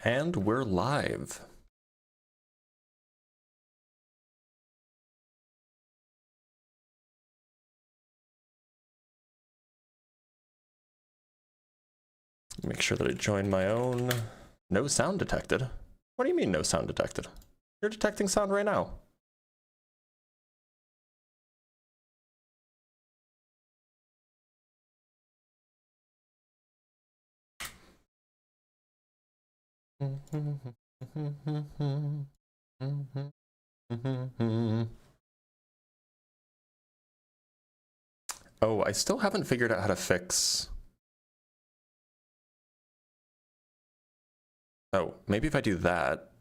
And we're live. Make sure that I join my own. No sound detected. What do you mean no sound detected? You're detecting sound right now. Oh, I still haven't figured out how to fix. Oh, maybe if I do that.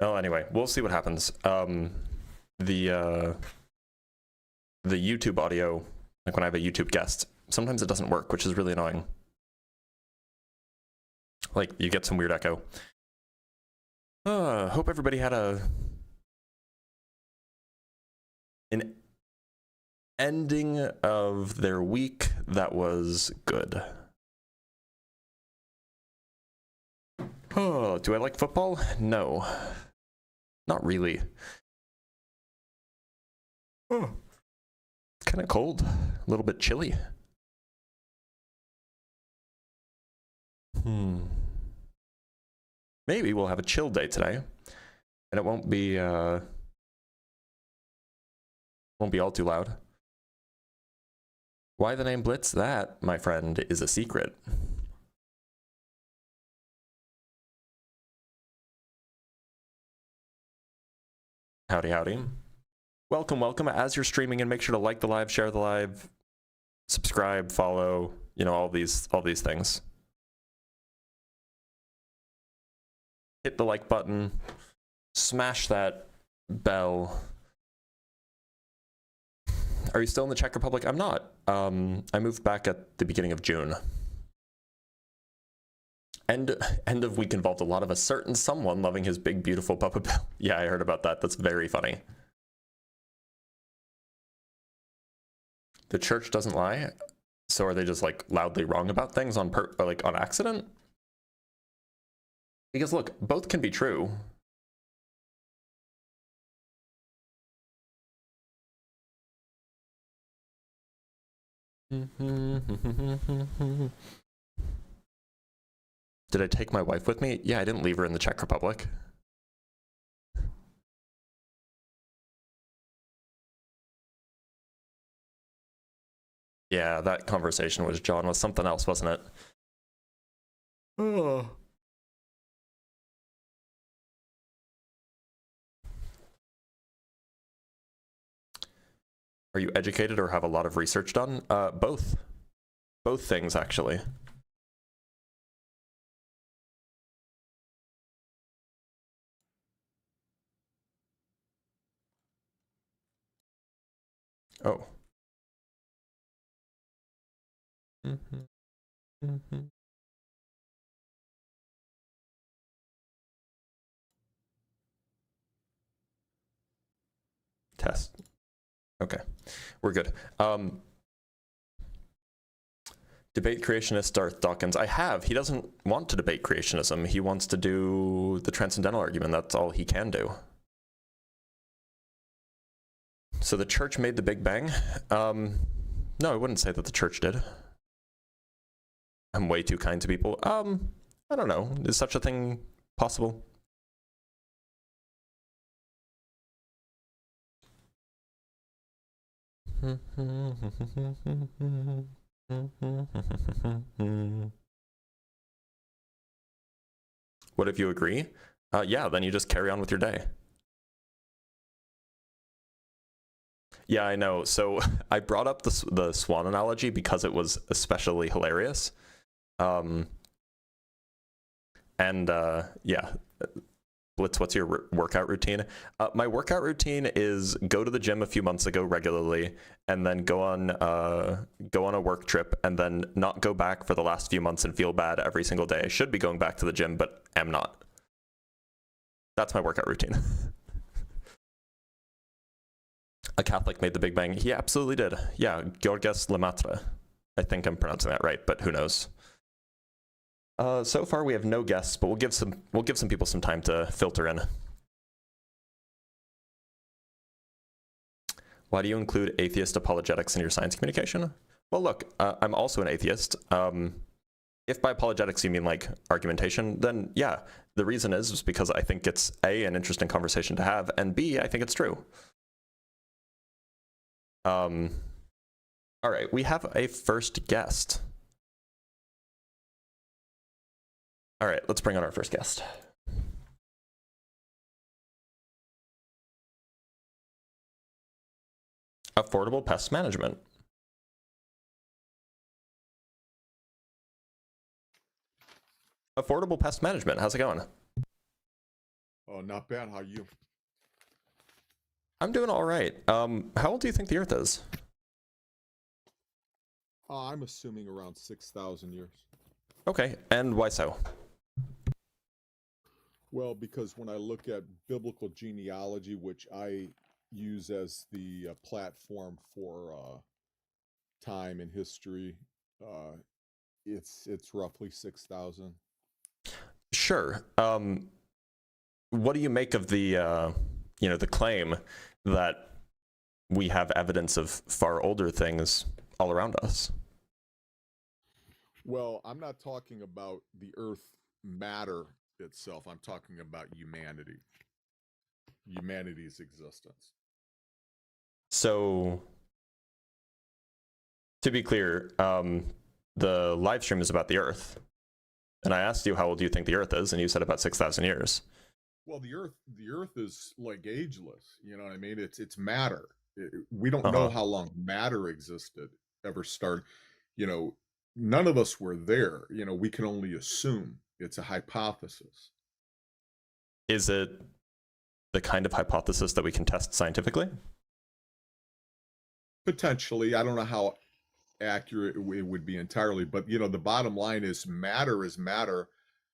Oh, anyway, we'll see what happens. The YouTube audio, like when I have a YouTube guest, sometimes it doesn't work, which is really annoying. Like, you get some weird echo. Hope everybody had an ending of their week that was good. Oh, do I like football? No, not really. Oh, kind of cold, a little bit chilly. Maybe we'll have a chill day today, and it won't be all too loud. Why the name Blitz? That, my friend, is a secret. Howdy, howdy. Welcome, welcome. As you're streaming in, make sure to like the live, share the live, subscribe, follow, you know, all these things. Hit the like button, smash that bell. Are you still in the Czech Republic? I'm not. I moved back at the beginning of June. End of week involved a lot of a certain someone loving his big, beautiful Papa Bill. Yeah, I heard about that. That's very funny. The church doesn't lie? So are they just like loudly wrong about things on accident? Because look, both can be true. Did I take my wife with me? Yeah, I didn't leave her in the Czech Republic. Yeah, that conversation with John was something else, wasn't it? Oh. Are you educated or have a lot of research done? Both. Both things, actually. Oh. Test. Okay, we're good. Debate creationist Darth Dawkins. I have. He doesn't want to debate creationism. He wants to do the transcendental argument. That's all he can do. So the church made the Big Bang? No, I wouldn't say that the church did. I'm way too kind to people. I don't know. Is such a thing possible? What if you agree? Yeah, then you just carry on with your day. Yeah, I know. So I brought up the swan analogy because it was especially hilarious. Yeah, Blitz, what's your workout routine? My workout routine is go to the gym a few months ago regularly, and then go on a work trip, and then not go back for the last few months and feel bad every single day. I should be going back to the gym, but am not. That's my workout routine. A Catholic made the Big Bang. He absolutely did. Yeah, Georges Lemaitre. I think I'm pronouncing that right, but who knows? So far we have no guests, but we'll give some people some time to filter in. Why do you include atheist apologetics in your science communication? Well, look, I'm also an atheist. If by apologetics you mean like argumentation, then yeah, the reason is because I think it's A, an interesting conversation to have, and B, I think it's true. All right, we have a first guest. All right, let's bring on our first guest. Affordable pest management. Affordable pest management, how's it going? Oh, not bad. How are you? I'm doing all right. How old do you think the Earth is? I'm assuming around 6,000 years. Okay, and why so? Well, because when I look at biblical genealogy, which I use as the platform for time and history, it's roughly 6,000. Sure. What do you make of the the claim that we have evidence of far older things all around us? Well, I'm not talking about the Earth matter itself. I'm talking about humanity's existence. So, to be clear, the live stream is about the Earth. And I asked you how old do you think the Earth is, and you said about 6,000 years. Well, the Earth is like ageless. You know what I mean? It's matter. We don't know how long matter existed, ever started. None of us were there. We can only assume. It's a hypothesis. Is it the kind of hypothesis that we can test scientifically? Potentially. I don't know how accurate it would be entirely, but the bottom line is matter,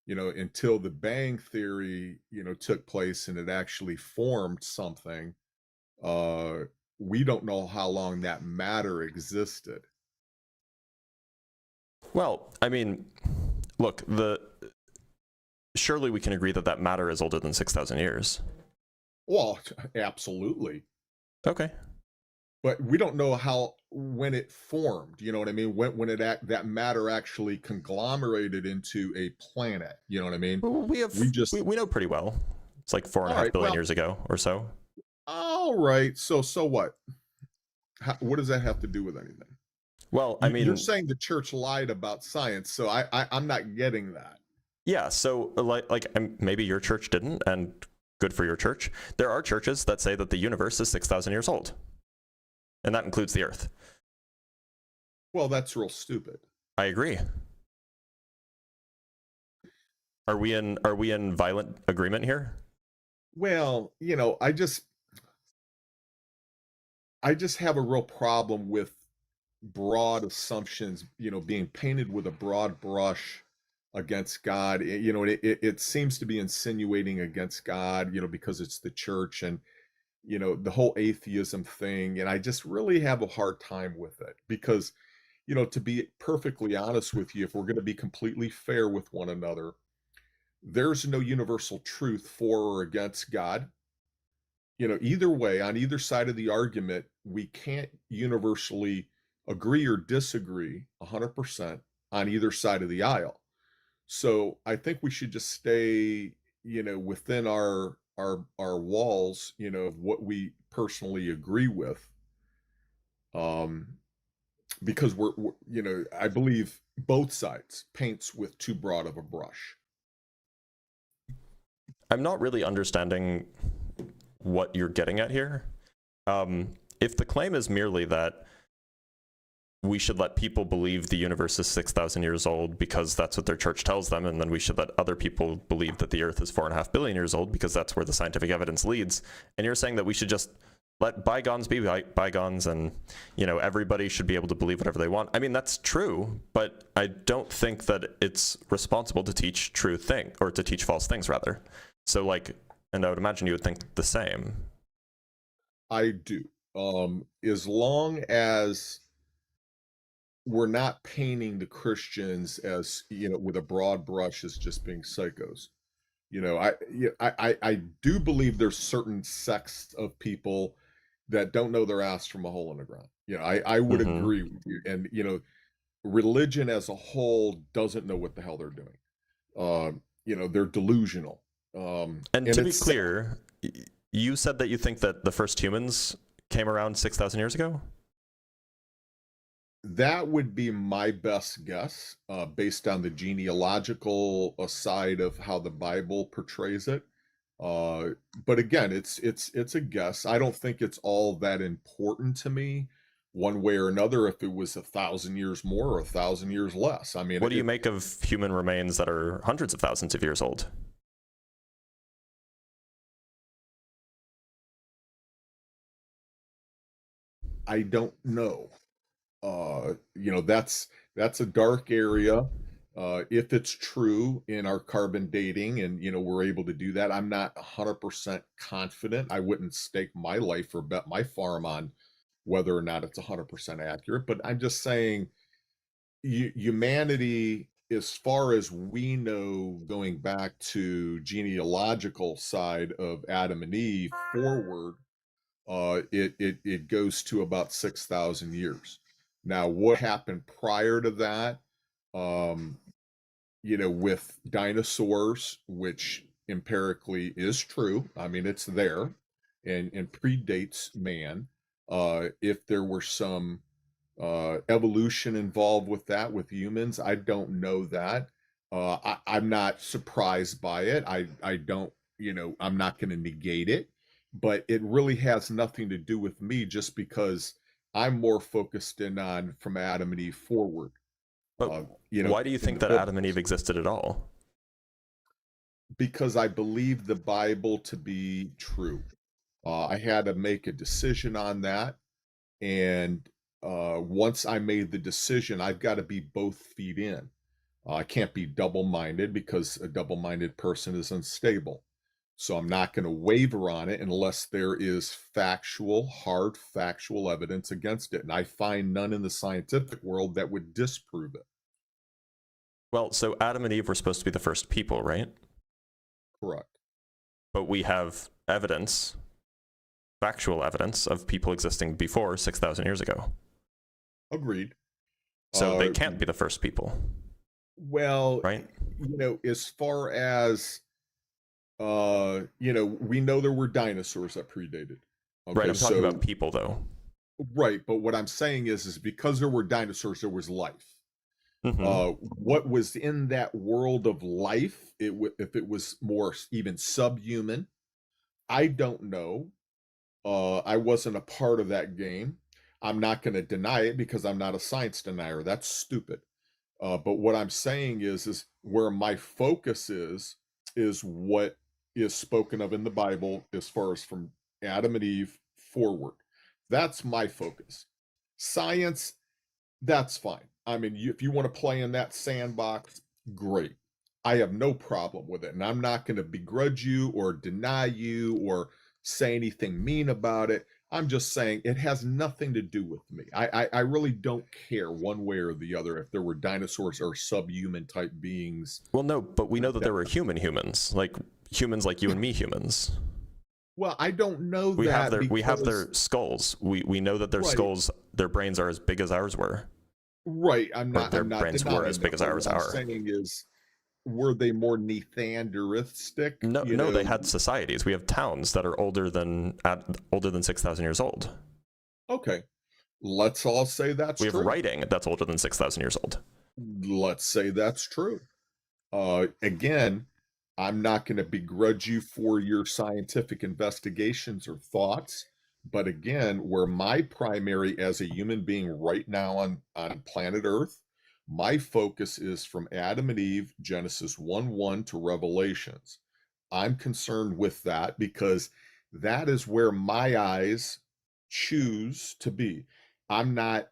until the Bang Theory took place and it actually formed something. We don't know how long that matter existed. Well, I mean, look, surely we can agree that matter is older than 6,000 years. Well, absolutely. Okay. But we don't know when it formed. You know what I mean? When that matter actually conglomerated into a planet. You know what I mean? Well, we know pretty well. It's like 4.5 billion years ago or so. All right. So what? What does that have to do with anything? Well, I mean, you're saying the church lied about science, so I'm not getting that. Yeah. So like maybe your church didn't, and good for your church. There are churches that say that the universe is 6,000 years old. And that includes the Earth. Well, that's real stupid. I agree. Are we in violent agreement here? Well, I just have a real problem with broad assumptions, being painted with a broad brush against God. It seems to be insinuating against God, because it's the church and the whole atheism thing. And I just really have a hard time with it because, to be perfectly honest with you, if we're going to be completely fair with one another, there's no universal truth for or against God. Either way, on either side of the argument, we can't universally agree or disagree 100% on either side of the aisle. So I think we should just stay, within our walls, of what we personally agree with. Because we're I believe both sides paints with too broad of a brush. I'm not really understanding what you're getting at here. If the claim is merely that we should let people believe the universe is 6,000 years old because that's what their church tells them, and then we should let other people believe that the Earth is 4.5 billion years old because that's where the scientific evidence leads, and you're saying that we should just let bygones be bygones and, everybody should be able to believe whatever they want. I mean, that's true, but I don't think that it's responsible to teach true thing, or to teach false things, rather. So, and I would imagine you would think the same. I do. as long as we're not painting the Christians as, with a broad brush as just being psychos. I do believe there's certain sects of people that don't know their ass from a hole in the ground. I would Hmm. agree with you. And, religion as a whole doesn't know what the hell they're doing. They're delusional. And And to be it's sad. clear, you said that you think that the first humans came around 6,000 years ago? That would be my best guess, based on the genealogical side of how the Bible portrays it. Uh, but again, it's a guess. I don't think it's all that important to me, one way or another, if it was 1,000 years more or 1,000 years less. I mean, What do you make of human remains that are hundreds of thousands of years old? I don't know. That's a dark area. If it's true in our carbon dating and we're able to do that, I'm not 100% confident. I wouldn't stake my life or bet my farm on whether or not it's 100% accurate, but I'm just saying humanity, as far as we know, going back to genealogical side of Adam and Eve forward, it goes to about 6,000 years. Now, what happened prior to that? Um, with dinosaurs, which empirically is true. I mean, it's there and predates man. If there were some evolution involved with that with humans, I don't know that. I'm not surprised by it. I don't, I'm not going to negate it, but it really has nothing to do with me just because I'm more focused in on from Adam and Eve forward. But Uh, why do you in think the that book, Adam and Eve existed at all? because I believe the Bible to be true. I had to make a decision on that. And once I made the decision, I've got to be both feet in. I can't be double minded because a double minded person is unstable. So I'm not going to waver on it unless there is hard factual evidence against it. And I find none in the scientific world that would disprove it. Well, so Adam and Eve were supposed to be the first people, right? Correct. But we have evidence, factual evidence, of people existing before 6,000 years ago. Agreed. So they Uh, can't be the first people, well, right? as far as we know there were dinosaurs that predated. Right, Okay, I'm talking so about people, though. right, but what I'm saying is because there were dinosaurs, there was life. Hmm. What was in that world of life, if it was more even subhuman, I don't know. I wasn't a part of that game. I'm not going to deny it because I'm not a science denier. That's stupid. But what I'm saying is where my focus is what is spoken of in the Bible as far as from Adam and Eve forward. That's my focus. Science, that's fine. I mean, if you want to play in that sandbox, great. I have no problem with it. And I'm not going to begrudge you or deny you or say anything mean about it. I'm just saying it has nothing to do with me. I really don't care one way or the other if there were dinosaurs or subhuman type beings. Well, no, but we know that That, there were humans, like humans like you and me humans. well, I don't know We have that their because skulls. We know that their right, skulls, their brains are as big as ours were, right. or their I'm not brains were as denying big that. as But ours what I'm are. saying is, were they more Neanderistic? No, no, they had societies. We have towns that are older than 6,000 years old. Okay, let's all say that's We have true. writing that's older than 6,000 years old. Let's say that's true. Again, I'm not going to begrudge you for your scientific investigations or thoughts. But again, where my primary as a human being right now on planet Earth, my focus is from Adam and Eve, Genesis 1:1 to Revelations. I'm concerned with that because that is where my eyes choose to be. I'm not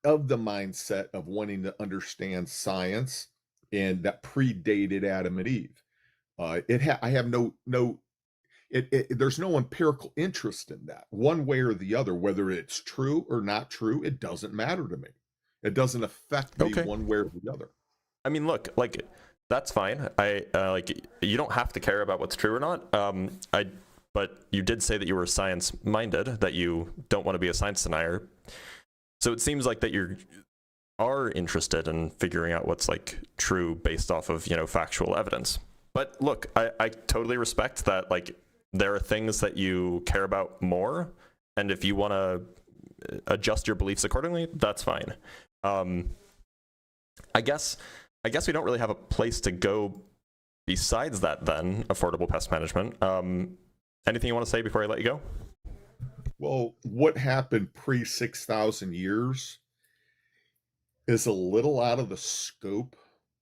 of the mindset of wanting to understand science and that predated Adam and Eve. I have no there's no empirical interest in that one way or the other, whether it's true or not true. It doesn't matter to me. It doesn't affect me Okay. one way or the other. I mean, look, like that's fine. I like you don't have to care about what's true or not. But you did say that you were science minded, that you don't want to be a science denier. So it seems like that you are interested in figuring out what's like true based off of, factual evidence. But look, I totally respect that. Like, there are things that you care about more, and if you want to adjust your beliefs accordingly, that's fine. I guess we don't really have a place to go besides that then, affordable pest management. Anything you want to say before I let you go? Well, what happened pre 6,000 years is a little out of the scope.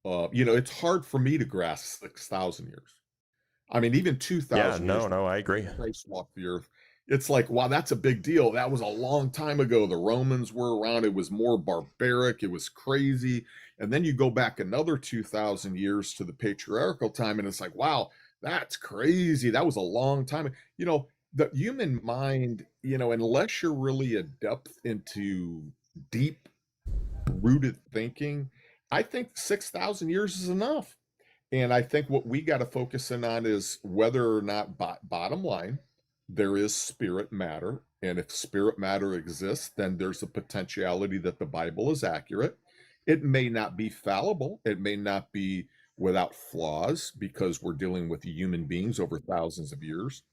It's hard for me to grasp 6,000 years. I mean, even 2,000 years. No, I agree. Christ walked the earth. It's like, wow, that's a big deal. That was a long time ago. The Romans were around. It was more barbaric. It was crazy. And then you go back another 2,000 years to the patriarchal time, and it's like, wow, that's crazy. That was a long time. The human mind, unless you're really adept into deep rooted thinking, I think 6,000 years is enough. And I think what we got to focus in on is whether or not, bottom line, there is spirit matter. And if spirit matter exists, then there's a potentiality that the Bible is accurate. It may not be fallible. It may not be without flaws because we're dealing with human beings over thousands of years.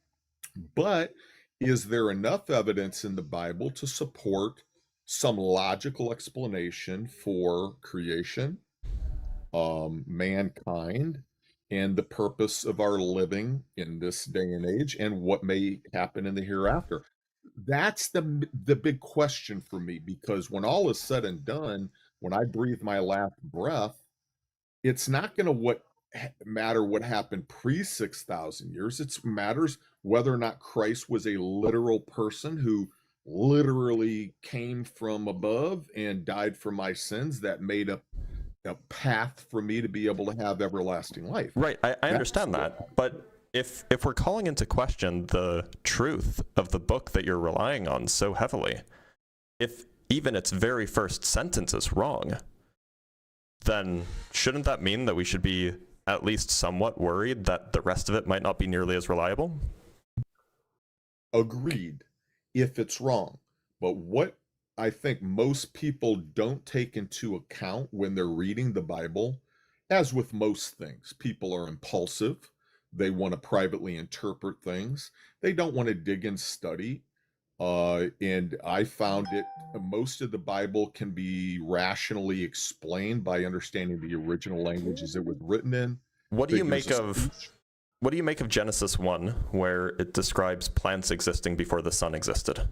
But is there enough evidence in the Bible to support some logical explanation for creation, mankind, and the purpose of our living in this day and age, and what may happen in the hereafter? That's the big question for me, because when all is said and done, when I breathe my last breath, it's not going to matter what happened pre 6,000 years. It matters whether or not Christ was a literal person who literally came from above and died for my sins, that made a path for me to be able to have everlasting life. Right, I understand that, but if we're calling into question the truth of the book that you're relying on so heavily, if even its very first sentence is wrong, then shouldn't that mean that we should be at least somewhat worried that the rest of it might not be nearly as reliable? Agreed, if it's wrong. But what I think most people don't take into account when they're reading the Bible, as with most things, people are impulsive. They want to privately interpret things. They don't want to dig and study. And I found most of the Bible can be rationally explained by understanding the original languages it was written in. What do you make of Genesis 1, where it describes plants existing before the sun existed?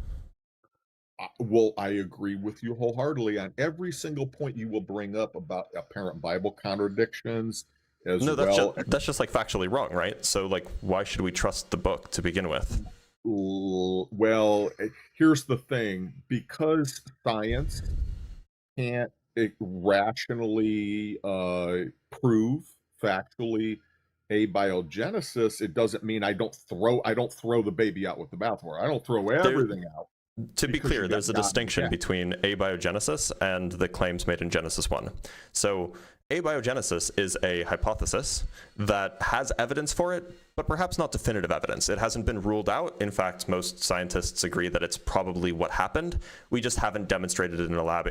Well, I agree with you wholeheartedly on every single point you will bring up about apparent Bible contradictions as No, well. That's just like factually wrong, right? So like, why should we trust the book to begin with? Well, here's the thing. Because science can't rationally prove factually abiogenesis, it doesn't mean I don't throw the baby out with the bathwater. I don't throw everything out. To be clear, there's a distinction between abiogenesis and the claims made in Genesis 1. So abiogenesis is a hypothesis that has evidence for it, but perhaps not definitive evidence. It hasn't been ruled out. In fact, most scientists agree that it's probably what happened. We just haven't demonstrated it in a lab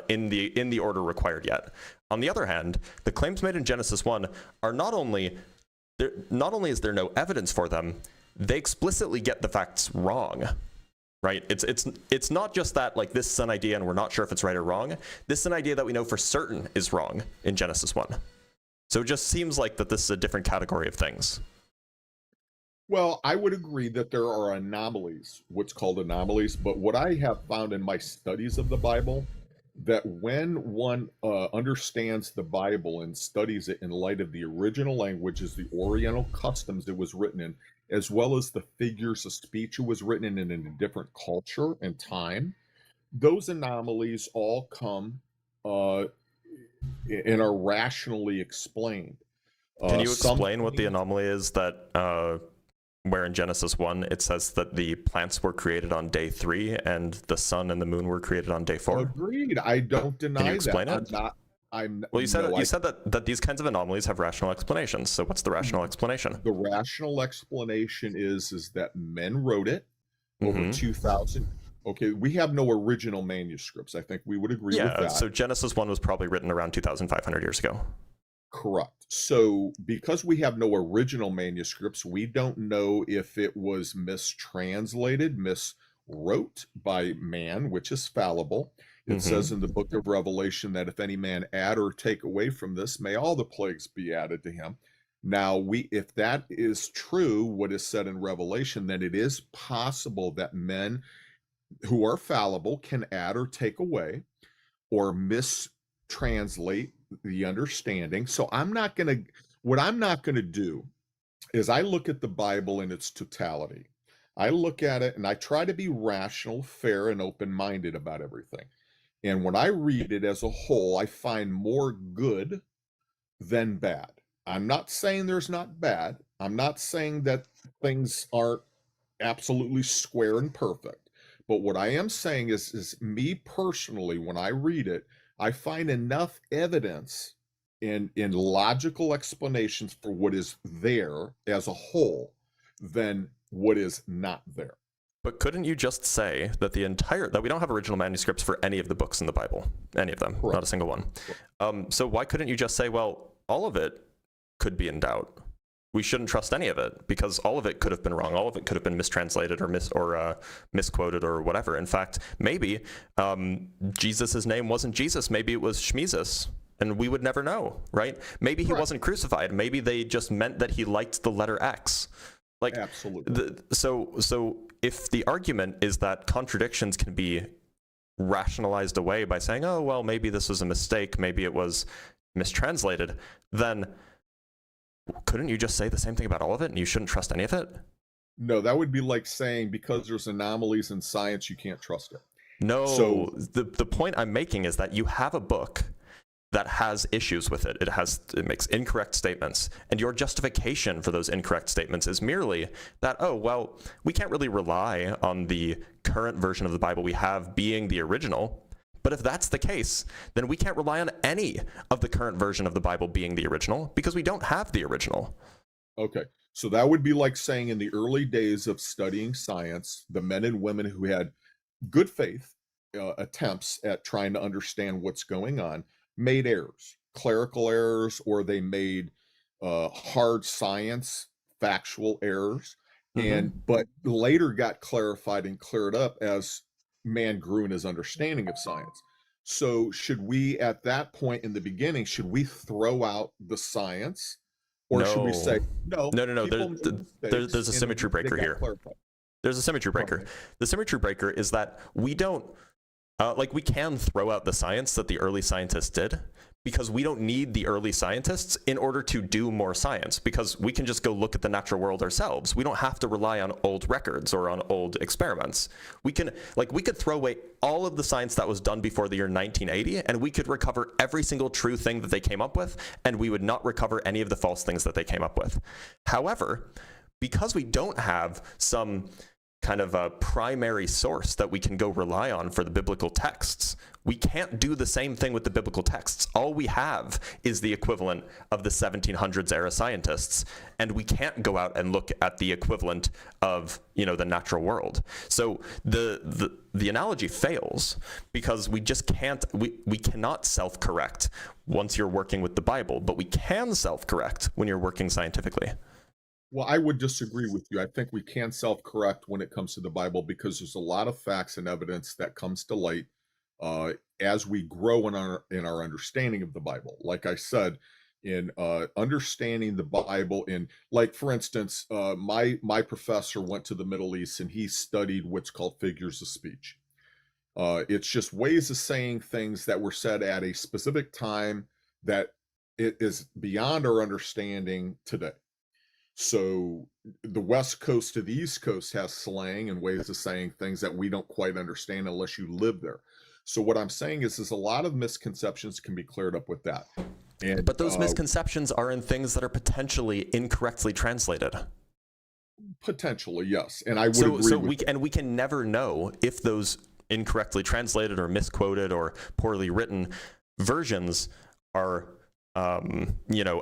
in the order required yet. On the other hand, the claims made in Genesis 1 are not only is there no evidence for them, they explicitly get the facts wrong. Right? It's not just that like this is an idea and we're not sure if it's right or wrong. This is an idea that we know for certain is wrong in Genesis 1. So it just seems like that this is a different category of things. Well, I would agree that there are anomalies, what's called anomalies, but what I have found in my studies of the Bible, that when one understands the Bible and studies it in light of the original languages, the Oriental customs it was written in, as well as the figures of speech it was written in a different culture and time, those anomalies all come and are rationally explained. Can you explain what the anomaly is that where in Genesis 1 it says that the plants were created on day 3 and the sun and the moon were created on day 4? Agreed. I don't deny Can you explain that. it? Well, you said that these kinds of anomalies have rational explanations. So what's the rational explanation? The rational explanation is that men wrote it over 2,000. Okay, we have no original manuscripts. I think we would agree with that. So Genesis 1 was probably written around 2,500 years ago. Correct. So because we have no original manuscripts, we don't know if it was mistranslated, miswrote by man, which is fallible. It says in the book of Revelation that if any man add or take away from this, may all the plagues be added to him. Now, if that is true, what is said in Revelation, then it is possible that men who are fallible can add or take away or mistranslate the understanding. So what I'm not going to do is I look at the Bible in its totality. I look at it and I try to be rational, fair, and open-minded about everything. And when I read it as a whole, I find more good than bad. I'm not saying there's not bad. I'm not saying that things aren't absolutely square and perfect. But what I am saying is me personally, when I read it, I find enough evidence in logical explanations for what is there as a whole than what is not there. But couldn't you just say that that we don't have original manuscripts for any of the books in the Bible, any of them, Correct. Not a single one. So why couldn't you just say, well, all of it could be in doubt. We shouldn't trust any of it because all of it could have been wrong. All of it could have been mistranslated or misquoted or whatever. In fact, maybe Jesus's name wasn't Jesus. Maybe it was Shmeezus, and we would never know, right? Maybe he wasn't crucified. Maybe they just meant that he liked the letter X. Like, absolutely. So if the argument is that contradictions can be rationalized away by saying, oh, well, maybe this was a mistake, maybe it was mistranslated, then couldn't you just say the same thing about all of it and you shouldn't trust any of it? No, that would be like saying because there's anomalies in science, you can't trust it. No, so the point I'm making is that you have a book that has issues with it. It makes incorrect statements, and your justification for those incorrect statements is merely that, oh, well, we can't really rely on the current version of the Bible we have being the original. But if that's the case, then we can't rely on any of the current version of the Bible being the original because we don't have the original. Okay, so that would be like saying in the early days of studying science, the men and women who had good faith attempts at trying to understand what's going on made errors, clerical errors, or they made hard science, factual errors, but later got clarified and cleared up as man grew in his understanding of science. So should we, at that point in the beginning, should we throw out the science, or should we say no? There's a symmetry breaker here. There's a symmetry breaker. The symmetry breaker is that we don't. We can throw out the science that the early scientists did because we don't need the early scientists in order to do more science because we can just go look at the natural world ourselves. We don't have to rely on old records or on old experiments. We could throw away all of the science that was done before the year 1980 and we could recover every single true thing that they came up with, and we would not recover any of the false things that they came up with. However, because we don't have some kind of a primary source that we can go rely on for the biblical texts, we can't do the same thing with the biblical texts. All we have is the equivalent of the 1700s era scientists, and we can't go out and look at the equivalent of, the natural world. So the analogy fails because we just can't, we cannot self-correct once you're working with the Bible, but we can self-correct when you're working scientifically. Well, I would disagree with you. I think we can self-correct when it comes to the Bible because there's a lot of facts and evidence that comes to light as we grow in our understanding of the Bible. Like I said, in understanding the Bible, for instance, my professor went to the Middle East and he studied what's called figures of speech. It's just ways of saying things that were said at a specific time that it is beyond our understanding today. So the West Coast to the East Coast has slang and ways of saying things that we don't quite understand unless you live there. So what I'm saying is a lot of misconceptions can be cleared up with that. But those misconceptions are in things that are potentially incorrectly translated. Potentially, yes. And I would So, agree so with that. we can never know if those incorrectly translated or misquoted or poorly written versions are,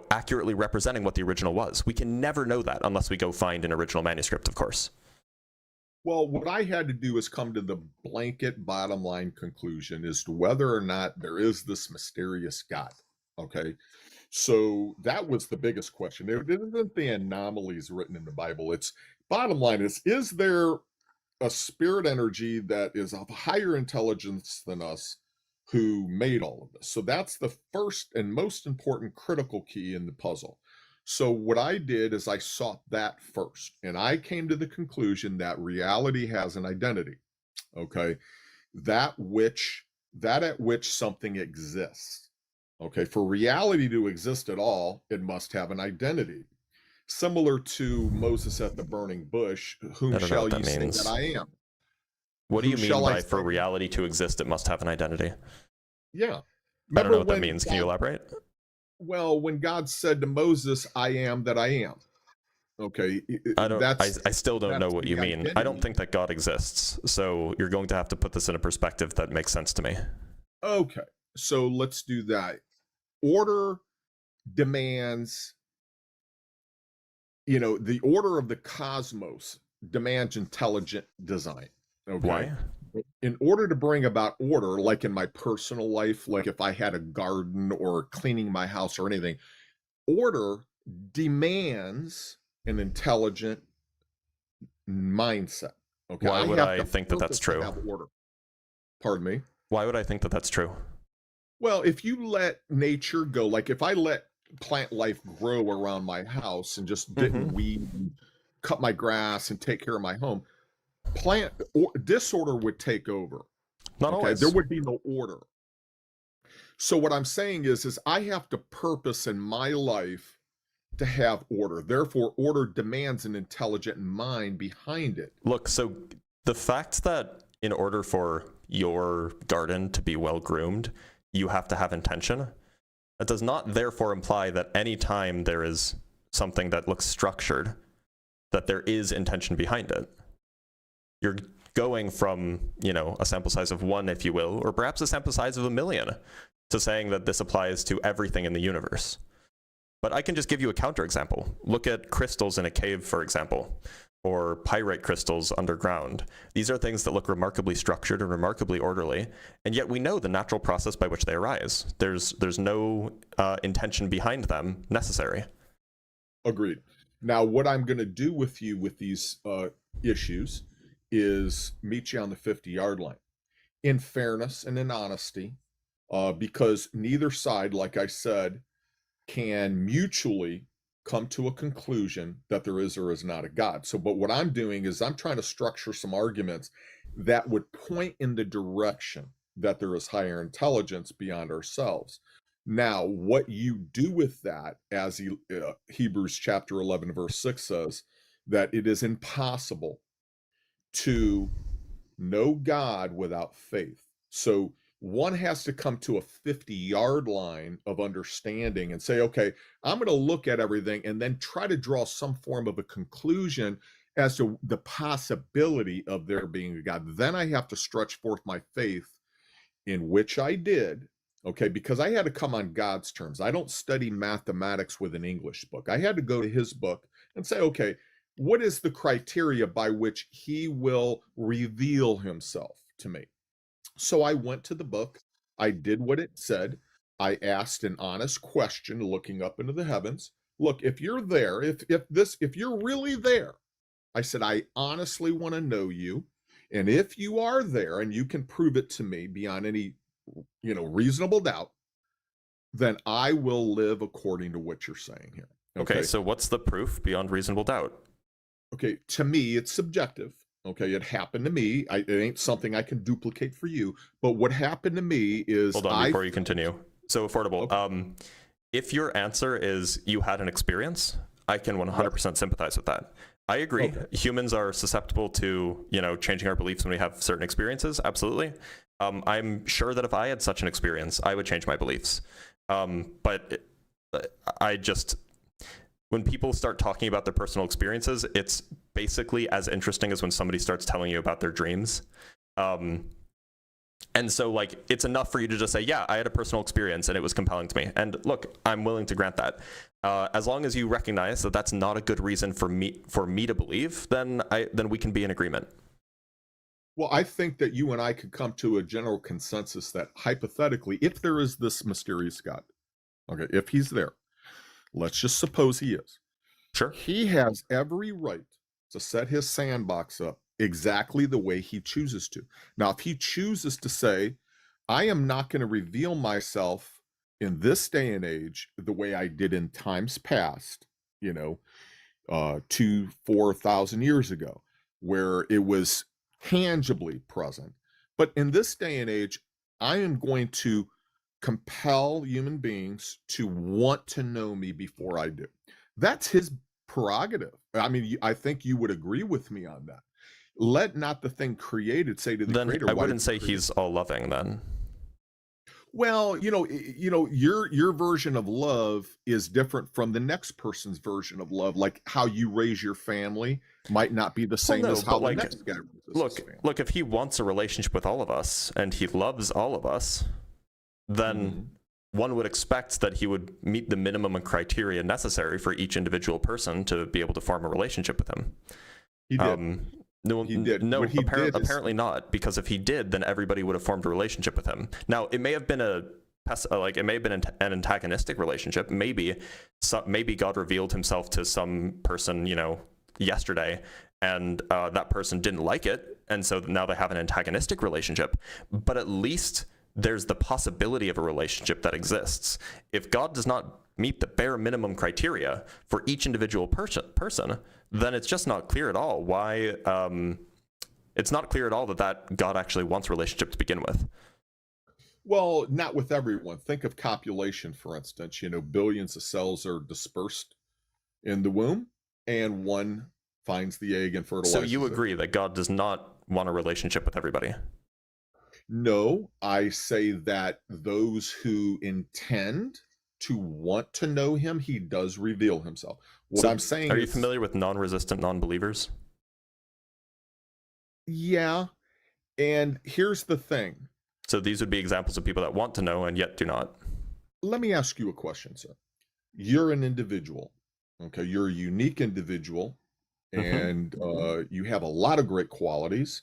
accurately representing what the original was. We can never know that unless we go find an original manuscript, of course. Well, what I had to do is come to the blanket bottom line conclusion as to whether or not there is this mysterious God. Okay. So that was the biggest question. It isn't the anomalies written in the Bible. It's bottom line is there a spirit energy that is of higher intelligence than us who made all of this? So that's the first and most important critical key in the puzzle. So what I did is I sought that first, and I came to the conclusion that reality has an identity. Okay, that at which something exists. Okay, for reality to exist at all, it must have an identity. Similar to Moses at the burning bush, I whom don't know shall what that ye say means. that I am? What do Who you mean shall I by for say? reality to exist, it must have an identity? Yeah. I don't know Remember what that when means. Can you elaborate? when God said to Moses, I am that I am. Okay, I still don't know that's what the you mean. I don't identity. think that God exists. So you're going to have to put this in a perspective that makes sense to me. Okay, so let's do that. Order demands, the order of the cosmos demands intelligent design. Okay. Why? In order to bring about order, like in my personal life, like if I had a garden or cleaning my house or anything, order demands an intelligent mindset. Okay. Why I would have I to think that that's purpose to true? have order. Pardon me. Why would I think that that's true? Well, if you let nature go, like if I let plant life grow around my house and just didn't weed and cut my grass and take care of my home, disorder would take over. Not Okay, there always. would be no order. So what I'm saying is I have to purpose in my life to have order. Therefore, order demands an intelligent mind behind it. Look, so the fact that in order for your garden to be well groomed, you have to have intention, that does not therefore imply that any time there is something that looks structured, that there is intention behind it. You're going from, a sample size of 1, if you will, or perhaps a sample size of 1,000,000, to saying that this applies to everything in the universe. But I can just give you a counterexample. Look at crystals in a cave, for example, or pyrite crystals underground. These are things that look remarkably structured and remarkably orderly, and yet we know the natural process by which they arise. There's no intention behind them necessary. Agreed. Now, what I'm going to do with you with these issues is meet you on the 50-yard line in fairness and in honesty, because neither side, like I said, can mutually come to a conclusion that there is or is not a God. So, but what I'm doing is I'm trying to structure some arguments that would point in the direction that there is higher intelligence beyond ourselves. Now, what you do with that, as Hebrews chapter 11, verse 6 says, that it is impossible to know God without faith. So one has to come to a 50-yard line of understanding and say, okay, I'm going to look at everything and then try to draw some form of a conclusion as to the possibility of there being a God. Then I have to stretch forth my faith, in which I did, okay, because I had to come on God's terms. I don't study mathematics with an English book. I had to go to his book and say, okay, what is the criteria by which he will reveal himself to me? So I went to the book. I did what it said. I asked an honest question, looking up into the heavens. Look, if you're there, if you're really there, I said, I honestly want to know you. And if you are there and you can prove it to me beyond any, reasonable doubt, then I will live according to what you're saying here. Okay, so what's the proof beyond reasonable doubt? Okay, to me, it's subjective. Okay, it happened to me. It ain't something I can duplicate for you. But what happened to me is Hold on before you continue. So affordable. Okay. If your answer is you had an experience, I can 100% sympathize with that. I agree. Okay. Humans are susceptible to, changing our beliefs when we have certain experiences. Absolutely. I'm sure that if I had such an experience, I would change my beliefs. But when people start talking about their personal experiences, it's basically as interesting as when somebody starts telling you about their dreams. And so, like, it's enough for you to just say, yeah, I had a personal experience and it was compelling to me. And look, I'm willing to grant that. As long as you recognize that that's not a good reason for me to believe, then we can be in agreement. Well, I think that you and I could come to a general consensus that hypothetically, if there is this mysterious God, okay, if he's there, let's just suppose he is. Sure. He has every right to set his sandbox up exactly the way he chooses to. Now, if he chooses to say, I am not going to reveal myself in this day and age the way I did in times past, 4,000 years ago, where it was tangibly present. But in this day and age, I am going to compel human beings to want to know me before I do. That's his prerogative. I mean, I think you would agree with me on that. Let not the thing created say to the then creator. I wouldn't say he's all loving then. Well, your version of love is different from the next person's version of love. Like how you raise your family might not be the same as how the next guy raises his family. Look, if he wants a relationship with all of us and he loves all of us, then one would expect that he would meet the minimum criteria necessary for each individual person to be able to form a relationship with him. He did. No, he did. No, apparently not, because if he did, then everybody would have formed a relationship with him. Now, it may have been an antagonistic relationship. Maybe God revealed himself to some person, yesterday, and that person didn't like it, and so now they have an antagonistic relationship. But at least there's the possibility of a relationship that exists. If God does not meet the bare minimum criteria for each individual person, then it's just not clear at all why. It's not clear at all that God actually wants a relationship to begin with. Well, not with everyone. Think of copulation, for instance. Billions of cells are dispersed in the womb, and one finds the egg and fertilizes it. So you agree that God does not want a relationship with everybody? No, I say that those who intend to want to know him, he does reveal himself. What I'm saying are you familiar with non-resistant non-believers? Yeah, and here's the thing. So these would be examples of people that want to know and yet do not. Let me ask you a question, sir. You're an individual, okay? You're a unique individual, and you have a lot of great qualities,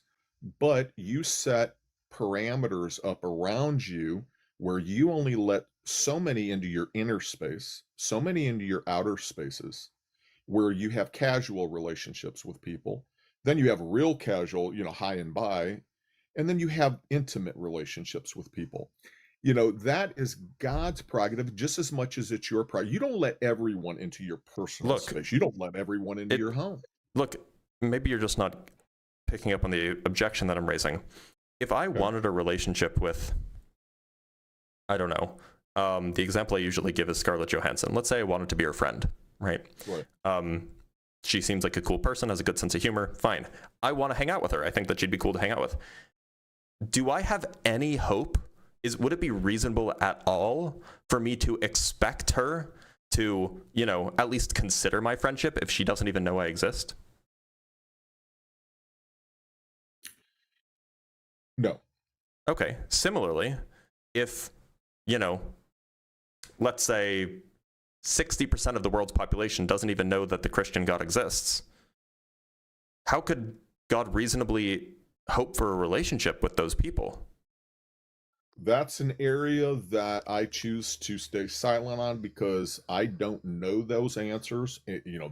but you set parameters up around you where you only let so many into your inner space, so many into your outer spaces, where you have casual relationships with people. Then you have real casual, high and by, and then you have intimate relationships with people. That is God's prerogative just as much as it's your prerogative. You don't let everyone into your personal space. You don't let everyone into your home. Look, maybe you're just not picking up on the objection that I'm raising. If I wanted a relationship with, I don't know, the example I usually give is Scarlett Johansson. Let's say I wanted to be her friend, right? She seems like a cool person, has a good sense of humor. Fine. I want to hang out with her. I think that she'd be cool to hang out with. Do I have any hope? Would it be reasonable at all for me to expect her to, at least consider my friendship if she doesn't even know I exist? No. Okay. Similarly, if, let's say 60% of the world's population doesn't even know that the Christian God exists, how could God reasonably hope for a relationship with those people? That's an area that I choose to stay silent on because I don't know those answers.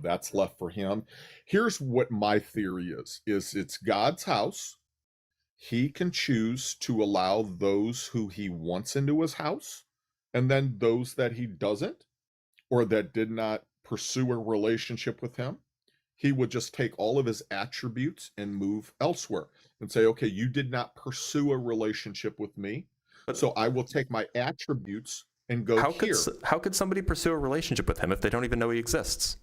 That's left for him. Here's what my theory is it's God's house. He can choose to allow those who he wants into his house, and then those that he doesn't, or that did not pursue a relationship with him, he would just take all of his attributes and move elsewhere and say, okay, you did not pursue a relationship with me, so I will take my attributes and go here. How could somebody pursue a relationship with him if they don't even know he exists?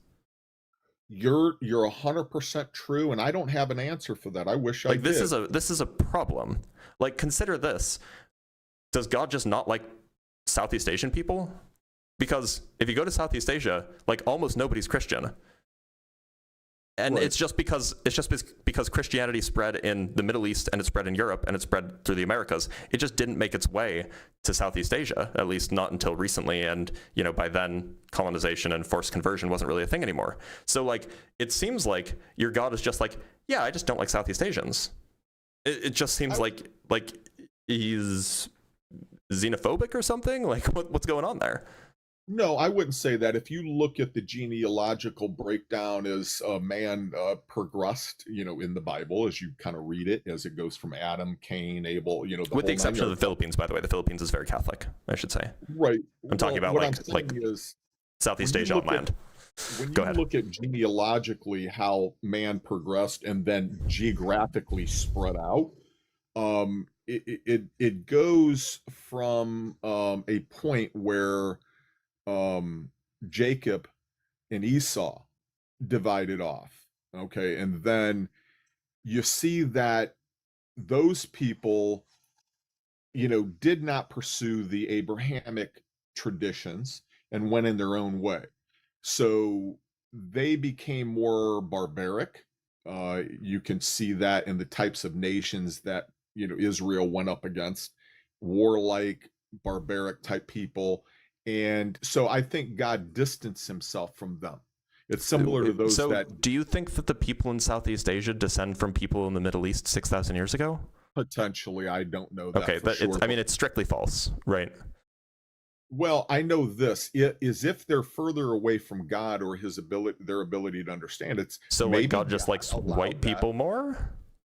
You're 100% true, and I don't have an answer for that. I wish I did. This is a problem. Like, consider this. Does God just not like Southeast Asian people? Because if you go to Southeast Asia, like, almost nobody's Christian. And Right. it's just because Christianity spread in the Middle East and it spread in Europe and it spread through the Americas. It just didn't make its way to Southeast Asia, at least not until recently. And, you know, by then colonization and forced conversion wasn't really a thing anymore. So like, it seems like your God is just like, yeah, I just don't like Southeast Asians. It just seems like he's xenophobic or something. Like what's going on there? No, I wouldn't say that. If you look at the genealogical breakdown as man progressed, you know, in the Bible, as you kind of read it, as it goes from Adam, Cain, Abel, you know, with the exception of the Philippines, by the way. The Philippines is very Catholic, I should say. Right. I'm talking about like Southeast Asia on land. When Go you ahead. look at genealogically how man progressed and then geographically spread out, it goes from a point where Jacob and Esau divided off. Okay. And then you see that those people, you know, did not pursue the Abrahamic traditions and went in their own way. So they became more barbaric. You can see that in the types of nations that, you know, Israel went up against, warlike, barbaric type people. And so I think God distanced himself from them. It's similar to those that... Do you think that the people in Southeast Asia descend from people in the Middle East 6,000 years ago? Potentially, I don't know that. Okay, for sure. I mean, it's strictly false, right? Well, I know this is if they're further away from God or their ability to understand. It's so maybe like God just likes white people more.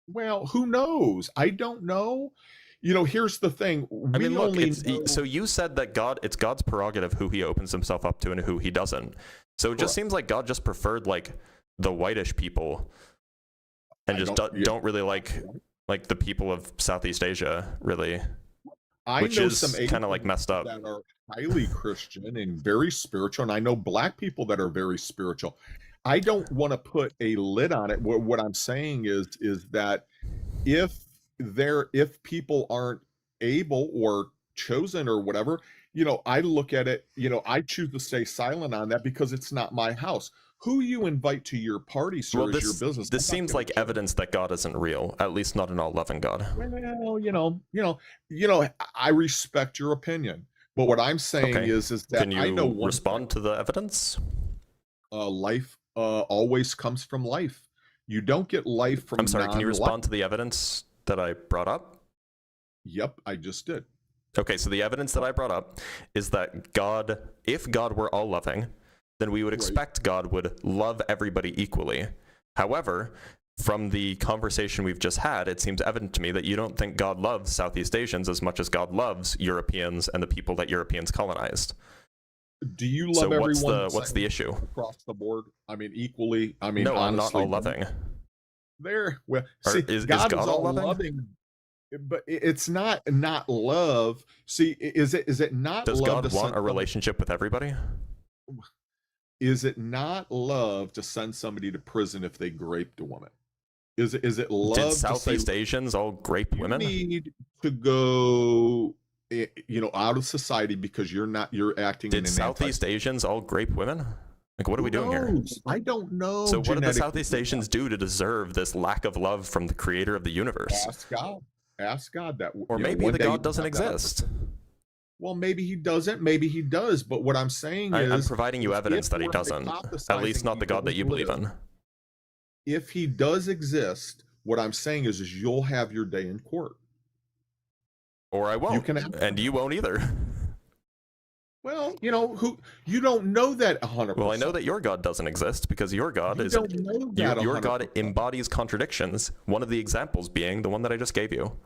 Well, who knows? I don't know. You know, here's the thing. I mean, look, so you said that it's God's prerogative who he opens himself up to and who he doesn't. So it just seems like God just preferred like the whitish people and just don't really like the people of Southeast Asia, really. Which know is some kind of like messed up. That are highly Christian and very spiritual, and I know black people that are very spiritual. I don't want to put a lid on it. What I'm saying is that if people aren't able or chosen or whatever, you know, I look at it, you know, I choose to stay silent on that because it's not my house. Who you invite to your party, sir, is your business. This seems like evidence that God isn't real, at least not an all-loving God. Well, you know, I respect your opinion, but what I'm saying is that can you I know respond to the evidence? Life always comes from life. You don't get life from. I'm sorry. Can you respond to the evidence that I brought up? Yep, I just did. Okay, so the evidence that I brought up is that God, if God were all loving, then we would expect God would love everybody equally. However, from the conversation we've just had, it seems evident to me that you don't think God loves Southeast Asians as much as God loves Europeans and the people that Europeans colonized. Do you love everyone? What's the issue? Across the board? I mean, equally. I mean, no, honestly, I'm not all loving. Well, see, is God all loving? But it's not love. See, is it not? Does love God want a relationship with everybody? Is it not love to send somebody to prison if they raped a woman? Is it love? Did Southeast Asians all grape women? You need to go, you know, out of society because you're acting. Did Southeast Asians all grape women? Like, what are we doing here? I don't know. So what did the Southeast Asians do to deserve this lack of love from the creator of the universe? Ask God that. Or maybe the God doesn't exist. Well, maybe he doesn't. Maybe he does. But what I'm saying is, I'm providing you evidence that he doesn't. At least not the God that you believe in. If he does exist, what I'm saying is you'll have your day in court. Or I won't. And you won't either. Well, you know, you don't know that 100%. Well, I know that your God doesn't exist because your God your God embodies contradictions. One of the examples being the one that I just gave you.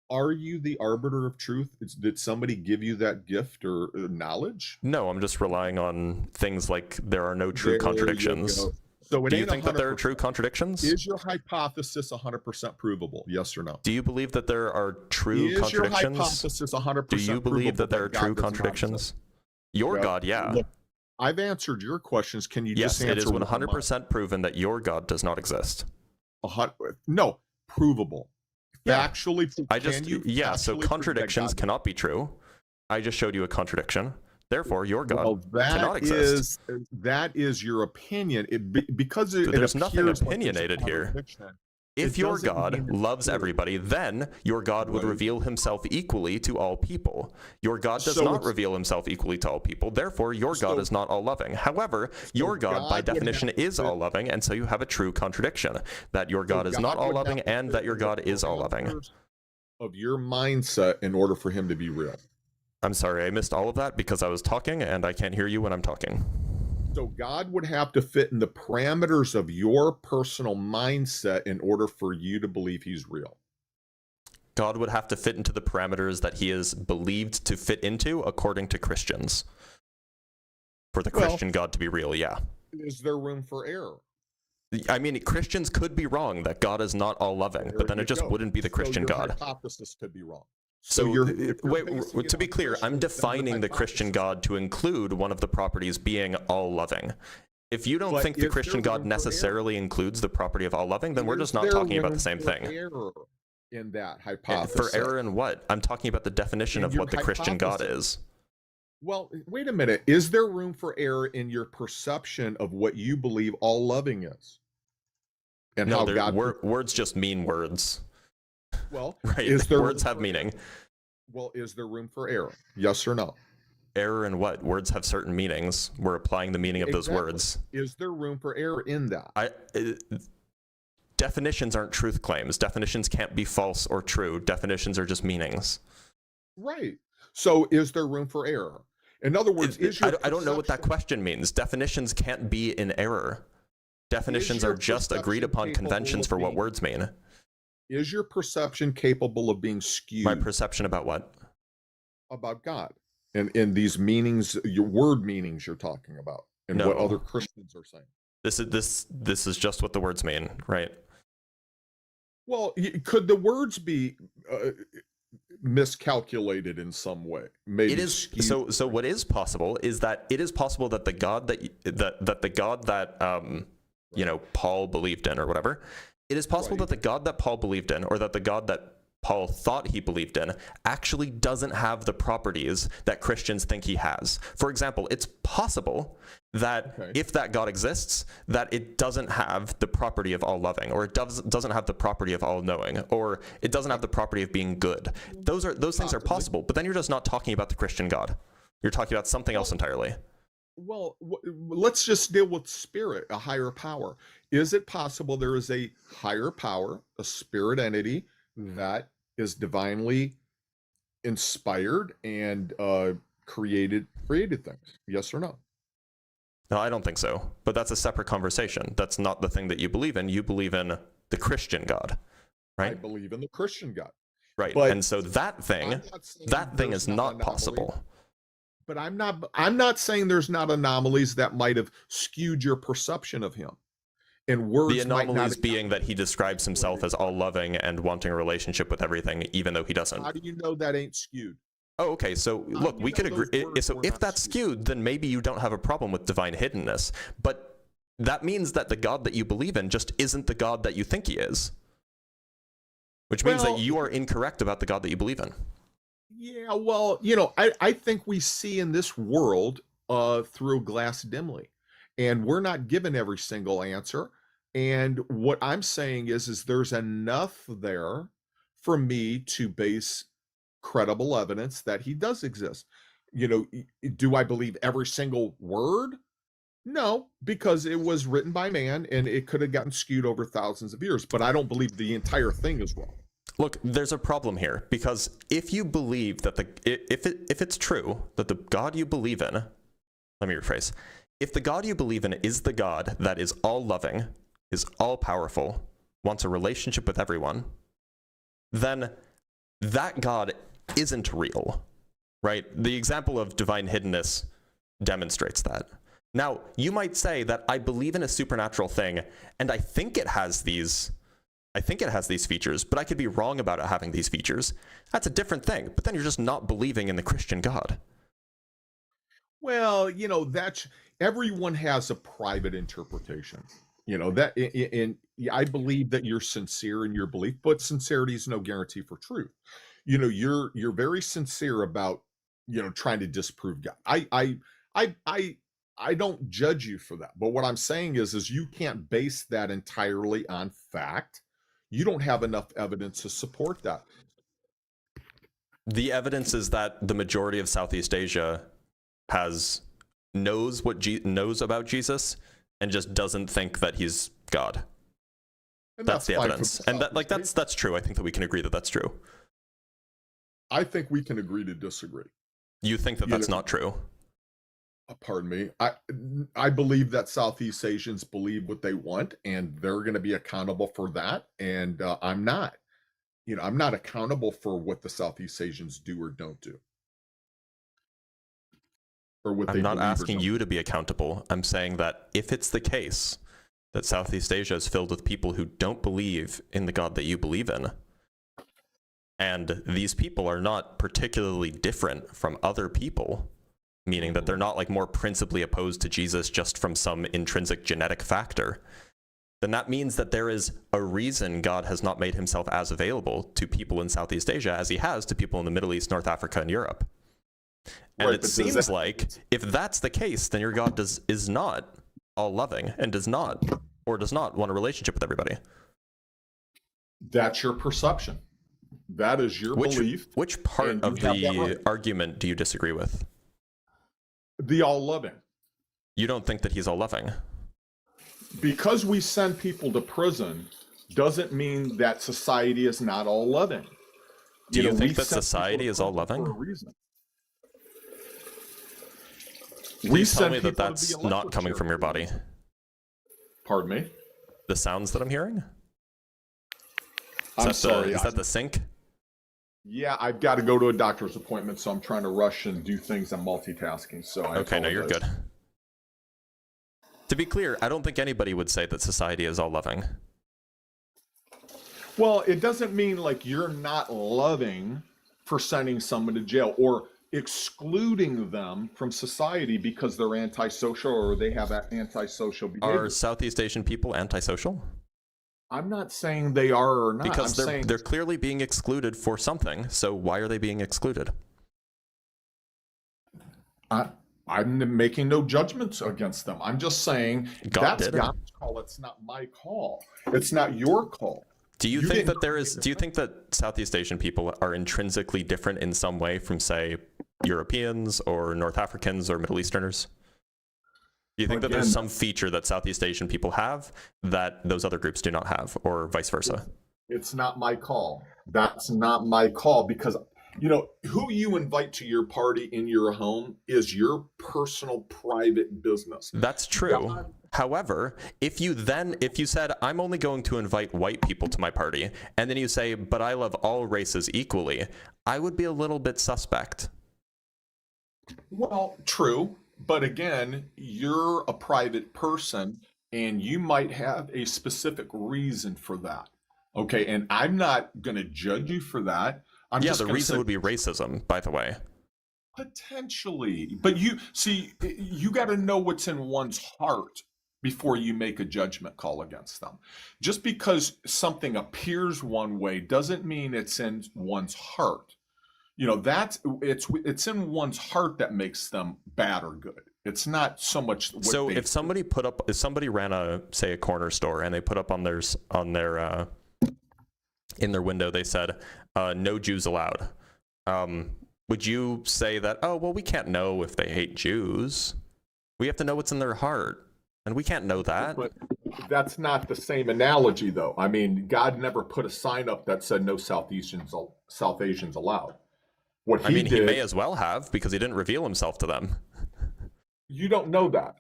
Are you the arbiter of truth? Did somebody give you that gift or knowledge? No, I'm just relying on things like there are no true contradictions. So do you think that there are true contradictions? Is your hypothesis 100% provable? Yes or no? Do you believe that there are true contradictions? Is your hypothesis 100% Do you believe that there are true contradictions? Your God, yeah. Look, I've answered your questions. Can you just answer? Yes, it is 100% proven that your God does not exist. No, provable. Yeah. Factually, so contradictions cannot be true. I just showed you a contradiction. Therefore, your God Well, cannot exist. that is your opinion. Because So it there's nothing appears like there's a opinionated here. contradiction, If it your doesn't mean God it's loves true. everybody, then your God would Right. reveal himself equally to all people. Your God does So not it's- reveal himself equally to all people. Therefore, your God So- is not all loving. However, your God, by God would definition, have to is fit- all loving, and so you have a true contradiction that your God is not all would have loving to and fit that your in the God is all loving. parameters of your mindset in order for him to be real. I'm sorry, I missed all of that because I was talking and I can't hear you when I'm talking. So God would have to fit in the parameters of your personal mindset in order for you to believe he's real. God would have to fit into the parameters that he is believed to fit into according to Christians. For the Christian God to be real, yeah. Is there room for error? I mean, Christians could be wrong that God is not all loving, but then it just wouldn't be the Christian your God. hypothesis could be wrong. So, if you're wait, basing it to be on clear, I'm Christians, then your defining the Christian hypothesis- God to include one of the properties being all loving. If you don't But think the is Christian there God room for necessarily includes the property of all loving, then we're Is just not there talking about room the same for thing. error in that hypothesis. For error in what? I'm talking about the definition In of your what the Christian God hypothesis. is. Well, wait a minute. Is there room for error in your perception of what you believe all loving is? And No, how God words just mean words. well, Right. is there Words room have for- meaning. Well, is there room for error? Yes or no? Error in what? Words have certain meanings. We're applying the meaning of those Exactly. words. Is there room for error in that? Definitions aren't truth claims. Definitions can't be false or true. Definitions are just meanings. Right. So is there room for error? In other words, I don't know what that question means. Definitions can't be in error. Definitions your are just agreed perception upon capable conventions of for what being- words mean. Is your perception capable of being skewed My perception about what? about God? And in these meanings, your word meanings you're talking about, and what No. other Christians are saying. This is just what the words mean, right? Well, could the words be miscalculated in some way? Maybe It is skewed. so what is possible is that it is possible that the God that you know, Paul believed in or whatever, it is possible Right. that the God that Paul believed in, or that the God that Paul thought he believed in, actually doesn't have the properties that Christians think he has. For example, it's possible that Okay. if that God exists, that it doesn't have the property of all loving, or it doesn't have the property of all knowing, or it doesn't have the property of being good. Those things are possible, but then you're just not talking about the Christian God. You're talking about something else entirely. Well, let's just deal with spirit, a higher power. Is it possible there is a higher power, a spirit entity that is divinely inspired and created things? Yes or no? No, I don't think so. But that's a separate conversation. That's not the thing that you believe in. You believe in the Christian God, I right? believe in the Christian God. Right. but And so that I'm thing not saying is there's not anomaly. possible. But I'm not saying there's not anomalies that might have skewed your perception of him. And words The might not anomalies have- being that he describes himself as all loving and wanting a relationship with everything, even though he doesn't. How do you know that ain't skewed? Oh, okay. So look, do we you could know those agree. words So were if not that's skewed, then maybe you don't have a problem with divine hiddenness. But that means that the God that you believe in just isn't the God that you think he is. Which means Well, that you are incorrect about the God that you believe in. Yeah, well, I think we see in this world through glass dimly, and we're not given every single answer. And what I'm saying is there's enough there for me to base credible evidence that he does exist. Do I believe every single word? No, because it was written by man and it could have gotten skewed over thousands of years, but I don't believe the entire thing is wrong. Look, there's a problem here, because if you believe that if it's true that the God you believe in, let me rephrase, if the God you believe in is the God that is all loving, is all powerful, wants a relationship with everyone, then that God isn't real, right? The example of divine hiddenness demonstrates that. Now, you might say that I believe in a supernatural thing, and I think it has these features, but I could be wrong about it having these features. That's a different thing. But then you're just not believing in the Christian God. Well, that's everyone has a private interpretation. And I believe that you're sincere in your belief, but sincerity is no guarantee for truth. You're very sincere about trying to disprove God. I don't judge you for that. But what I'm saying is you can't base that entirely on fact. You don't have enough evidence to support that. The evidence is that the majority of Southeast Asia knows about Jesus and just doesn't think that he's God. And that's the evidence. And that's true. I think that we can agree that that's true. I think we can agree to disagree. You think that that's not true? Pardon me. I believe that Southeast Asians believe what they want, and they're going to be accountable for that. And I'm not. I'm not accountable for what the Southeast Asians do or don't do. Or what I'm not asking you to be accountable. I'm saying that if it's the case that Southeast Asia is filled with people who don't believe in the God that you believe in, and these people are not particularly different from other people, meaning that they're not like more principally opposed to Jesus just from some intrinsic genetic factor, then that means that there is a reason God has not made himself as available to people in Southeast Asia as he has to people in the Middle East, North Africa, and Europe. And it seems like if that's the case, then your God is not all loving and does not want a relationship with everybody. That's your perception. That is your belief. Which part of the argument do you disagree with? The all-loving. You don't think that he's all-loving? Because we send people to prison doesn't mean that society is not all-loving. Do you think that society is all-loving? For a reason. Please tell me that that's not coming from your body. Pardon me? The sounds that I'm hearing? I'm sorry. Is that the sink? Yeah, I've got to go to a doctor's appointment, so I'm trying to rush and do things. I'm multitasking, so I apologize. No, you're good. To be clear, I don't think anybody would say that society is all loving. Well, it doesn't mean like you're not loving for sending someone to jail or excluding them from society because they're antisocial or they have antisocial behavior. Are Southeast Asian people antisocial? I'm not saying they are or not. Because they're clearly being excluded for something. So why are they being excluded? I'm making no judgments against them. I'm just saying that's God's call. It's not my call. It's not your call. Do you think that Southeast Asian people are intrinsically different in some way from, say, Europeans or North Africans or Middle Easterners? Do you think that there's some feature that Southeast Asian people have that those other groups do not have, or vice versa? It's not my call. That's not my call, because who you invite to your party in your home is your personal private business. That's true. However, if you said, I'm only going to invite white people to my party, and then you say, but I love all races equally, I would be a little bit suspect. Well, true. But again, you're a private person and you might have a specific reason for that. Okay. And I'm not going to judge you for that. The reason would be racism, by the way. Potentially. But you got to know what's in one's heart before you make a judgment call against them. Just because something appears one way doesn't mean it's in one's heart. It's in one's heart that makes them bad or good. It's not so much. If somebody ran a corner store and they put up on their in their window, they said, no Jews allowed. Would you say that, oh, well, we can't know if they hate Jews. We have to know what's in their heart. And we can't know that. But that's not the same analogy, though. I mean, God never put a sign up that said no South Asians allowed. He may as well have, because he didn't reveal himself to them. You don't know that.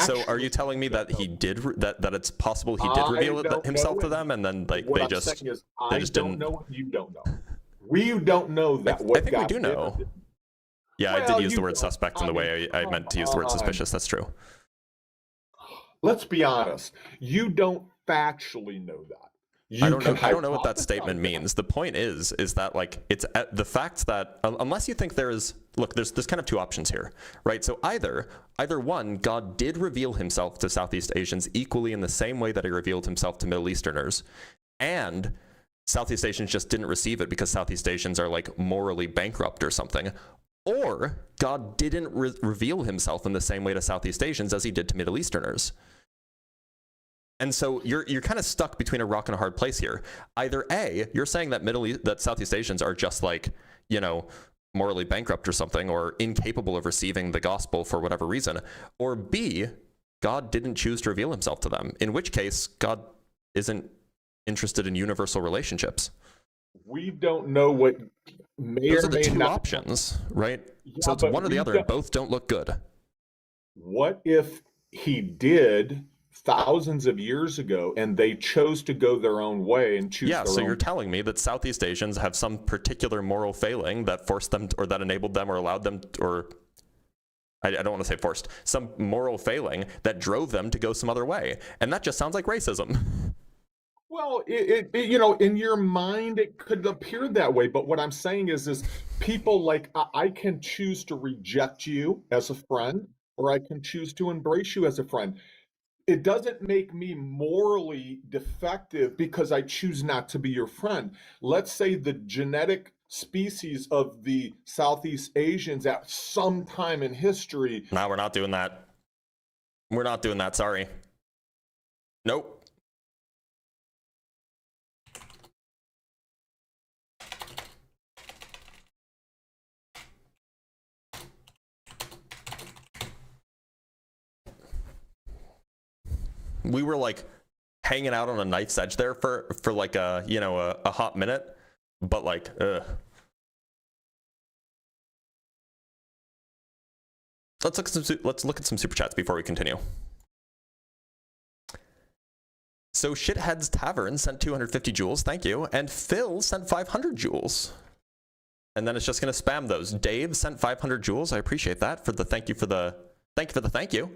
So are you telling me that he did that it's possible he did reveal himself to them, and then they just didn't know? You don't know. We don't know that. I think we do know. Yeah, I did use the word suspect in the way I meant to use the word suspicious. That's true. Let's be honest. You don't factually know that. I don't know what that statement means. The point is that it's the fact that unless you think there's kind of two options here, right? So either one, God did reveal himself to Southeast Asians equally in the same way that he revealed himself to Middle Easterners, and Southeast Asians just didn't receive it because Southeast Asians are morally bankrupt or something, or God didn't reveal himself in the same way to Southeast Asians as he did to Middle Easterners. And so you're kind of stuck between a rock and a hard place here. Either A, you're saying that that Southeast Asians are just like, you know, morally bankrupt or something, or incapable of receiving the gospel for whatever reason, or B, God didn't choose to reveal himself to them, in which case God isn't interested in universal relationships. We don't know what may Those or are the may two not. options, right? Yeah, so it's but one or the other, and both don't look good. What if he did thousands of years ago and they chose to go their own way and choose Yeah, their so own? you're telling me that Southeast Asians have some particular moral failing that forced them or that enabled them or allowed them or I don't want to say forced, some moral failing that drove them to go some other way. And that just sounds like racism. Well, you know, in your mind, it could appear that way. But what I'm saying is people like, I can choose to reject you as a friend, or I can choose to embrace you as a friend. It doesn't make me morally defective because I choose not to be your friend. Let's say the genetic species of the Southeast Asians at some time in history. No, we're not doing that. We're not doing that, sorry. Nope. We were like hanging out on a knife's edge there for like a, you know, a hot minute, but like, let's look at some super chats before we continue. So Shitheads Tavern sent 250 jewels, thank you, and Phil sent 500 jewels. And then it's just gonna spam those. Dave sent 500 jewels. I appreciate that for the thank you.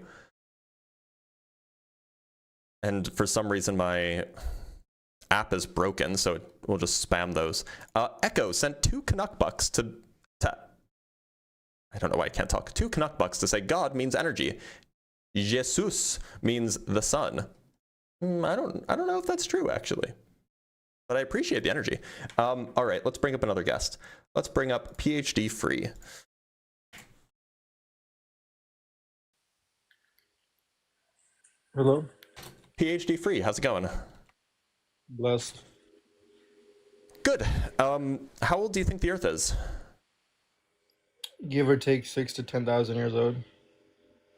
And for some reason, my app is broken, so we'll just spam those. Echo sent 2 Canuck bucks to I don't know why I can't talk. 2 Canuck bucks to say God means energy. Jesus means the sun. I don't know if that's true, actually. But I appreciate the energy. All right, let's bring up another guest. Let's bring up PhD Free. Hello. PhD Free, how's it going? Blessed. Good. How old do you think the Earth is? Give or take 6 to 10,000 years old.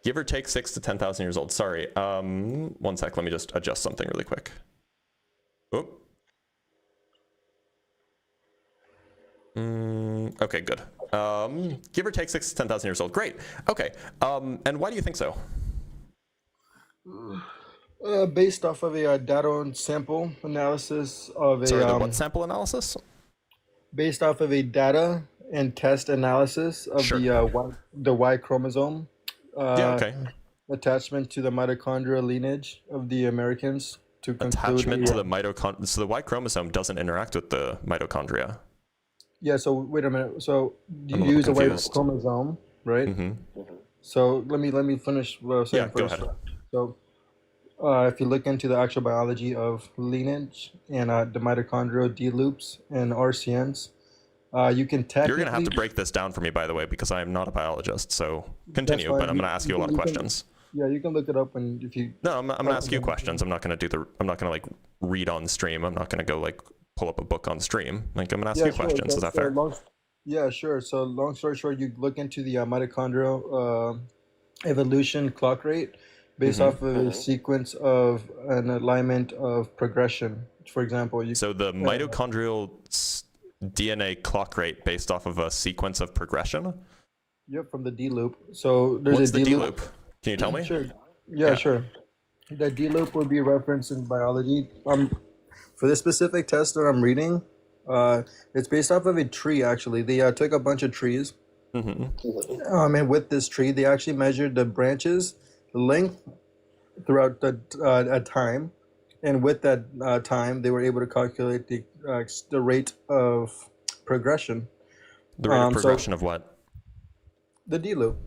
Give or take 6 to 10,000 years old. Sorry. 1 sec. Let me just adjust something really quick. Oh. Okay, good. Give or take 6 to 10,000 years old. Great. Okay. And why do you think so? Based off of a data and sample analysis of a Sorry, the what sample analysis? based off of a data and test analysis of Sure. the Y chromosome Yeah, okay. attachment to the mitochondrial lineage of the Americans to conclude Attachment to the mitochondria. So the Y chromosome doesn't interact with the mitochondria. Yeah, so wait a minute. So you I'm a little use a Y confused. chromosome, right? Mm-hmm. So let me finish what I was saying Yeah, go first. ahead. So if you look into the actual biology of lineage and the mitochondrial D loops and RCNs, you can technically. You're going to have to break this down for me, by the way, because I am not a biologist. So continue, fine. but I'm going to ask you a lot of questions. Yeah, you can look it up and if you. No, I'm going to ask you questions. I'm not going to I'm not going to like read on stream. I'm not going to go like pull up a book on stream. Like I'm going to ask you questions. Is that fair? Yeah, sure. So long story short, you look into the mitochondrial evolution clock rate based off of a sequence of an alignment of progression. For example, So the mitochondrial DNA clock rate based off of a sequence of progression? Yep, from the D loop. So there's What's a the D loop? Can you tell me? Sure. Yeah, sure. The D loop would be referenced in biology. For this specific test that I'm reading, it's based off of a tree. Actually, they took a bunch of trees, and with this tree, they actually measured the branches, the length throughout a time, and with that time, they were able to calculate the rate of progression. The rate of progression of what? The D loop.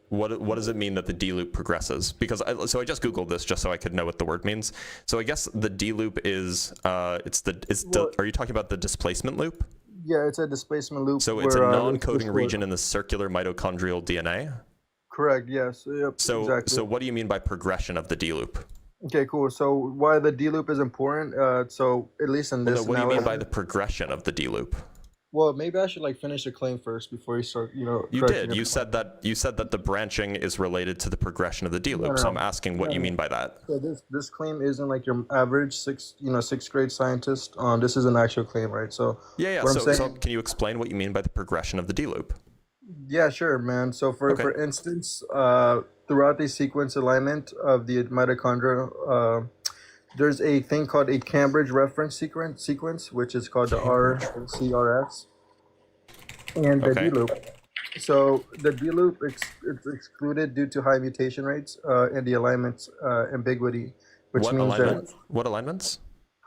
What does it mean that the D loop progresses? Because I just Googled this just so I could know what the word means. So I guess the D loop is are you talking about the displacement loop? Yeah, it's a displacement loop. So it's a where, non-coding region in the circular mitochondrial DNA. Correct. Yes. Yep. So exactly. so what do you mean by progression of the D loop? Okay, cool. So why the D loop is important? So at least in this. Well, no, what do you mean by analysis- the progression of the D loop? Well, maybe I should like finish the claim first before you start. You correcting did. it. You said that the branching is related to the progression of the D loop. No, So no. I'm asking what you mean by that. So this claim isn't like your average sixth grade scientist. This is an actual claim, right? So Yeah. what I'm So saying- can you explain what you mean by the progression of the D loop? Yeah, sure, man. So for Okay. instance, throughout the sequence alignment of the mitochondria, there's a thing called a Cambridge reference sequence, which is called the RCRS, and the Okay. D loop. So the D loop it's excluded due to high mutation rates and the alignment ambiguity, which What means alignment? that What alignments?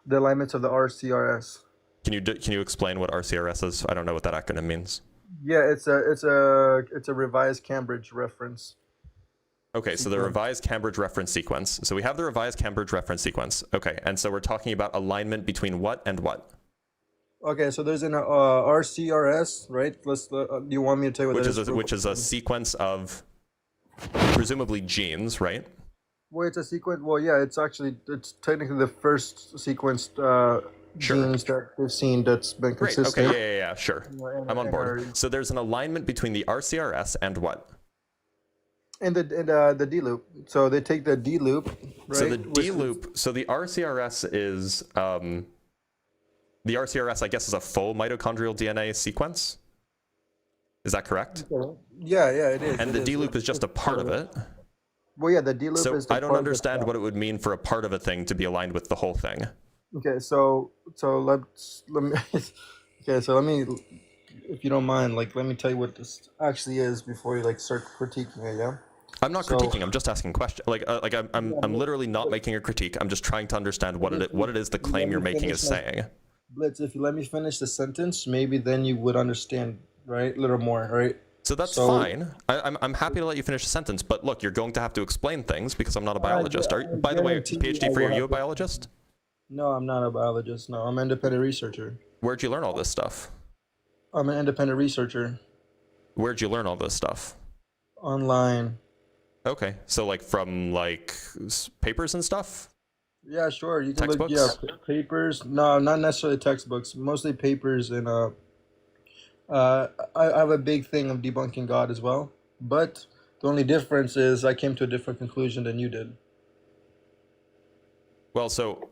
the alignments of the RCRS. Can you explain what RCRS is? I don't know what that acronym means. Yeah, it's a revised Cambridge reference. Okay, so the revised Cambridge reference sequence. So we have the revised Cambridge reference sequence. Okay, and so we're talking about alignment between what and what? Okay, so there's an RCRS, right? Do you want me to tell you what that is? Which is a sequence of presumably genes, right? Well, it's a sequence. Well, yeah, it's technically the first sequenced genes that we've seen that's been Great. consistent. Okay. Yeah. Sure. I'm on board. So there's an alignment between the RCRS and what? And the D loop. So they take the D loop, right? So the D loop. So the RCRS is the RCRS, I guess, is a full mitochondrial DNA sequence. Is that correct? Yeah, it is. And the D loop is just a part of it. Well, yeah, the D loop So is. The I don't part understand what it would mean for a part of a thing to be aligned with the whole thing. Okay, so let me. Okay, so let me, if you don't mind, let me tell you what this actually is before you start critiquing it. Yeah. I'm not critiquing. I'm just asking questions. I'm literally not making a critique. I'm just trying to understand what it is the claim you're making is saying. Blitz, if you let me finish the sentence, maybe then you would understand, right? A little more, right? So that's fine. I'm happy to let you finish the sentence, but look, you're going to have to explain things because I'm not a biologist. By the way, PhD free, are you a biologist? No, I'm not a biologist. No, I'm an independent researcher. Where'd you learn all this stuff? I'm an independent researcher. Where'd you learn all this stuff? Online. Okay, so from papers and stuff? Yeah, sure. You can Textbooks? look. Yeah, papers. No, not necessarily textbooks. Mostly papers and I have a big thing of debunking God as well. But the only difference is I came to a different conclusion than you did. Well, so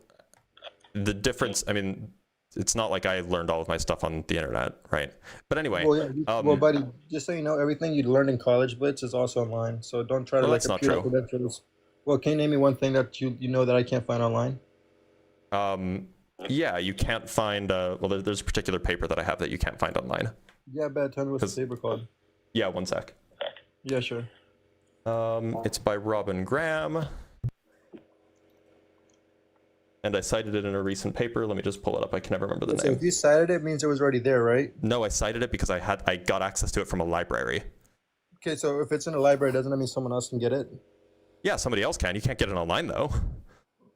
the difference, I mean, it's not like I learned all of my stuff on the internet, right? But anyway. Well, yeah, buddy, just so you know, everything you learned in college, Blitz, is also online. So don't try to that's not true. credentials. Well, can you name me one thing that you know that I can't find online? Yeah, you can't find, there's a particular paper that I have that you can't find online. Yeah, bad. Tell me what's the paper called. Yeah, one sec. Yeah, sure. It's by Robin Graham. And I cited it in a recent paper. Let me just pull it up. I can never remember the So name. if you cited it, means it was already there, right? No, I cited it because I got access to it from a library. Okay, so if it's in a library, doesn't that mean someone else can get it? Yeah, somebody else can. You can't get it online though.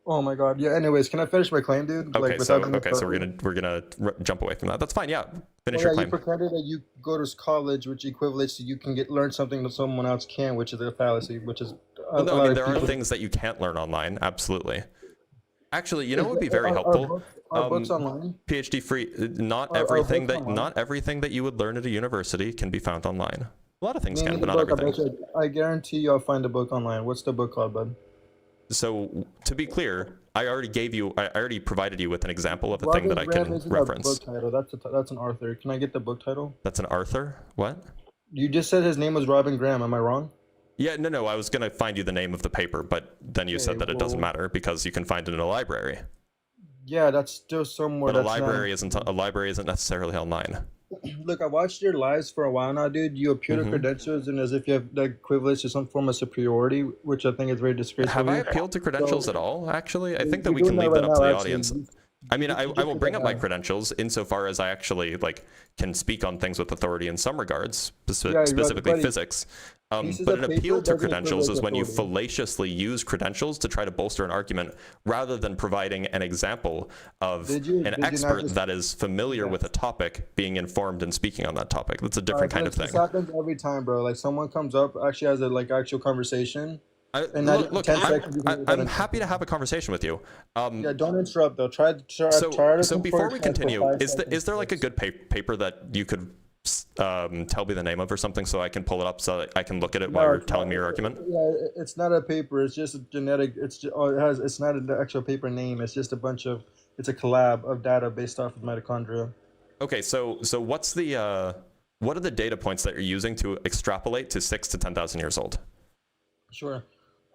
Oh my God. Yeah. Anyways, can I finish my claim, dude? Okay, so we're gonna jump away from that. That's fine. Yeah, finish your claim. You pretended that you go to college, which equates to you can learn something that someone else can, which is a fallacy. Which is there are things that you can't learn online. Absolutely. Actually, you know what would be very helpful? Are books online? PhD free. Not everything that you would learn at a university can be found online. A lot of things can, but not everything. I guarantee you I'll find a book online. What's the book called, bud? So, to be clear, I already provided you with an example of a thing that I can reference. Book title. That's an author. Can I get the book title? That's an Arthur? What? You just said his name was Robin Graham. Am I wrong? Yeah, no. I was going to find you the name of the paper, but then you said that it doesn't matter because you can find it in a library. Yeah, that's still somewhere. But a library isn't necessarily online. Look, I watched your lives for a while now, dude. You appear to credentials and as if you have the equivalence to some form of superiority, which I think is very disgraceful. Have I appealed to credentials at all, actually? I think that we can leave that up to the audience. I mean, You I just will did bring that up my now. credentials insofar as I actually like can speak on things with authority in some regards, Yeah, specifically buddy. physics. Pieces But of an paper appeal to doesn't equivalent credentials to is when you authority. fallaciously use credentials to try to bolster an argument rather than providing an example of an Did you not expert just? that is familiar Yeah. with a topic being informed and speaking on that topic. That's a All right, different kind of Blitz, this thing. happens every time, bro. Like someone comes up, actually has a like actual conversation, and not Look, even look, 10 seconds. You can get that I'm happy to interruption. have a conversation with you. Yeah, don't interrupt though. So, Try to so comport before we yourself for continue, 5 seconds, is there like a Blitz. good paper that you could tell me the name of or something so I can pull it up so that I can look at it while No, you're it's not. telling me your argument? Yeah, it's not a paper. It's just a genetic. It has. It's not an actual paper name. It's just a bunch of. It's a collab of data based off of mitochondria. Okay, so what's the what are the data points that you're using to extrapolate to 6 to 10,000 years old? Sure.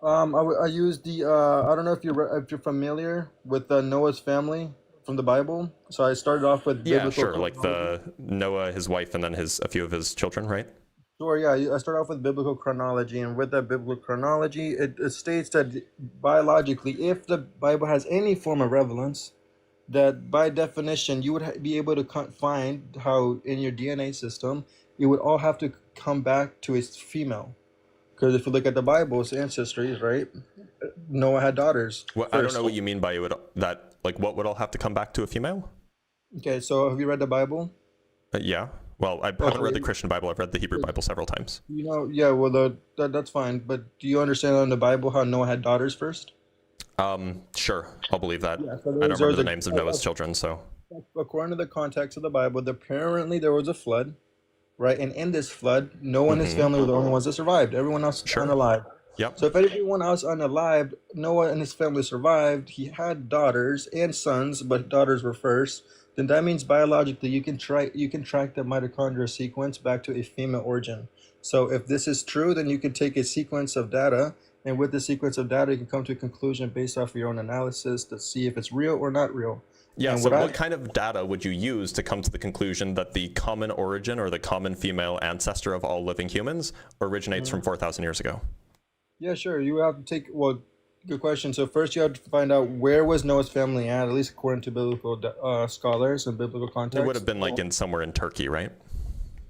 I used the. I don't know if you're familiar with Noah's family from the Bible. So I started off with Yeah, biblical sure, like chronology. the Noah, his wife, and then a few of his children, right? Sure, yeah. I start off with biblical chronology, and with that biblical chronology, it states that biologically, if the Bible has any form of relevance, that by definition, you would be able to find how in your DNA system, it would all have to come back to a female. Because if you look at the Bible's ancestries, right, Noah had daughters Well, I don't first. know what you mean by it would, that, like, what would all have to come back to a female? Okay, so have you read the Bible? Yeah. Well, I haven't read the Christian Bible. I've read the Hebrew Bible several times. You know, yeah, well, that's fine. But do you understand in the Bible how Noah had daughters first? Sure, I'll believe that. Yeah, so I don't there remember was the names of Noah's children, so. according to the context of the Bible, apparently there was a flood, right? And in this flood, Noah and his family were the only ones that survived. Everyone else Sure. unalive. Yep. So if everyone else unalived, Noah and his family survived. He had daughters and sons, but daughters were first. Then that means biologically you can track the mitochondrial sequence back to a female origin. So if this is true, then you can take a sequence of data, and with the sequence of data, you can come to a conclusion based off of your own analysis to see if it's real or not real. Yeah, And so what what kind of data would you use to come to the conclusion that the common origin or the common female ancestor of all living humans originates from 4,000 years ago? Yeah, sure. You have to take, well, good question. So first you have to find out where was Noah's family at least according to biblical scholars and biblical context. It would have been like somewhere in Turkey, right?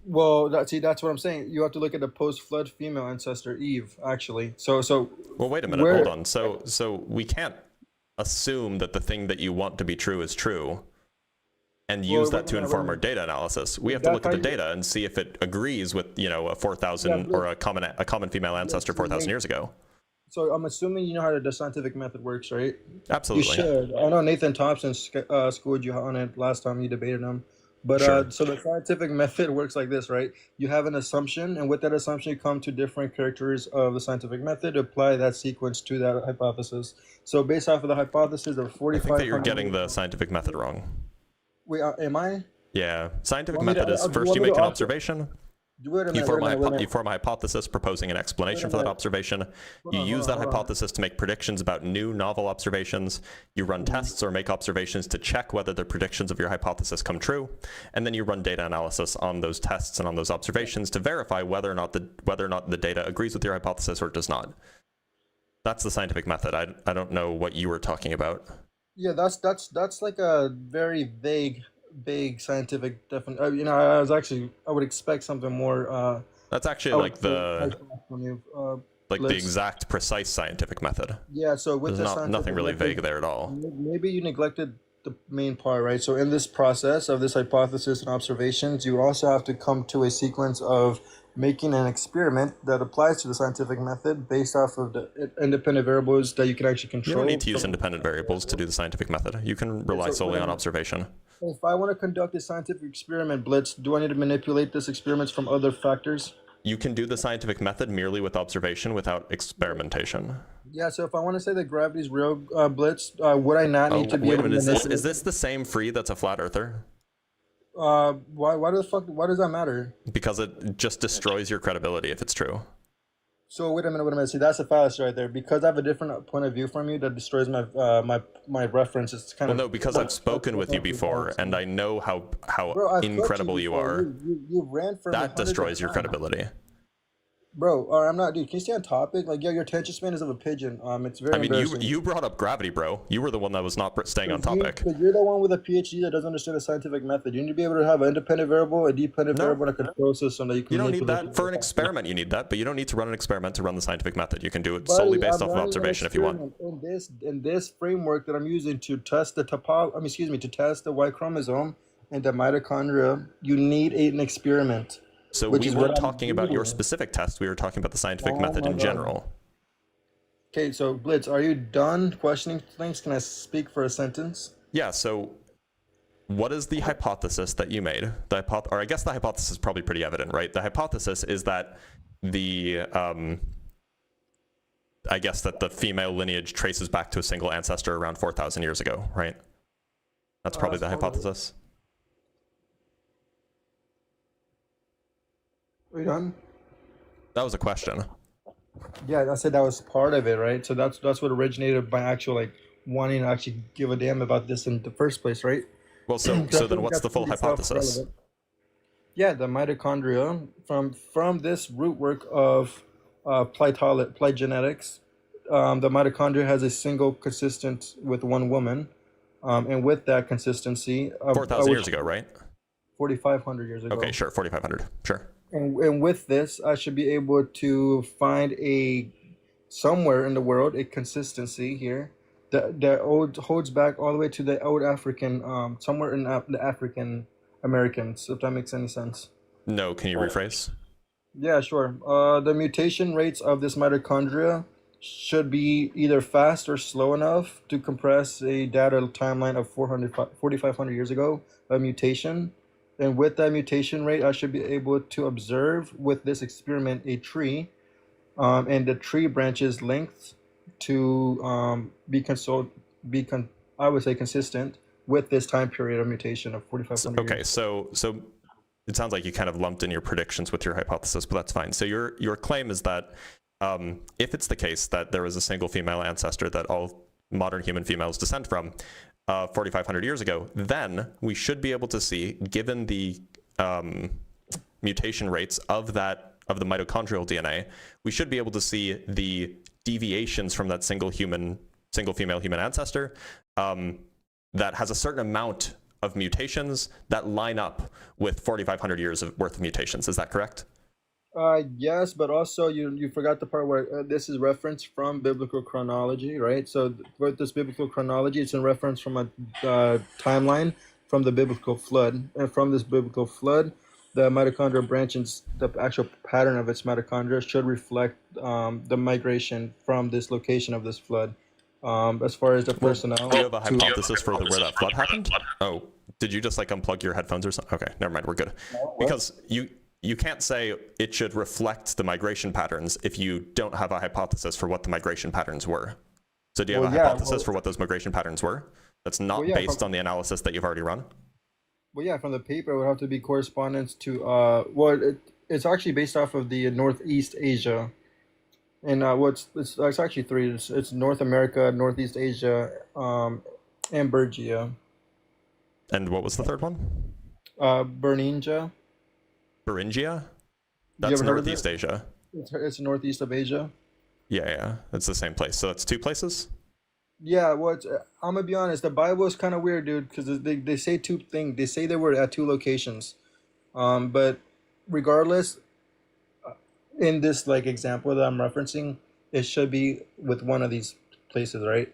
Well, that's what I'm saying. You have to look at the post-flood female ancestor, Eve, actually. So Well, wait a minute, where, hold on. So we can't assume that the thing that you want to be true is true and use that to inform our data analysis. We have to look at the data and see if it agrees with, a 4,000 or a common female ancestor 4,000 years ago. So I'm assuming you know how the scientific method works, right? Absolutely. You should. I know Nathan Thompson schooled you on it last time you debated him. But Sure. so the scientific method works like this, right? You have an assumption, and with that assumption, you come to different characters of the scientific method, apply that sequence to that hypothesis. So based off of the hypothesis of I think 4,500... that you're getting the scientific method wrong. Wait, am I? Yeah, scientific Want me to- method is do you first want you me make to an offer- observation, Wait a minute, you form wait a minute. you form a hypothesis proposing an explanation for that observation, you use that hypothesis to make predictions about new novel observations, you run tests or make observations to check whether the predictions of your hypothesis come true, and then you run data analysis on those tests and on those observations to verify whether or not the data agrees with your hypothesis or does not. That's the scientific method. I don't know what you were talking about. Yeah, that's like a very vague scientific definition. I would expect something more. That's actually I like would the from you, the Blitz. exact precise scientific method. Yeah, so with There's the nothing scientific really method, vague there at all. maybe you neglected the main part, right? So in this process of this hypothesis and observations, you also have to come to a sequence of making an experiment that applies to the scientific method based off of the independent variables that you can actually You control. don't need to use independent variables to do the scientific method. You can rely solely on observation. If I want to conduct a scientific experiment, Blitz, do I need to manipulate this experiments from other factors? You can do the scientific method merely with observation without experimentation. Yeah, so if I want to say that gravity is real, Blitz, would I not need to be Wait a able to minute, manipulate? is this the same Free that's a flat earther? Why does that matter? Because it just destroys your credibility if it's true. So wait a minute. See, that's a fallacy right there. Because I have a different point of view from you that destroys my my reference. It's kind Well, of no, because I've spoken with you before, and I know how Bro, I've spoke to incredible you before. are. You ran from That destroys your credibility. Bro, I'm not, dude. Can you stay on topic? Like, yo, your attention span is of a pigeon. It's I very mean, you embarrassing. you brought up gravity, bro. You were the one that was not staying on topic. Because you're the one with a PhD that doesn't understand the scientific method. You need to be able to have an independent variable, a dependent No, variable, and a control system that you you can don't need manipulate. that for an experiment. You need that, but you don't need to run an experiment to run the scientific method. You can do it solely Buddy, based I'm off of running an observation if you want. experiment in this framework that I'm using to test the to test the Y chromosome and the mitochondria. You need an experiment, So which we is what weren't I'm talking about your doing. specific test. We were talking about the scientific Oh method my in God. general. Okay, so Blitz, are you done questioning things? Can I speak for a sentence? Yeah. So what is the hypothesis that you made? Or I guess the hypothesis is probably pretty evident, right? The hypothesis is that I guess that the female lineage traces back to a single ancestor around 4,000 years ago, right? That's probably the That's part of it. hypothesis. Are you done? That was a question. Yeah, I said that was part of it, right? So that's what originated by actual like wanting to actually give a damn about this in the first place, right? Well, so 'Cause I then think what's the that's full pretty hypothesis? self-relevant. Yeah, the mitochondria from this root work of genetics. The mitochondria has a single consistent with one woman, and with that consistency, 4,000 years ago, right? 4,500 years Okay, ago. sure, 4,500, sure. And with this, I should be able to find somewhere in the world a consistency here that holds back all the way to the old African, somewhere in the African Americans, if that makes any sense. No, can you rephrase? Yeah, sure. The mutation rates of this mitochondria should be either fast or slow enough to compress a data timeline of 4,500 years ago, a mutation. And with that mutation rate, I should be able to observe with this experiment a tree, and the tree branches length to I would say consistent with this time period of mutation of 4,500 Okay, years. so it sounds like you kind of lumped in your predictions with your hypothesis, but that's fine. So your claim is that if it's the case that there was a single female ancestor that all modern human females descend from 4,500 years ago, then we should be able to see, given the mutation rates of the mitochondrial DNA, we should be able to see the deviations from that single female human ancestor that has a certain amount of mutations that line up with 4,500 years worth of mutations. Is that correct? Yes, but also you forgot the part where this is referenced from biblical chronology, right? So with this biblical chronology, it's in reference from a timeline from the biblical flood, and from this biblical flood, the mitochondrial branches, the actual pattern of its mitochondria should reflect the migration from this location of this flood. As far as the personnel, Do you have a hypothesis for where that flood happened? Oh, did you just like unplug your headphones or something? Okay, never mind, we're good. Because you can't say it should reflect the migration patterns if you don't have a hypothesis for what the migration patterns were. So do you have a hypothesis for what those migration patterns were? That's not based on the analysis that you've already run? Well, yeah, from the paper, it would have to be correspondence to, it's actually based off of the Northeast Asia. And it's actually three. It's North America, Northeast Asia, and Bergia. And what was the third one? Berninja. Beringia? That's Northeast Asia. It's northeast of Asia. Yeah, it's the same place. So it's two places? Yeah, well, I'm gonna be honest. The Bible is kind of weird, dude, because they say two things. They say they were at two locations, but regardless, in this like example that I'm referencing, it should be with one of these places, right?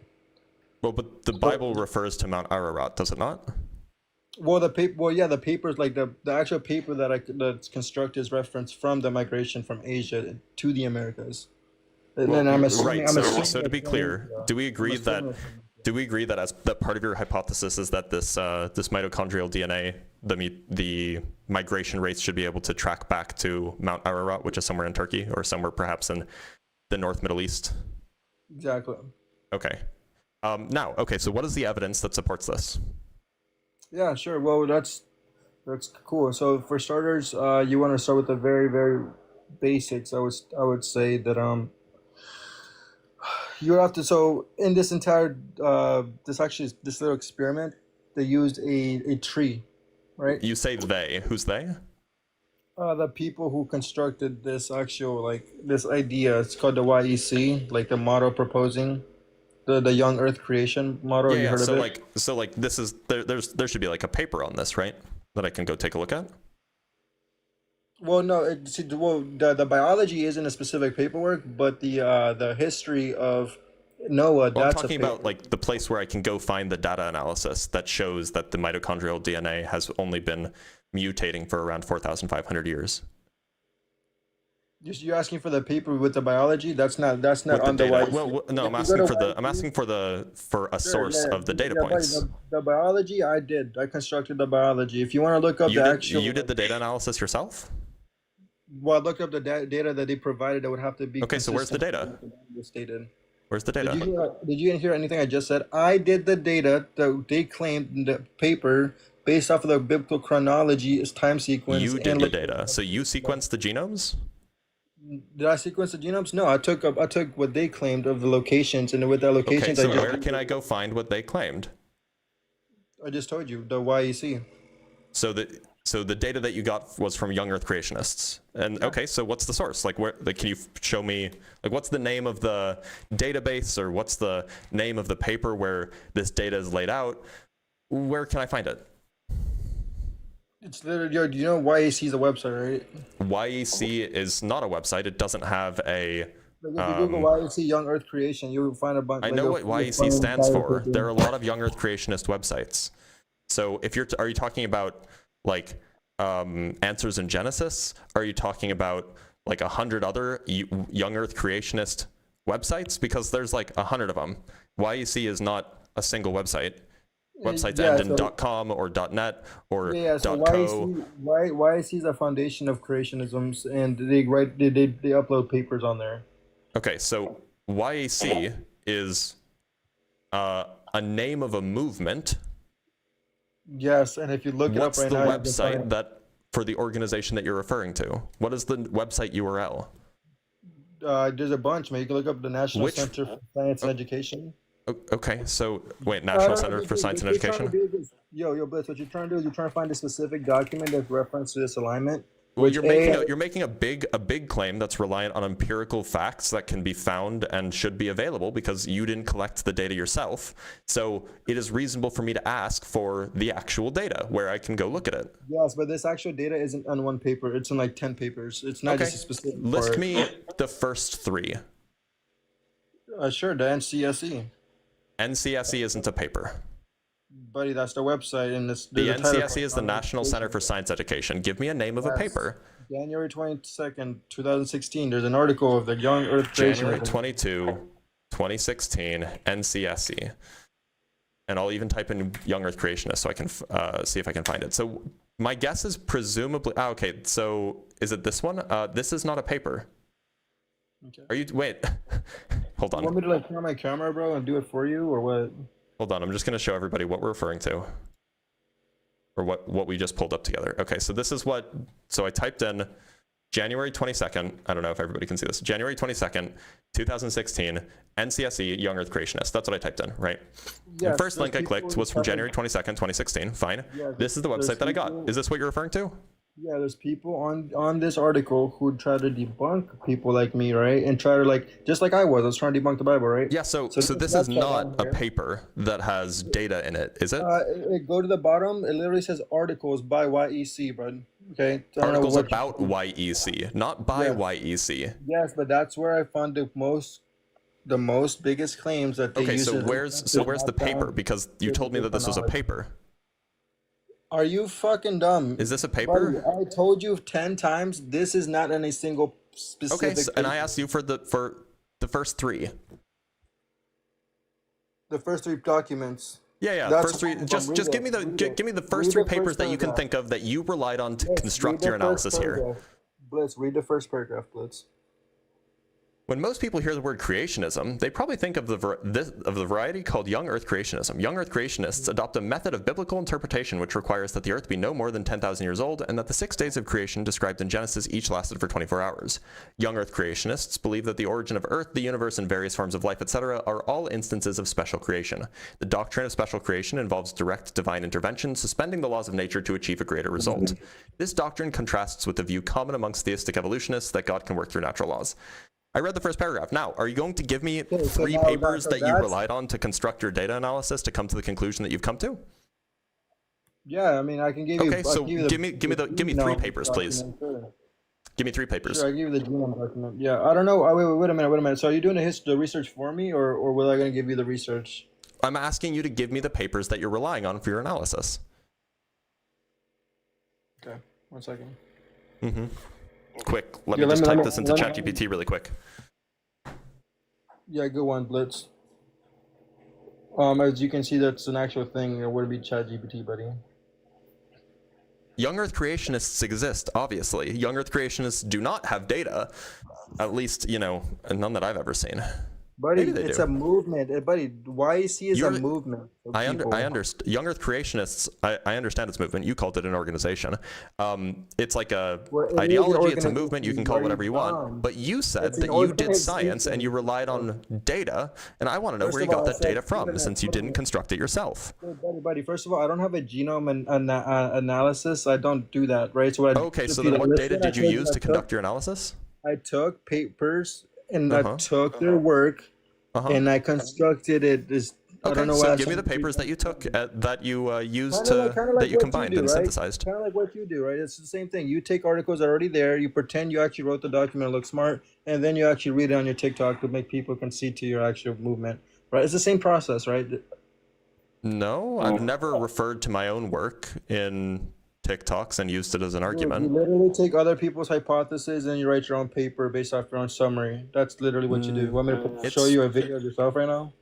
Well, but the Bible refers to Mount Ararat, does it not? Well, the paper. Well, yeah, the papers like the actual paper that's constructed is referenced from the migration from Asia to the Americas. And then I'm assuming. Right. So to be clear, do we agree that as that part of your hypothesis is that this mitochondrial DNA, the migration rates should be able to track back to Mount Ararat, which is somewhere in Turkey or somewhere perhaps in the North Middle East? Exactly. Okay. So what is the evidence that supports this? Yeah, sure. Well, that's cool. So for starters, you want to start with the very, very basics. I would say that you would have to. So in this entire this little experiment, they used a tree, right? You say they. Who's they? The people who constructed this actual like this idea, it's called the YEC, like the model proposing the young Earth creation model. Yeah, You yeah. heard of So it? like this is there should be like a paper on this, right? That I can go take a look at. Well, no, the biology isn't a specific paperwork, but the history of Noah, Well, I'm that's a talking paper. about like the place where I can go find the data analysis that shows that the mitochondrial DNA has only been mutating for around 4,500 years. You're asking for the paper with the biology? That's not With the on the data. YEC. Well, no, If you go to I'm asking for a Sure, source of the data yeah, buddy, points. the biology I did. I constructed the biology. If you want to look up the actual, You did the data analysis yourself? well, I looked up the data that they provided. That would have to be Okay, so where's the consistent data? with what they stated. Where's the Did data? you hear anything I just said? I did the data that they claimed in the paper based off of the biblical chronology, its time sequence. You did and the data. So you sequenced the genomes? Did I sequence the genomes? No, I took what they claimed of the locations, and with the Okay, locations, so where can I go find what they claimed? I just told you the YEC. So the data that you got was from young Earth creationists. And okay, so what's the source? Like where can you show me like what's the name of the database or what's the name of the paper where this data is laid out? Where can I find it? It's literally, yo, do you know YEC is a website, right? YEC is not a website. It doesn't have a Like if you Google YEC Young Earth Creation, you'll find a bunch. I like, know what you'll YEC find stands entire for. paper. There are a lot of young Earth creationist websites. So if are you talking about like Answers in Genesis? Are you talking about like 100 other young Earth creationist websites? Because there's like 100 of them. YEC is not a single website. Websites Yeah, end in so- .com or .net or Yeah, so .co. YEC is a foundation of creationisms, and they upload papers on there. Okay, so YEC is a name of a movement. Yes, and if you look What's it up the right now, you can website find- that for the organization that you're referring to? What is the website URL? there's a bunch, man. You can look up the National Which- Center for Science and Education. Okay, so wait, National Center for Science and Education? Yo, Blitz, what you're trying to do is you're trying to find a specific document that's reference to this alignment. Well, which you're making a big claim that's reliant on empirical facts that can be found and should be available because you didn't collect the data yourself. So it is reasonable for me to ask for the actual data where I can go look at it. Yes, but this actual data isn't on one paper. It's in like 10 papers. It's not Okay, just a specific list part. me the first three. Sure, the NCSE. NCSE isn't a paper. Buddy, that's the website, and this. The there's a title NCSE is the called National Center for Science Education. Give me a name of a Yes. paper. January 22nd, 2016. There's an article of the Young Earth January Creationism. 22, 2016, NCSE. And I'll even type in Young Earth Creationist so I can see if I can find it. So my guess is presumably, okay, so is it this one? This is not a paper. Okay. Are you, wait, hold You want on. me to like turn on my camera, bro, and do it for you, or what? Hold on, I'm just gonna show everybody what we're referring to. Or what we just pulled up together. Okay, so this is what, so I typed in January 22nd, I don't know if everybody can see this, January 22nd, 2016, NCSE, Young Earth Creationist. That's what I typed in, right? The Yes, first there's link I clicked people was from who January 22nd, 2016, fine. Yeah, This is the there's website that I got. people- Is this what you're referring to? Yeah, there's people on this article who try to debunk people like me, right? And try to like, just like I was trying to debunk the Bible, right? Yeah, so So this that's is what not I'm a here. paper that has data in it, is it? Go to the bottom. It literally says articles by YEC, bud. Okay. I don't know Articles what- about YEC, not by Yeah. YEC. Yes, but that's where I found the most biggest claims that they Okay, use. so it- where's it's the not paper? found. Because you told me that this was a paper. Are you fucking dumb? Is this a Buddy, paper? I told you 10 times. This is not in a single specific. Okay, and I paper. asked you for the first three. The first three documents. Yeah, That's first three. fine, Just read give it, me the read it. give me the first Read three the papers first that you can paragraph. think of that you relied on to Yes, construct read your the first analysis here. paragraph. Blitz, read the first paragraph, Blitz. When most people hear the word creationism, they probably think of the variety called young Earth creationism. Young Earth creationists adopt a method of biblical interpretation which requires that the Earth be no more than 10,000 years old and that the 6 days of creation described in Genesis each lasted for 24 hours. Young Earth creationists believe that the origin of Earth, the universe, and various forms of life, etc. are all instances of special creation. The doctrine of special creation involves direct divine intervention, suspending the laws of nature to achieve a greater result. This doctrine contrasts with the view common amongst theistic evolutionists that God can work through natural laws. I read the first paragraph. Now, are you going to give me three papers that you relied on to construct your data analysis to come to the conclusion that you've come to? Yeah, I mean, I can give you. Okay, so give me 3 papers, please. Give me 3 papers. Sure, I give you the genome document. Yeah, I don't know. Wait a minute. So are you doing the research for me, or will I going to give you the research? I'm asking you to give me the papers that you're relying on for your analysis. Okay, 1 second. Mm-hmm. Quick, let me just type this into ChatGPT really quick. Yeah, good one, Blitz. As you can see, that's an actual thing. It would be ChatGPT, buddy. Young Earth creationists exist, obviously. Young Earth creationists do not have data, at least, you know, none that I've ever seen. Buddy, it's a movement. Buddy, YC is a movement. I understand. Young Earth creationists, I understand its movement. You called it an organization. It's like a ideology. It's a movement. You can call it whatever you want. But you said that you did science and you relied on data, and I want to know where you got that data from, since you didn't construct it yourself. Buddy, first of all, I don't have a genome analysis. I don't do that, right? So okay, so then what data did you use to conduct your analysis? I took papers and I took their work and I constructed it. I don't know so give me the papers that you took that you used that you combined and synthesized. Kind of like what you do, right? It's the same thing. You take articles that are already there, you pretend you actually wrote the document, look smart, and then you actually read it on your TikTok to make people concede to your actual movement, right? It's the same process, right? No, I've never referred to my own work in TikToks and used it as an argument. You literally take other people's hypotheses and you write your own paper based off your own summary. That's literally what you do. You want me to show you a video of yourself right now?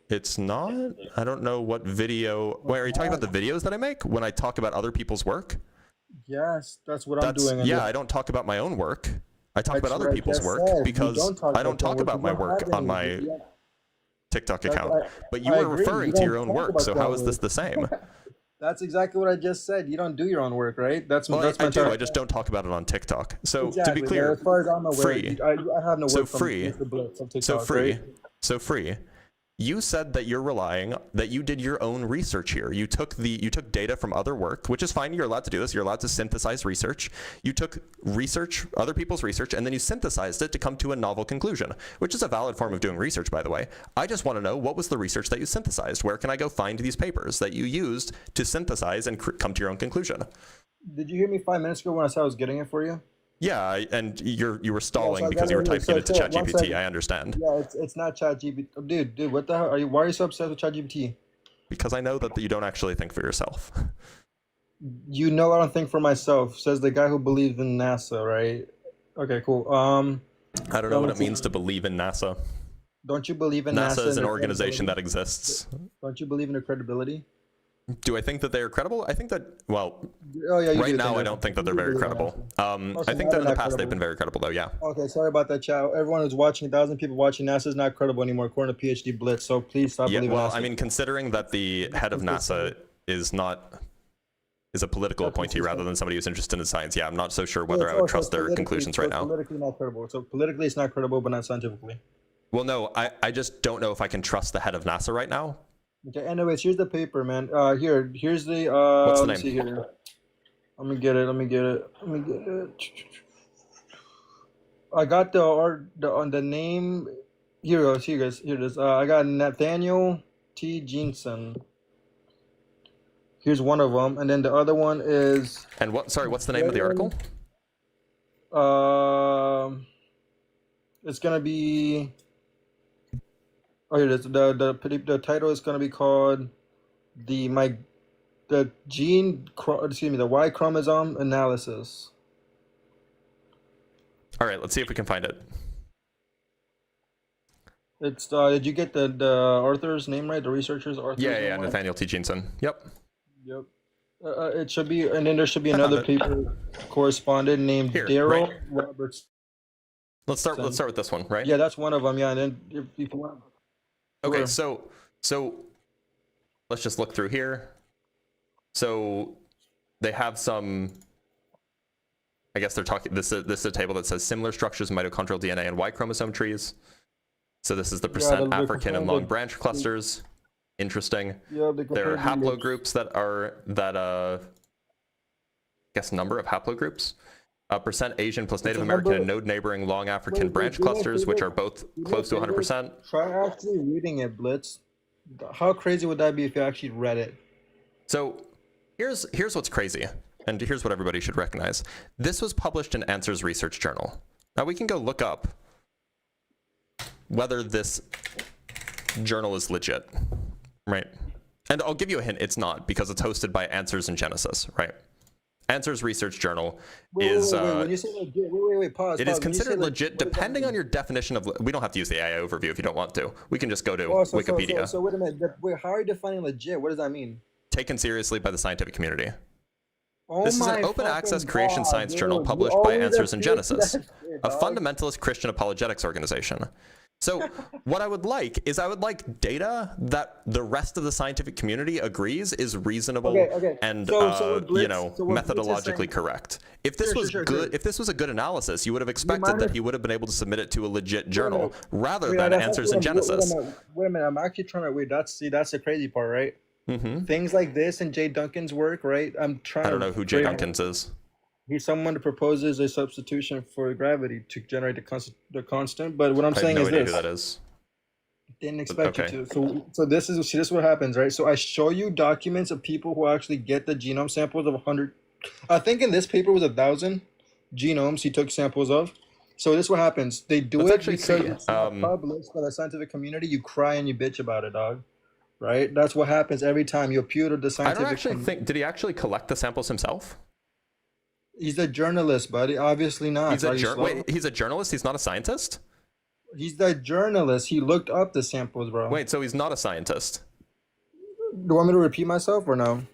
It's not. I don't know what video. Wait, are you talking about the videos that I make when I talk about other people's work? Yes, that's what I'm doing. Yeah, I don't talk about my own work. I talk about other people's work because I don't talk about my work on my TikTok account. But you were referring to your own work, so how is this the same? That's exactly what I just said. You don't do your own work, right? That's my I do. I just don't talk about it on TikTok. So exactly, to be clear, as far as I'm aware, free. I have no work from Mr. Blitz on TikTok, so free. Right? So free. You said that you did your own research here. You took data from other work, which is fine. You're allowed to do this. You're allowed to synthesize research. You took research, other people's research, and then you synthesized it to come to a novel conclusion, which is a valid form of doing research, by the way. I just want to know, what was the research that you synthesized? Where can I go find these papers that you used to synthesize and come to your own conclusion? Did you hear me 5 minutes ago when I said I was getting it for you? Yeah, and you were stalling because you were typing it into ChatGPT. I understand. Yeah, it's not ChatGPT. Dude, what the hell? Why are you so obsessed with ChatGPT? Because I know that you don't actually think for yourself. You know I don't think for myself, says the guy who believes in NASA, right? Okay, cool. I don't know what it means to believe in NASA. Don't you believe in NASA? NASA is an organization that exists. Don't you believe in their credibility? Do I think that they are credible? I think that, well, yeah, right now I don't think that they're very credible. I think that in the past they've been very credible, though, yeah. Okay, sorry about that, chat. Everyone who's watching, 1,000 people watching, NASA is not credible anymore, according to PhD Blitz, so please stop believing well, NASA. I mean, considering that the head of NASA is a political appointee rather than somebody who's interested in science, yeah, I'm not so sure whether I would trust their conclusions right now. Politically not credible. So politically it's not credible, but not scientifically. Well, no, I just don't know if I can trust the head of NASA right now. Okay, anyways, here's the paper, man. Here's the what's the name? See here. Let me get it. I got the name. Here it is. I got Nathaniel T. Jensen. Here's one of them, and then the other one is. And what's the name of the article? It's gonna be. Oh, here it is. The title is going to be called the Y chromosome analysis. All right, let's see if we can find it. It's did you get the author's name right? The researcher's author's name Yeah, Nathaniel T. Jensen. Yep. It should be, and then there should be another paper correspondent named Daryl Roberts. Let's start with this one, right? Yeah, that's one of them. Yeah, and then if you want. Okay, Sure. so let's just look through here. So they have some, I guess they're talking, this is a table that says similar structures in mitochondrial DNA and Y chromosome trees. So this is the percent African and long branch clusters. Interesting. Yeah, There are haplogroups that I guess number of haplogroups. Percent Asian plus Native American and node neighboring long African branch clusters, which are both close to 100%. Try actually reading it, Blitz. How crazy would that be if you actually read it? So here's what's crazy, and here's what everybody should recognize. This was published in Answers Research Journal. Now we can go look up whether this journal is legit, right? And I'll give you a hint, it's not, because it's hosted by Answers in Genesis, right? Answers Research Journal is when you say legit, pause. It is considered legit depending on your definition of. We don't have to use the AI overview if you don't want to. We can just go to Wikipedia. So wait a minute. How are you defining legit? What does that mean? Taken seriously by the scientific community. Oh, this is an open access creation science journal published by Answers in Genesis, a fundamentalist Christian apologetics organization. So what I would like data that the rest of the scientific community agrees is reasonable and methodologically correct. If this was good, if this was a good analysis, you would have expected that he would have been able to submit it to a legit journal rather than Answers in Genesis. Wait a minute, I'm actually trying to wait. That's the crazy part, right? Things like this in Jay Duncan's work, right? I don't know who Jay Duncan's is. He's someone that proposes a substitution for gravity to generate the constant. But what I'm saying is this. I have no idea who that is. Didn't expect you to. So this is what happens, right? So I show you documents of people who actually get the genome samples of 100. I think in this paper was 1,000 genomes he took samples of. So this is what happens. They do it because it's not published by the scientific community. You cry and you bitch about it, dog. Right? That's what happens every time you appeal to the scientific. I don't actually think. Did he actually collect the samples himself? He's a journalist, buddy. Obviously not. He's he's a journalist? He's not a scientist? He's the journalist. He looked up the samples, bro. Wait, so he's not a scientist? Do you want me to repeat myself or no?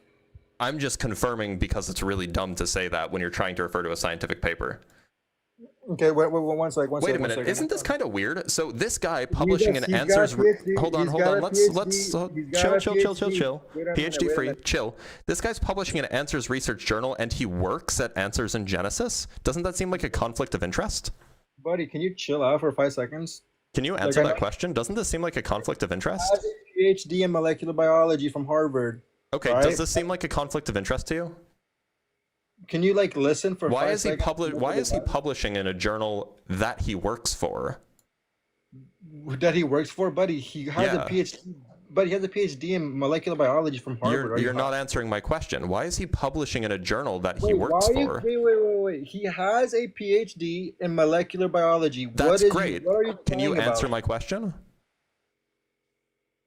I'm just confirming because it's really dumb to say that when you're trying to refer to a scientific paper. Okay, wait, one second. Wait a minute, isn't this kind of weird? So this guy publishing an Answers... Hold on, let's chill. PhD free, chill. This guy's publishing an Answers Research Journal and he works at Answers in Genesis? Doesn't that seem like a conflict of interest? Buddy, can you chill out for 5 seconds? Can you answer that question? Doesn't this seem like a conflict of interest? I have a PhD in molecular biology from Harvard. Okay, right? Does this seem like a conflict of interest to you? Can you listen for 5 seconds? Why is he publishing in a journal that he works for? That he works for, buddy. He has a PhD. But he has a PhD in molecular biology from Harvard. You're not answering my question. Why is he publishing in a journal that he works for? Wait. He has a PhD in molecular biology. That's great. Can you answer my question?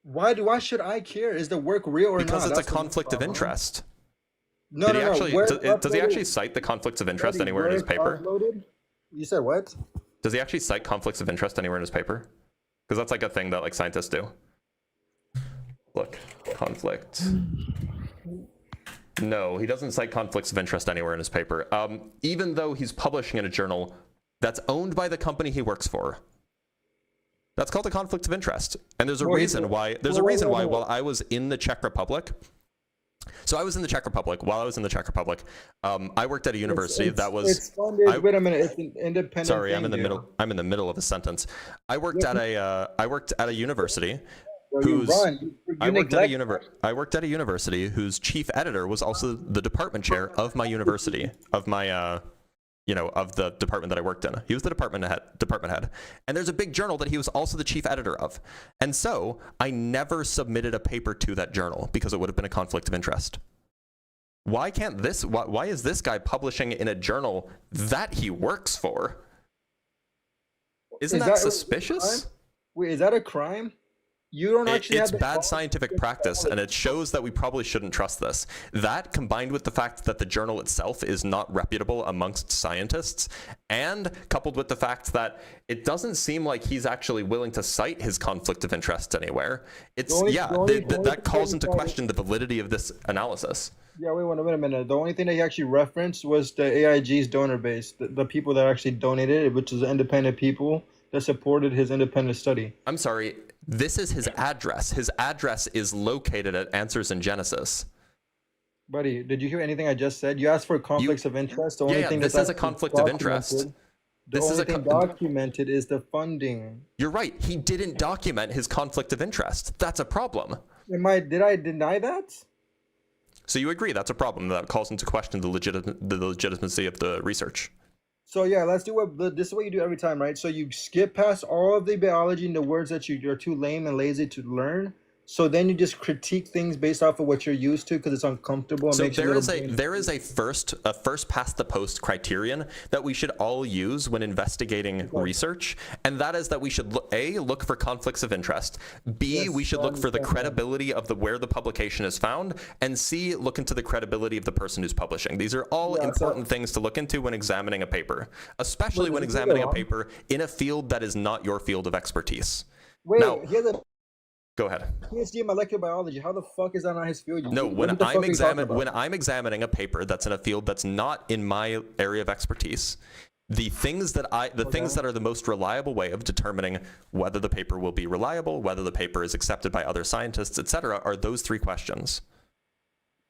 Why should I care? Is the work real or not? Because it's a conflict of interest. No. Does he actually cite the conflicts of interest anywhere in his paper? You said what? Does he actually cite conflicts of interest anywhere in his paper? Because that's like a thing that scientists do. Look, conflict. No, he doesn't cite conflicts of interest anywhere in his paper. Even though he's publishing in a journal that's owned by the company he works for. That's called a conflict of interest. And there's a reason why. While I was in the Czech Republic. So I was in the Czech Republic. While I was in the Czech Republic, I worked at a university that was. It's funded. Wait a minute. It's an independent. Sorry, I'm in the middle. I'm in the middle of a sentence. I worked at a university. I worked at a university whose chief editor was also the department chair of my university, of my of the department that I worked in. He was the department head. And there's a big journal that he was also the chief editor of. And so I never submitted a paper to that journal because it would have been a conflict of interest. Why is this guy publishing in a journal that he works for? Isn't that suspicious? Wait, is that a crime? You don't actually It's have the bad scientific practice, and it shows that we probably shouldn't trust this. That, combined with the fact that the journal itself is not reputable amongst scientists, and coupled with the fact that it doesn't seem like he's actually willing to cite his conflict of interest anywhere, that calls into question the validity of this analysis. Yeah, wait a minute. The only thing that he actually referenced was the AIG's donor base, the people that actually donated it, which is independent people that supported his independent study. I'm sorry, this is his address. His address is located at Answers in Genesis. Buddy, did you hear anything I just said? You asked for conflicts of interest. The only thing this that's is a conflict of interest. The only thing documented is the funding. You're right. He didn't document his conflict of interest. That's a problem. Did I deny that? So you agree that's a problem that calls into question the legitimacy of the research. So yeah, let's do this is what you do every time, right? So you skip past all of the biology and the words that you're too lame and lazy to learn. So then you just critique things based off of what you're used to because it's uncomfortable. And so makes there is a first past the post criterion that we should all use when investigating research, and that is that we should look for conflicts of interest. B, we should look for the credibility of where the publication is found, and C, look into the credibility of the person who's publishing. These are all important things to look into when examining a paper, especially when examining a paper in a field that is not your field of expertise. Go ahead. PhD in molecular biology. How the fuck is that not his field? No, when I'm examining a paper that's in a field that's not in my area of expertise, the things that are the most reliable way of determining whether the paper will be reliable, whether the paper is accepted by other scientists, etc., are those three questions.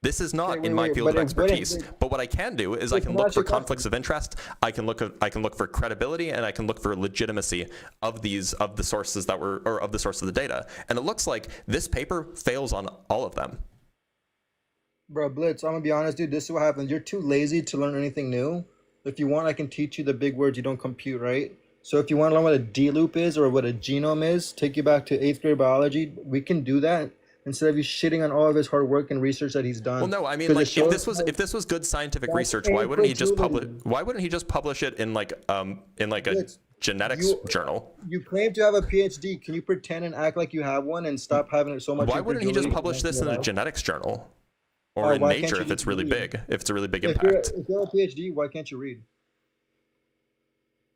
This is not in my field of expertise, but what I can do is I can look for conflicts of interest. I can look for credibility, and I can look for legitimacy of the sources of the source of the data. And it looks like this paper fails on all of them. Bro, Blitz, I'm gonna be honest, dude. This is what happens. You're too lazy to learn anything new. If you want, I can teach you the big words you don't compute, right? So if you want to learn what a D loop is or what a genome is, take you back to 8th grade biology. We can do that. Instead of you shitting on all of his hard work and research that he's done. Well, no, I mean, like, if this was good scientific research, why wouldn't he just publish it in a genetics journal? You claim to have a PhD. Can you pretend and act like you have one and stop having it so much? Why wouldn't he just publish this in a genetics journal or in Nature if it's really big? If it's a really big impact. If you're a PhD, why can't you read?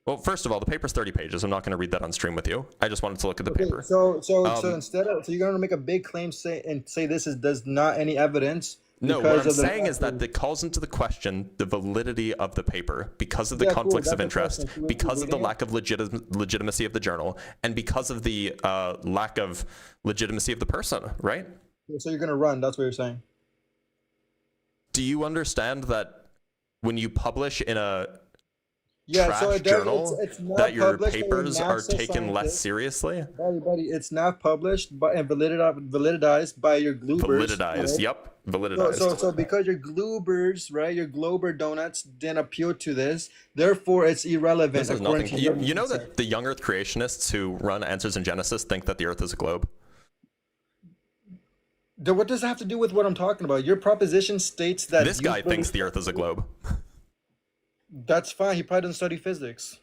Well, first of all, the paper's 30 pages. I'm not going to read that on stream with you. I just wanted to look at the paper. So you're going to make a big claim say this does not any evidence. No, what I'm saying is that it calls into the question the validity of the paper because of the conflicts of interest, because of the lack of legitimacy of the journal, and because of the lack of legitimacy of the person, right? So you're going to run. That's what you're saying. Do you understand that when you publish in a trash journal that your papers are taken less seriously? Buddy, it's not published and validized by your Gloobers. Validized, right? Yep. Validized. So because your Gloobers, right, your Glober donuts didn't appeal to this, therefore it's irrelevant. This is nothing. You know that the young Earth creationists who run Answers in Genesis think that the Earth is a globe? What does that have to do with what I'm talking about? Your proposition states that this guy thinks the Earth is a globe. That's fine. He probably doesn't study physics.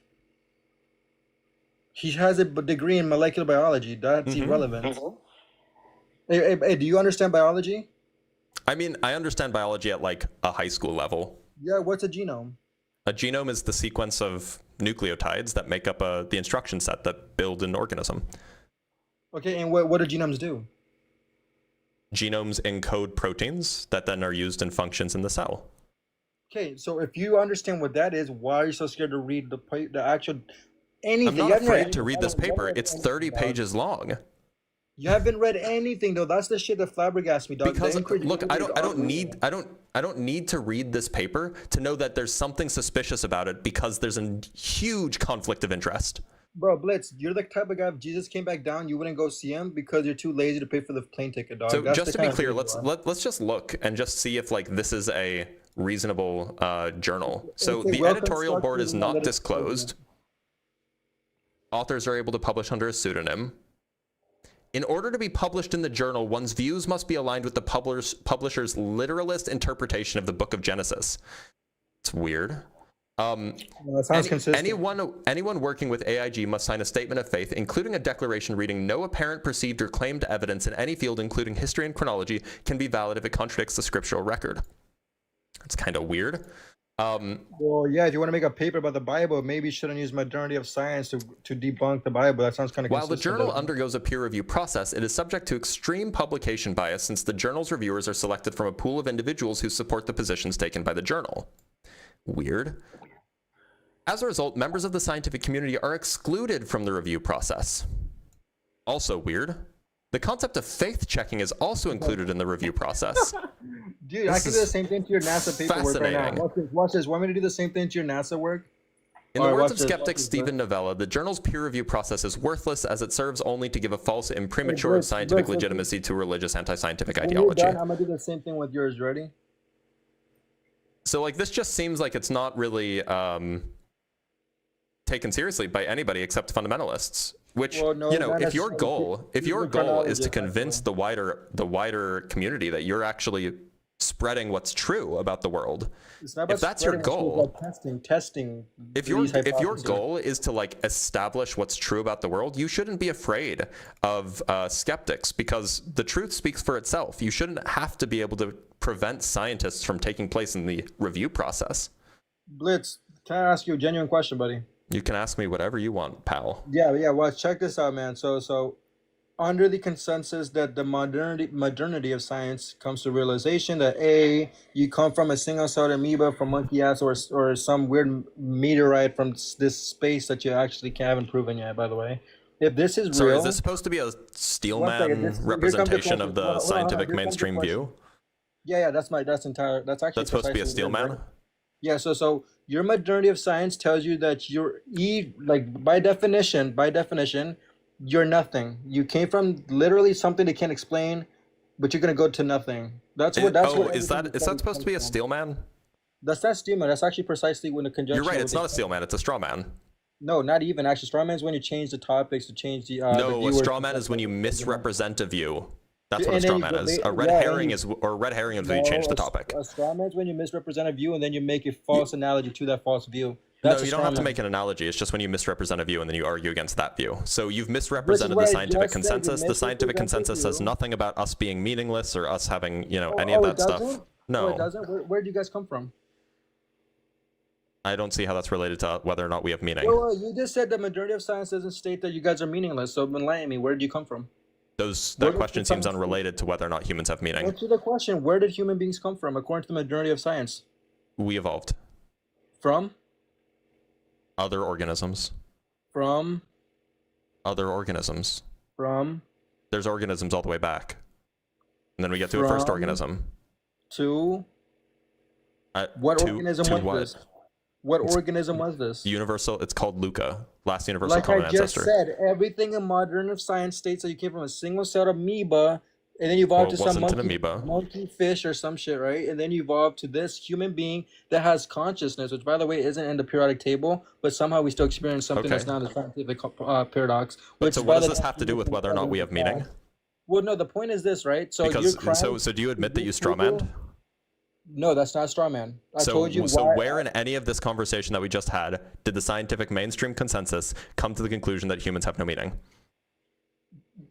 He has a degree in molecular biology. That's irrelevant. Hey, do you understand biology? I mean, I understand biology at like a high school level. Yeah, what's a genome? A genome is the sequence of nucleotides that make up the instruction set that build an organism. Okay, and what do genomes do? Genomes encode proteins that then are used in functions in the cell. Okay, so if you understand what that is, why are you so scared to read the actual anything? I'm not afraid to read this paper. It's 30 pages long. You haven't read anything though. That's the shit that flabbergasts me, dog. Because look, I don't need to read this paper to know that there's something suspicious about it because there's a huge conflict of interest. Bro, Blitz, you're the type of guy, if Jesus came back down, you wouldn't go see him because you're too lazy to pay for the plane ticket, dog. So just to be clear, let's just look and just see if like this is a reasonable journal. So the editorial board is not disclosed. Authors are able to publish under a pseudonym. In order to be published in the journal, one's views must be aligned with the publisher's literalist interpretation of the Book of Genesis. It's weird. That sounds consistent. Anyone working with AIG must sign a statement of faith, including a declaration reading, "No apparent, perceived, or claimed evidence in any field, including history and chronology, can be valid if it contradicts the scriptural record." It's kind of weird. Well, yeah, if you want to make a paper about the Bible, maybe you shouldn't use modernity of science to debunk the Bible. That sounds kind of While the consistent, journal doesn't it? undergoes a peer review process, it is subject to extreme publication bias since the journal's reviewers are selected from a pool of individuals who support the positions taken by the journal. Weird. As a result, members of the scientific community are excluded from the review process. Also weird. The concept of faith checking is also included in the review process. Dude, I can do the same thing to your NASA paperwork right now. Watch this. Want me to do the same thing to your NASA work? In the words of skeptic Stephen Novella, the journal's peer review process is worthless as it serves only to give a false and premature scientific legitimacy to religious anti-scientific ideology. I'm gonna do the same thing with yours. Ready? So like this just seems like it's not really taken seriously by anybody except fundamentalists. Which, well, no, you know, if your goal is to convince the wider community that you're actually spreading what's true about the world, if that's your goal, testing. If your goal is to like establish what's true about the world, you shouldn't be afraid of skeptics, because the truth speaks for itself. You shouldn't have to be able to prevent scientists from taking place in the review process. Blitz, can I ask you a genuine question, buddy? You can ask me whatever you want, pal. Yeah. Well, check this out, man. So under the consensus that the modernity of science comes to realization that A, you come from a single-celled amoeba from monkey ass or some weird meteorite from this space that you actually haven't proven yet, by the way. If this is real... So is this supposed to be a Steelman representation of the scientific mainstream view? Yeah, that's actually supposed to be a Steelman? Yeah, so your modernity of science tells you that you're by definition, you're nothing. You came from literally something they can't explain, but you're gonna go to nothing. Is that supposed to be a Steelman? That's not Steelman. That's actually precisely when the conjunction. You're right. It's not a Steelman. It's a straw man. No, not even actually. Straw man is when you change the topics to change the. No, a straw man is when you misrepresent a view. That's what a straw man is. A red herring is when you change the topic. A straw man is when you misrepresent a view and then you make a false analogy to that false view. No, you don't have to make an analogy. It's just when you misrepresent a view and then you argue against that view. So you've misrepresented the scientific consensus. The scientific consensus says nothing about us being meaningless or us having, any of that stuff. No, it doesn't. Where do you guys come from? I don't see how that's related to whether or not we have meaning. Well, you just said the majority of science doesn't state that you guys are meaningless. So enlighten me. Where do you come from? That question seems unrelated to whether or not humans have meaning. Answer the question. Where did human beings come from, according to the majority of science? We evolved. From? Other organisms. From? Other organisms. From? There's organisms all the way back. And then we get to a first organism. To? What organism was this? What organism was this? Universal. It's called Luca. Last universal common ancestor. Like I just said, everything in modern science states that you came from a single-celled amoeba, and then you evolved to some monkey fish or some shit, right? And then you evolved to this human being that has consciousness, which, by the way, isn't in the periodic table, but somehow we still experience something that's not a scientific paradox. So what does this have to do with whether or not we have meaning? Well, no, the point is this, right? So so do you admit that you strawmanned? No, that's not straw man. I told you. So where in any of this conversation that we just had did the scientific mainstream consensus come to the conclusion that humans have no meaning?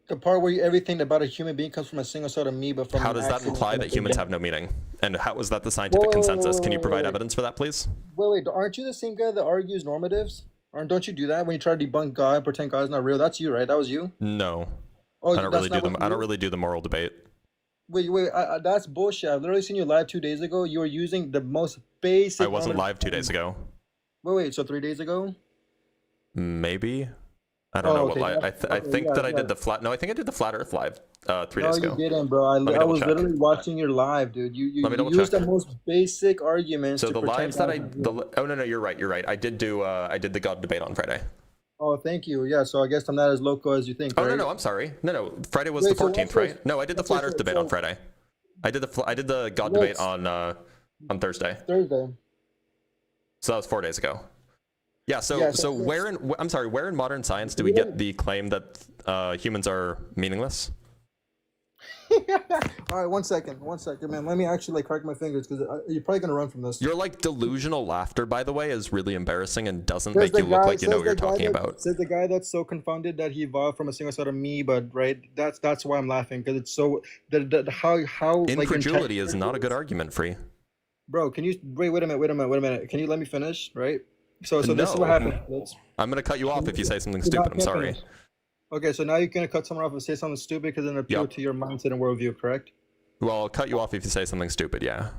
The part where everything about a human being comes from a single-celled amoeba. How does that imply that humans have no meaning? And how is that the scientific consensus? Can you provide evidence for that, please? Wait, aren't you the same guy that argues normatives? Don't you do that when you try to debunk God, pretend God's not real? That's you, right? That was you? No. I don't really do the moral debate. Wait, that's bullshit. I've literally seen you live 2 days ago. You were using the most basic... I wasn't live 2 days ago. Wait, so 3 days ago? Maybe. I don't know what live... I think that I did the flat... No, I think I did the Flat Earth live 3 days ago. No, you didn't, bro. I was literally watching your live, dude. You used the most basic arguments. So the lives that Oh, no, you're right. I did the God debate on Friday. Oh, thank you. Yeah, so I guess I'm not as local as you think. Oh, right? no, I'm sorry. No, Friday was the 14th, right? No, I did the Flat Earth debate on Friday. I did the God debate on Thursday. So that was 4 days ago. Yeah. So where in modern science do we get the claim that humans are meaningless? All right, 1 second, man. Let me actually like crack my fingers because you're probably gonna run from this. Your like delusional laughter, by the way, is really embarrassing and doesn't make you look like you know what you're talking about. Says the guy that's so confounded that he evolved from a single cell amoeba, right? That's why I'm laughing because it's so how Incredulity is not a good argument, Free. Bro, can you wait a minute? Can you let me finish, right? So No. this is what happened. I'm gonna cut you off if you say something stupid. I'm sorry. Okay, so now you're gonna cut someone off and say something stupid because it appeal to your mindset and worldview, correct? Well, I'll cut you off if you say something stupid, yeah.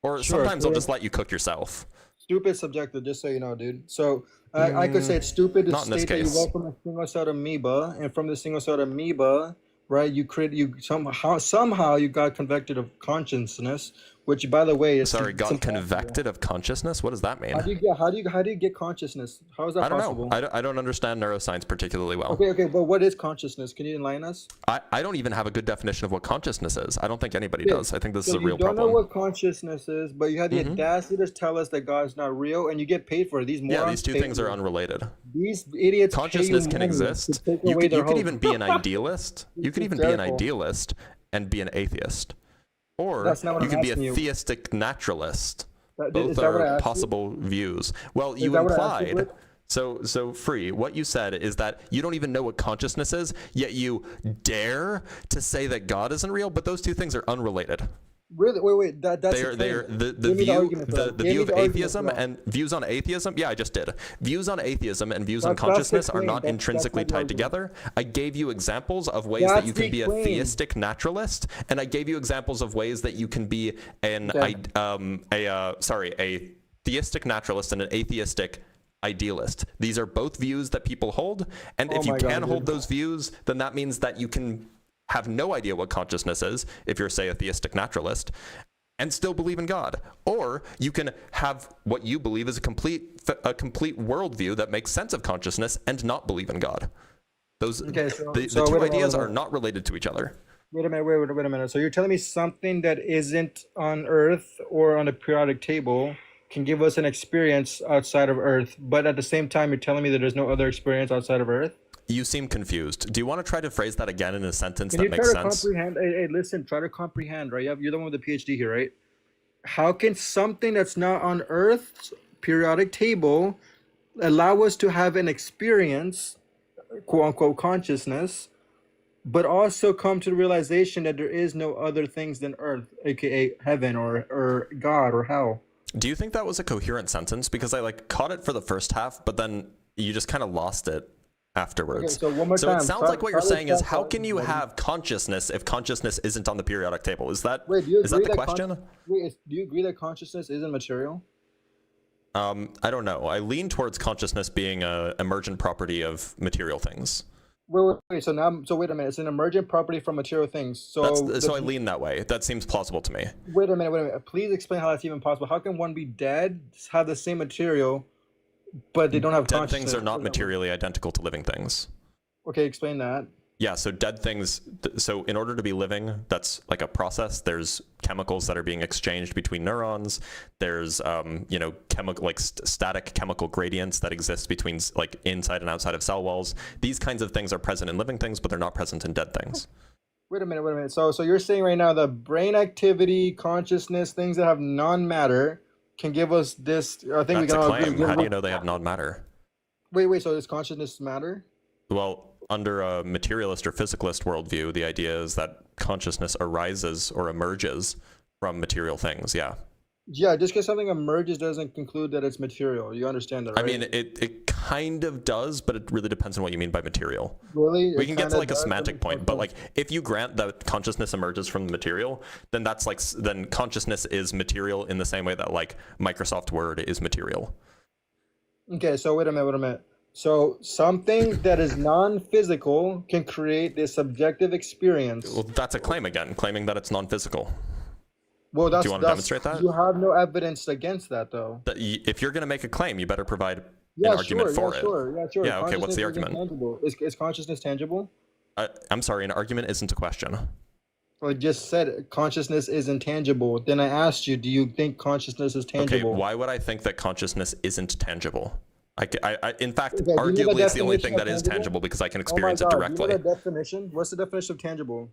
Or Sure, sometimes I'll just let you cook yourself. Stupid subjective, just so you know, dude. So I could say it's stupid to Not in this state that you case. evolved from a single cell amoeba, and from the single cell amoeba, right? You somehow you got convicted of consciousness, which by the way is Got convicted of consciousness? What does that mean? How do you get consciousness? How is that possible? I don't understand neuroscience particularly well. Okay, but what is consciousness? Can you enlighten us? I don't even have a good definition of what consciousness is. I don't think anybody does. I think this is a real You don't problem. know what consciousness is, but you have the audacity to tell us that God's not real, and you get paid for it. These morons. Yeah, these two things are unrelated. These idiots. Consciousness can exist. You could even be an idealist. You could even be an idealist and be an atheist. Or you can be a theistic naturalist. Both are possible views. Well, you implied. So Free, what you said is that you don't even know what consciousness is, yet you dare to say that God isn't real, but those two things are unrelated. Really? Wait. That's the view of atheism and views on atheism. Yeah, I just did. Views on atheism and views on consciousness are not intrinsically tied together. I gave you examples of ways that you can be a theistic naturalist, and I gave you examples of ways that you can be a theistic naturalist and an atheistic idealist. These are both views that people hold, and if you can hold those views, then that means that you can have no idea what consciousness is if you're, say, a theistic naturalist, and still believe in God. Or you can have what you believe is a complete worldview that makes sense of consciousness and not believe in God. The two ideas are not related to each other. Wait a minute. So you're telling me something that isn't on Earth or on a periodic table can give us an experience outside of Earth, but at the same time you're telling me that there's no other experience outside of Earth? You seem confused. Do you want to try to phrase that again in a sentence that makes sense? Can you try to comprehend? Hey, listen, try to comprehend, right? You're the one with the PhD here, right? How can something that's not on Earth's periodic table allow us to have an experience, quote unquote, consciousness, but also come to the realization that there is no other things than Earth, aka heaven or God or hell? Do you think that was a coherent sentence? Because I caught it for the first half, but then you just kind of lost it afterwards. Okay, so one more time. It sounds like what you're saying is, how can you have consciousness if consciousness isn't on the periodic table? Is that the question? Do you agree that consciousness isn't material? I don't know. I lean towards consciousness being an emergent property of material things. Wait. So wait a minute. It's an emergent property from material things. So I lean that way. That seems plausible to me. Wait a minute. Please explain how that's even possible. How can one be dead, have the same material, but they don't have consciousness? Dead things are not materially identical to living things. Okay, explain that. Yeah, so dead things, so in order to be living, that's like a process. There's chemicals that are being exchanged between neurons. There's, static chemical gradients that exist between like inside and outside of cell walls. These kinds of things are present in living things, but they're not present in dead things. Wait a minute. So you're saying right now that brain activity, consciousness, things that have non-matter can give us this, I think That's a claim. How do you know they have non-matter? Wait, so does consciousness matter? Well, under a materialist or physicalist worldview, the idea is that consciousness arises or emerges from material things, yeah. Yeah, just because something emerges doesn't conclude that it's material. You understand that, right? I mean, it kind of does, but it really depends on what you mean by material. Really? We can get to like a semantic point, but like if you grant that consciousness emerges from the material, then that's like, then consciousness is material in the same way that like Microsoft Word is material. Okay, so wait a minute. So something that is non-physical can create this subjective experience. Well, that's a claim again, claiming that it's non-physical. Well, do you want to demonstrate that? You have no evidence against that, though. If you're going to make a claim, you better provide an argument for it. Yeah, sure. Yeah, okay, what's the argument? Is consciousness tangible? I'm sorry, an argument isn't a question. Well, I just said consciousness is intangible. Then I asked you, do you think consciousness is tangible? Okay, why would I think that consciousness isn't tangible? In fact, arguably it's the only thing that is tangible because I can experience it directly. Do you know the definition? What's the definition of tangible?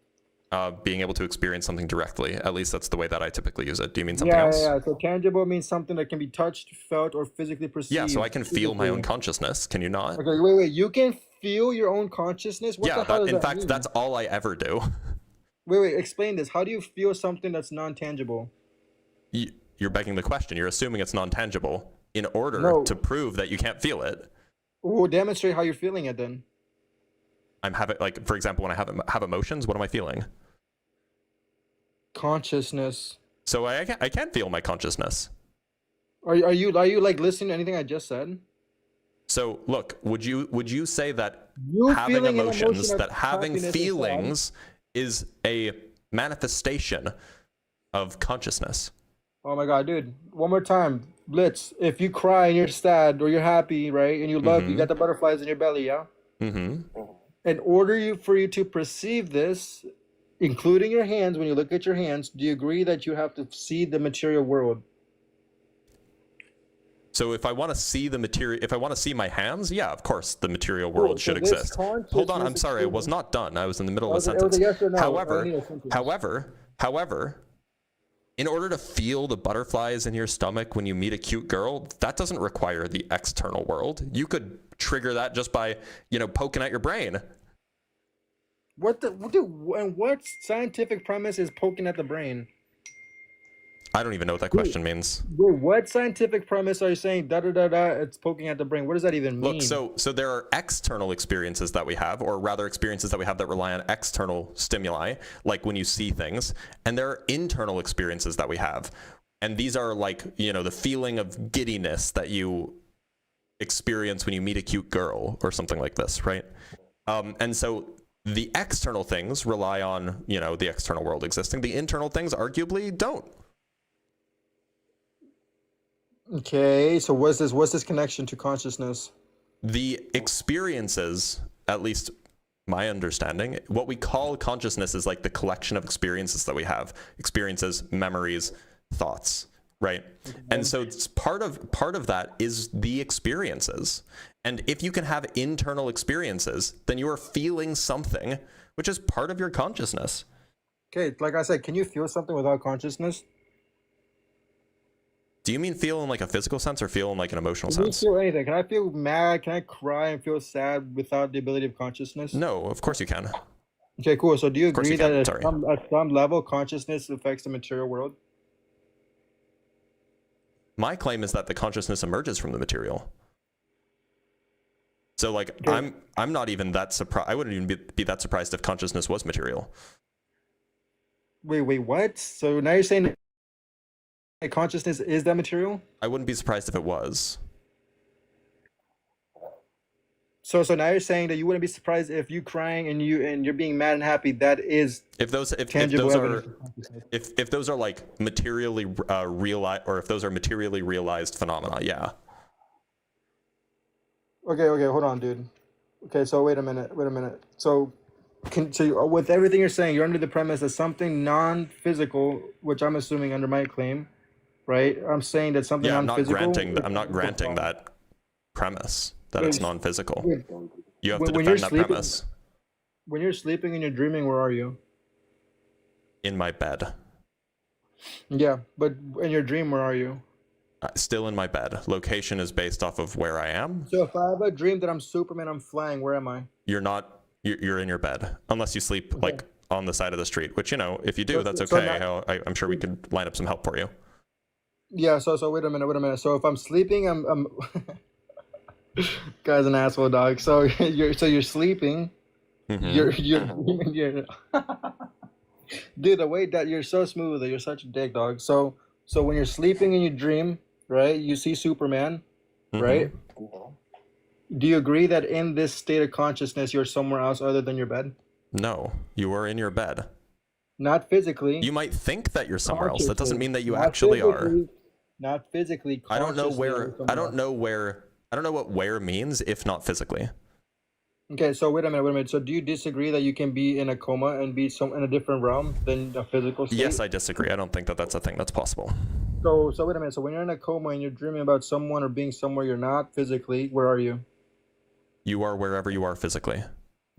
being able to experience something directly. At least that's the way that I typically use it. Do you mean something else? Yeah. So tangible means something that can be touched, felt, or physically perceived. Yeah, so I can feel my own physically. consciousness. Can you not? Okay, wait. You can feel your own consciousness? What Yeah, the hell does in that fact, mean? that's all I ever do. Wait. Explain this. How do you feel something that's non-tangible? You're begging the question. You're assuming it's non-tangible in order No. to prove that you can't feel it. Well, demonstrate how you're feeling it then. I'm having, like, for example, when I have emotions, what am I feeling? Consciousness. So I can't feel my consciousness. Are you like listening to anything I just said? So look, would you say that You having feeling an emotions, emotion of that having happiness and sad? feelings is a manifestation of consciousness? Oh my god, dude. One more time. Blitz. If you cry and you're sad or you're happy, right? And you love, you got the butterflies in your belly, yeah? Mm-hmm. In order for you to perceive this, including your hands, when you look at your hands, do you agree that you have to see the material world? So if I want to see the material, if I want to see my hands, yeah, of course, the material world so should this exist. Hold on, I'm sorry, I was not done. I was in the middle of a It was sentence. a yes or no. I need a sentence. However, in order to feel the butterflies in your stomach when you meet a cute girl, that doesn't require the external world. You could trigger that just by, poking at your brain. And what scientific premise is poking at the brain? I don't even know what that question means. Wait, what scientific premise are you saying? It's poking at the brain. What does that even mean? Look, so there are external experiences that we have, or rather experiences that we have that rely on external stimuli, like when you see things, and there are internal experiences that we have. And these are like, the feeling of giddiness that you experience when you meet a cute girl or something like this, right? And so the external things rely on, the external world existing. The internal things arguably don't. Okay, so what's this connection to consciousness? The experiences, at least my understanding, what we call consciousness is like the collection of experiences that we have. Experiences, memories, thoughts, right? And so it's part of that is the experiences. And if you can have internal experiences, then you are feeling something, which is part of your consciousness. Okay, like I said, can you feel something without consciousness? Do you mean feel in like a physical sense or feel in like an emotional Can you sense? feel anything? Can I feel mad? Can I cry and feel sad without the ability of consciousness? No, of course you can. Okay, cool. So do you course you agree that can, at some level, consciousness affects the material world? My claim is that the consciousness emerges from the material. So like, Okay. I'm not even that surprised. I wouldn't even be that surprised if consciousness was material. Wait, what? So now you're saying that consciousness is that material? I wouldn't be surprised if it was. So now you're saying that you wouldn't be surprised if you crying and you're being mad and happy, that is If those tangible evidence are of consciousness. if those are like materially realized, or if those are materially realized phenomena, yeah. Okay, hold on, dude. Okay, so wait a minute. So with everything you're saying, you're under the premise that something non-physical, which I'm assuming under my claim, right? I'm saying that something Yeah, I'm not non-physical. granting that premise that it's non-physical. Wait, You have to when you're defend that sleeping- premise. When you're sleeping and you're dreaming, where are you? In my bed. Yeah, but in your dream, where are you? Still in my bed. Location is based off of where I am. So if I have a dream that I'm Superman, I'm flying, where am I? You're not. You're in your bed unless you sleep like on the side of the street. Which if you do, So- that's so okay. I'm sure we could line up some help for you. Yeah, so wait a minute. So if I'm sleeping, I'm guy's an asshole, dog. So you're sleeping. Mhm. You're dude, the way that you're so smooth, you're such a dick, dog. So when you're sleeping and you dream, right? You see Superman, Mhm. right? Do you agree that in this state of consciousness you're somewhere else other than your bed? No, you are in your bed. Not physically. You might think that you're somewhere else. That doesn't consciously. mean that you Not actually are. physically, Not physically. I don't know consciously where. you're somewhere I don't else. know where. I don't know what where means if not physically. Okay, so wait a minute. So do you disagree that you can be in a coma and be in a different realm than a physical state? Yes, I disagree. I don't think that that's a thing that's possible. So wait a minute. So when you're in a coma and you're dreaming about someone or being somewhere you're not physically, where are you? You are wherever you are physically.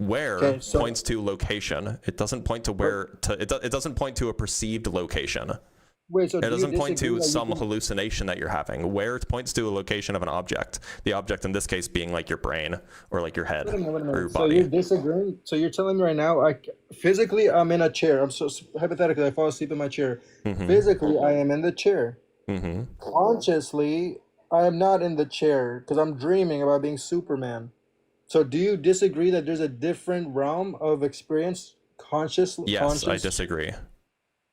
Where Okay, so points to location. It doesn't point to where it doesn't point to a perceived location. wait, so It do you doesn't point disagree to that you some can- hallucination that you're having. Where it points to a location of an object. The object in this case being like your brain or like your head Wait a minute, wait a or your minute. So you're body. disagreeing? So you're telling me right now, physically I'm in a chair. I'm so hypothetically I fall asleep in my chair. Mm-hmm. Physically I am in the chair. Mm-hmm. Consciously I am not in the chair because I'm dreaming about being Superman. So do you disagree that there's a different realm of experience Yes, I conscious? disagree.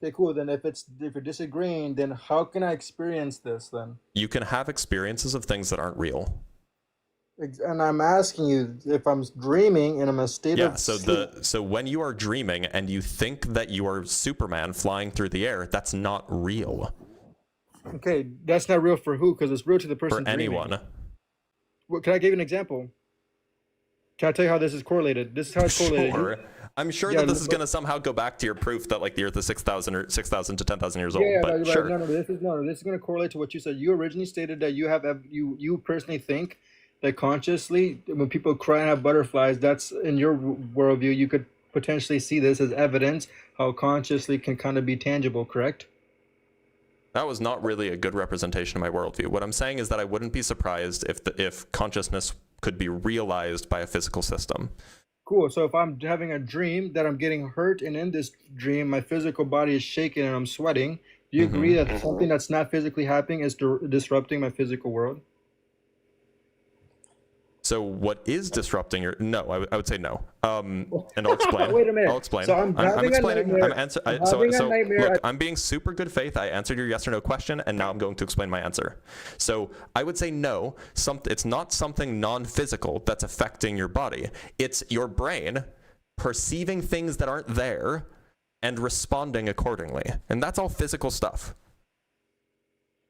Okay, cool. Then if you're disagreeing, then how can I experience this then? You can have experiences of things that aren't real. And I'm asking you if I'm dreaming and I'm in a state Yeah, of so sleep. so when you are dreaming and you think that you are Superman flying through the air, that's not real Okay, that's not real for who? Because it's real to the person for dreaming. anyone. What, can I give you an example? Can I tell you how this is correlated? This is how it's correlated. Sure. I'm sure Yeah, that this is but- going to somehow go back to your proof that like the Earth is 6,000 to 10,000 years old. Yeah, but right, sure. no, this is going to correlate to what you said. You originally stated that you personally think that consciously, when people cry and have butterflies, that's in your worldview. You could potentially see this as evidence how consciously can kind of be tangible. Correct? That was not really a good representation of my worldview. What I'm saying is that I wouldn't be surprised if consciousness could be realized by a physical system. Cool. So if I'm having a dream that I'm getting hurt, and in this dream my physical body is shaking and I'm sweating, do you agree that something that's not physically happening is disrupting my physical world? So what is disrupting your? No, I would say no. And I'll explain. Wait a minute. I'll explain. So I'm having a explaining. nightmare. I'm having a nightmare. Look, I'm being super good faith. I answered your yes or no question, and now I'm going to explain my answer. So I would say no. It's not something non-physical that's affecting your body. It's your brain perceiving things that aren't there and responding accordingly, and that's all physical stuff.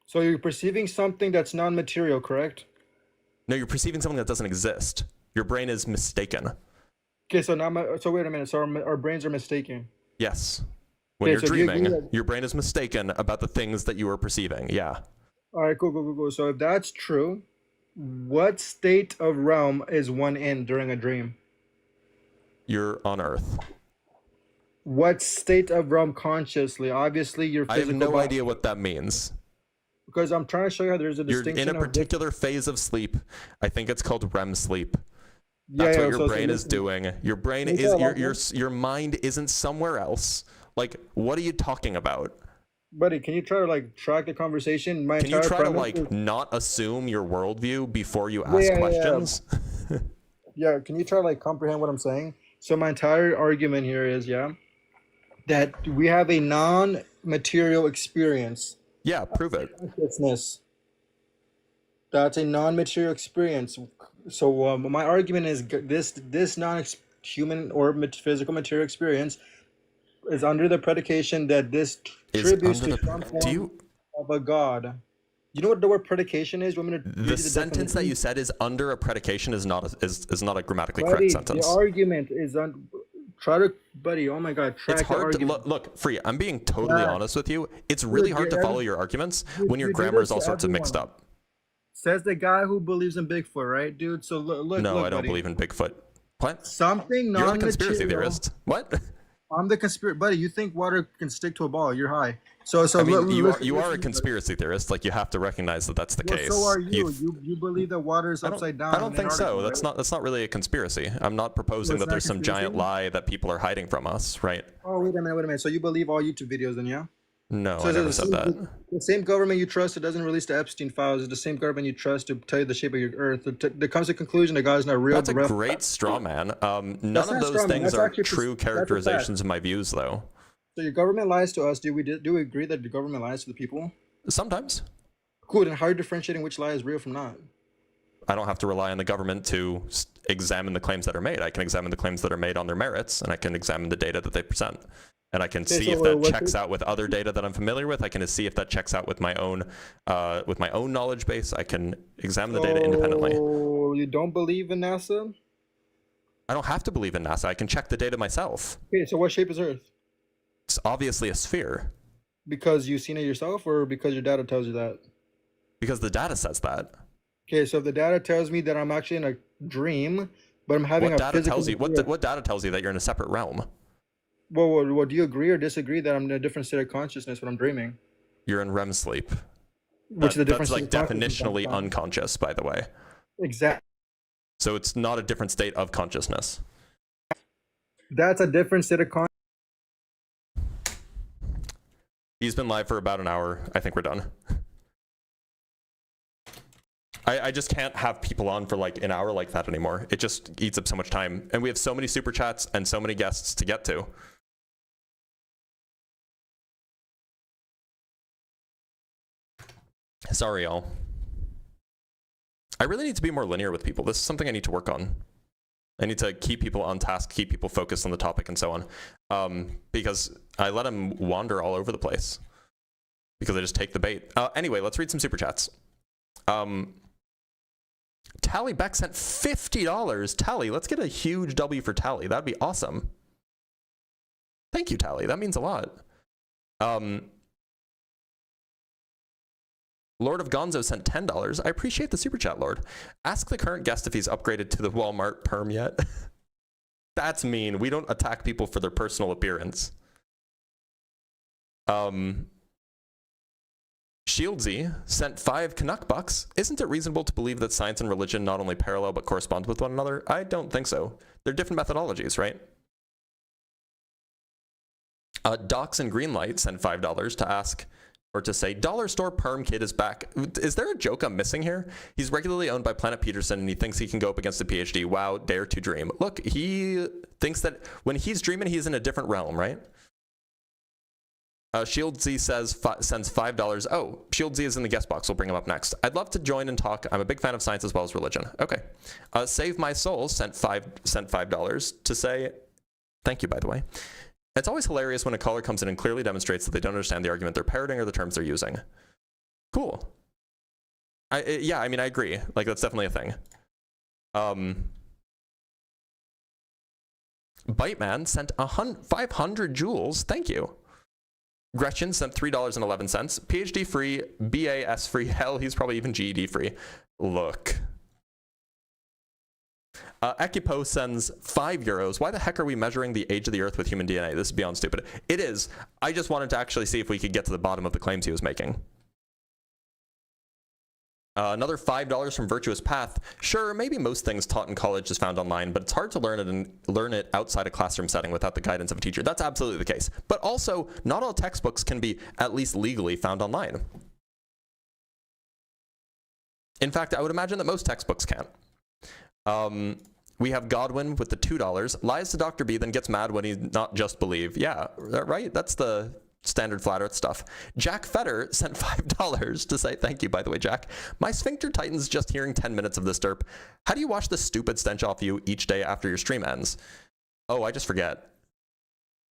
So you're perceiving something that's non-material, correct? No, you're perceiving something that doesn't exist. Your brain is mistaken. Okay, so so wait a minute. So our brains are mistaken. Yes. When Okay, you're so do you agree dreaming, that- your brain is mistaken about the things that you are perceiving. Yeah. All right, cool. So if that's true, what state of realm is one in during a dream? You're on Earth. What state of realm consciously? Obviously, your I have physical no body. idea what that means. Because I'm trying to show you how there's a You're distinction in a of particular phase of sleep. I think it's called REM sleep. Yeah, That's yeah, what your so brain is listen. doing. Your brain Can you is tell your mind isn't somewhere else. Like, what are you talking about? Buddy, can you try to like track the conversation? My Can you entire try to premise like is- not assume your worldview before you Yeah, ask yeah, yeah. questions? Yeah, can you try to like comprehend what I'm saying? So my entire argument here is, that we have a non-material experience. Yeah, prove it. Consciousness. That's a non-material experience. So my argument is this non-human or physical material experience is under the predication that this Is tributes under to some the, form do you of a god. You know what the word predication is? You want me to read the you sentence that definition? you said is under a predication is not a grammatically Buddy, correct sentence. the argument is try to, buddy. Oh my God, track It's the hard to argument. look, Free. I'm being totally Yeah. honest with you. It's really hard to you're- follow your arguments when your you do grammar is this all to sorts of mixed everyone. up. Says the guy who believes in Bigfoot, right, dude? So look, No, I don't buddy. believe in Bigfoot. What? Something You're the conspiracy non-material. theorist. What? I'm the conspiracy, buddy. You think water can stick to a ball? You're high. So I mean, look, you are a listen, conspiracy theorist. Like, you have to recognize that that's the well, case. so are you. You believe that water is I don't- upside down. I don't in think so. Antarctica, That's not really a conspiracy. I'm not proposing it's that not there's some giant conspiracy? lie that people are hiding from us, right? Oh, wait a minute. So you believe all YouTube videos, then, yeah? No, So I never the said same- that. The same government you trust that doesn't release the Epstein files is the same government you trust to tell you the shape of your Earth. That comes to the conclusion that God is not real. That's a the ref- great straw man. None That's of not those straw man, things that's are actually true that's a fact. characterizations of my views, though. So your government lies to us. Do we agree that the government lies to the people? Sometimes. Cool. Then how are you differentiating which lie is real from not? I don't have to rely on the government to examine the claims that are made. I can examine the claims that are made on their merits, and I can examine the data that they present. And I can see so if that what's checks it- out with other data that I'm familiar with. I can see if that checks out with my own knowledge base. I can examine the data independently. So you don't believe in NASA? I don't have to believe in NASA. I can check the data myself. Okay. So what shape is Earth? It's obviously a sphere Because you've seen it yourself, or because your data tells you that? because the data says that. Okay. So if the data tells me that I'm actually in a dream, but I'm having What a data physical tells you? degree. What data tells you that you're in a separate realm? Well, do you agree or disagree that I'm in a different state of consciousness when I'm dreaming? You're in REM sleep. Which is a different That's like state of consciousness. definitionally unconscious, by the way. Exactly. So it's not a different state of consciousness. That's a different state of consciousness. He's been live for about an hour. I think we're done. I just can't have people on for like an hour like that anymore. It just eats up so much time. And we have so many super chats and so many guests to get to. Sorry, y'all. I really need to be more linear with people. This is something I need to work on. I need to keep people on task, keep people focused on the topic and so on. Because I let them wander all over the place. Because I just take the bait. Anyway, let's read some super chats. Tally Beck sent $50. Tally, let's get a huge W for Tally. That'd be awesome. Thank you, Tally. That means a lot. Lord of Gonzo sent $10. I appreciate the super chat, Lord. Ask the current guest if he's upgraded to the Walmart perm yet. That's mean. We don't attack people for their personal appearance. Shieldsy sent 5 Canuck bucks. Isn't it reasonable to believe that science and religion not only parallel but correspond with one another? I don't think so. They're different methodologies, right? Docs and Greenlight sent $5 to ask, or to say, Dollar Store Perm Kid is back. Is there a joke I'm missing here? He's regularly owned by Planet Peterson and he thinks he can go up against a PhD. Wow, dare to dream. Look, he thinks that when he's dreaming, he's in a different realm, right? Shieldsy sends $5. Oh, Shieldsy is in the guest box. We'll bring him up next. I'd love to join and talk. I'm a big fan of science as well as religion. Okay. Save My Soul sent $5 to say, thank you, by the way. It's always hilarious when a caller comes in and clearly demonstrates that they don't understand the argument they're parroting or the terms they're using. Cool. Yeah, I mean, I agree. Like, that's definitely a thing. Biteman sent 500 joules. Thank you. Gretchen sent $3.11. PhD free, BAS free. Hell, he's probably even GED free. Look. Ekipo sends €5. Why the heck are we measuring the age of the Earth with human DNA? This is beyond stupid. It is. I just wanted to actually see if we could get to the bottom of the claims he was making. Another $5 from Virtuous Path. Sure, maybe most things taught in college is found online, but it's hard to learn it outside a classroom setting without the guidance of a teacher. That's absolutely the case. But also, not all textbooks can be, at least legally, found online. In fact, I would imagine that most textbooks can't. We have Godwin with the $2. Lies to Dr. B, then gets mad when he's not just believe. Yeah, right? That's the standard flat earth stuff. Jack Fetter sent $5 to say thank you, by the way, Jack. My sphincter tightens just hearing 10 minutes of this derp. How do you wash the stupid stench off you each day after your stream ends? Oh, I just forget.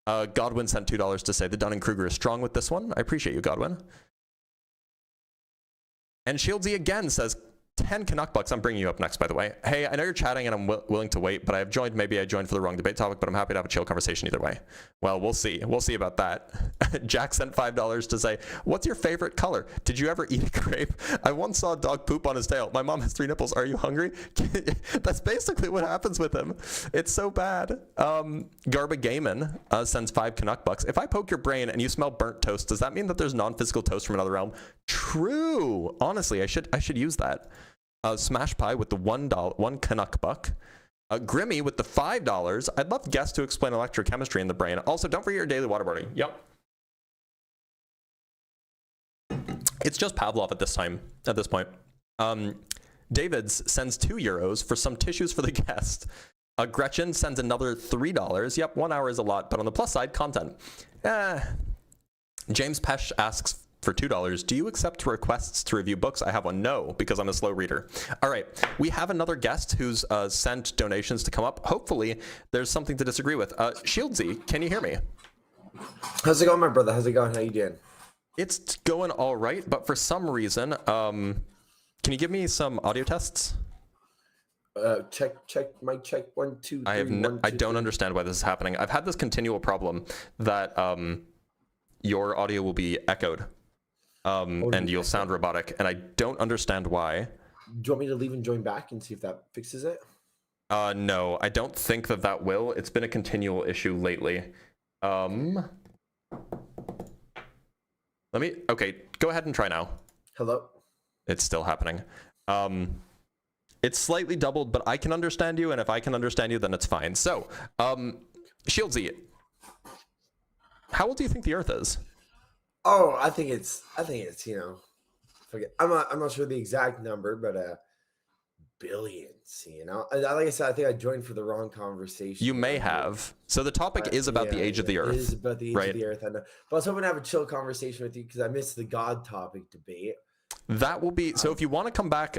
Godwin sent $2 to say the Dunning-Kruger is strong with this one. I appreciate you, Godwin. And Shieldsy again says 10 Canuck bucks. I'm bringing you up next, by the way. Hey, I know you're chatting and I'm willing to wait, but I've joined. Maybe I joined for the wrong debate topic, but I'm happy to have a chill conversation either way. Well, we'll see. We'll see about that. Jack sent $5 to say, what's your favorite color? Did you ever eat a grape? I once saw a dog poop on his tail. My mom has 3 nipples. Are you hungry? That's basically what happens with him. It's so bad. Garba Gaiman sends 5 Canuck bucks. If I poke your brain and you smell burnt toast, does that mean that there's non-physical toast from another realm? True. Honestly, I should use that. Smash Pie with the $1 Canuck buck. Grimmy with the $5. I'd love guests to explain electrochemistry in the brain. Also, don't forget your daily waterboarding. Yep. It's just Pavlov at this point. Davids sends €2 for some tissues for the guest. Gretchen sends another $3. Yep, 1 hour is a lot, but on the plus side, content. James Pesh asks for $2. Do you accept requests to review books? I have one. No, because I'm a slow reader. All right, we have another guest who's sent donations to come up. Hopefully, there's something to disagree with. Shieldsy, can you hear me? How's it going, my brother? How's it going? How you doing? It's going all right, but for some reason, can you give me some audio tests? Check, mic check, 1, 2, 3. I don't understand why this is happening. I've had this continual problem that your audio will be echoed. And you'll sound robotic, and I don't understand why. Do you want me to leave and join back and see if that fixes it? No, I don't think that will. It's been a continual issue lately. Okay, go ahead and try now. Hello? It's still happening. It's slightly doubled, but I can understand you, and if I can understand you, then it's fine. So, Shieldsy, how old do you think the Earth is? Oh, I think it's forget. I'm not sure the exact number, but billions. Like I said, I think I joined for the wrong conversation. You may have. So the topic is about the age of the Earth. It is about the age of the Earth. I know. But I was hoping to have a chill conversation with you because I missed the God topic debate. That will be so. If you want to come back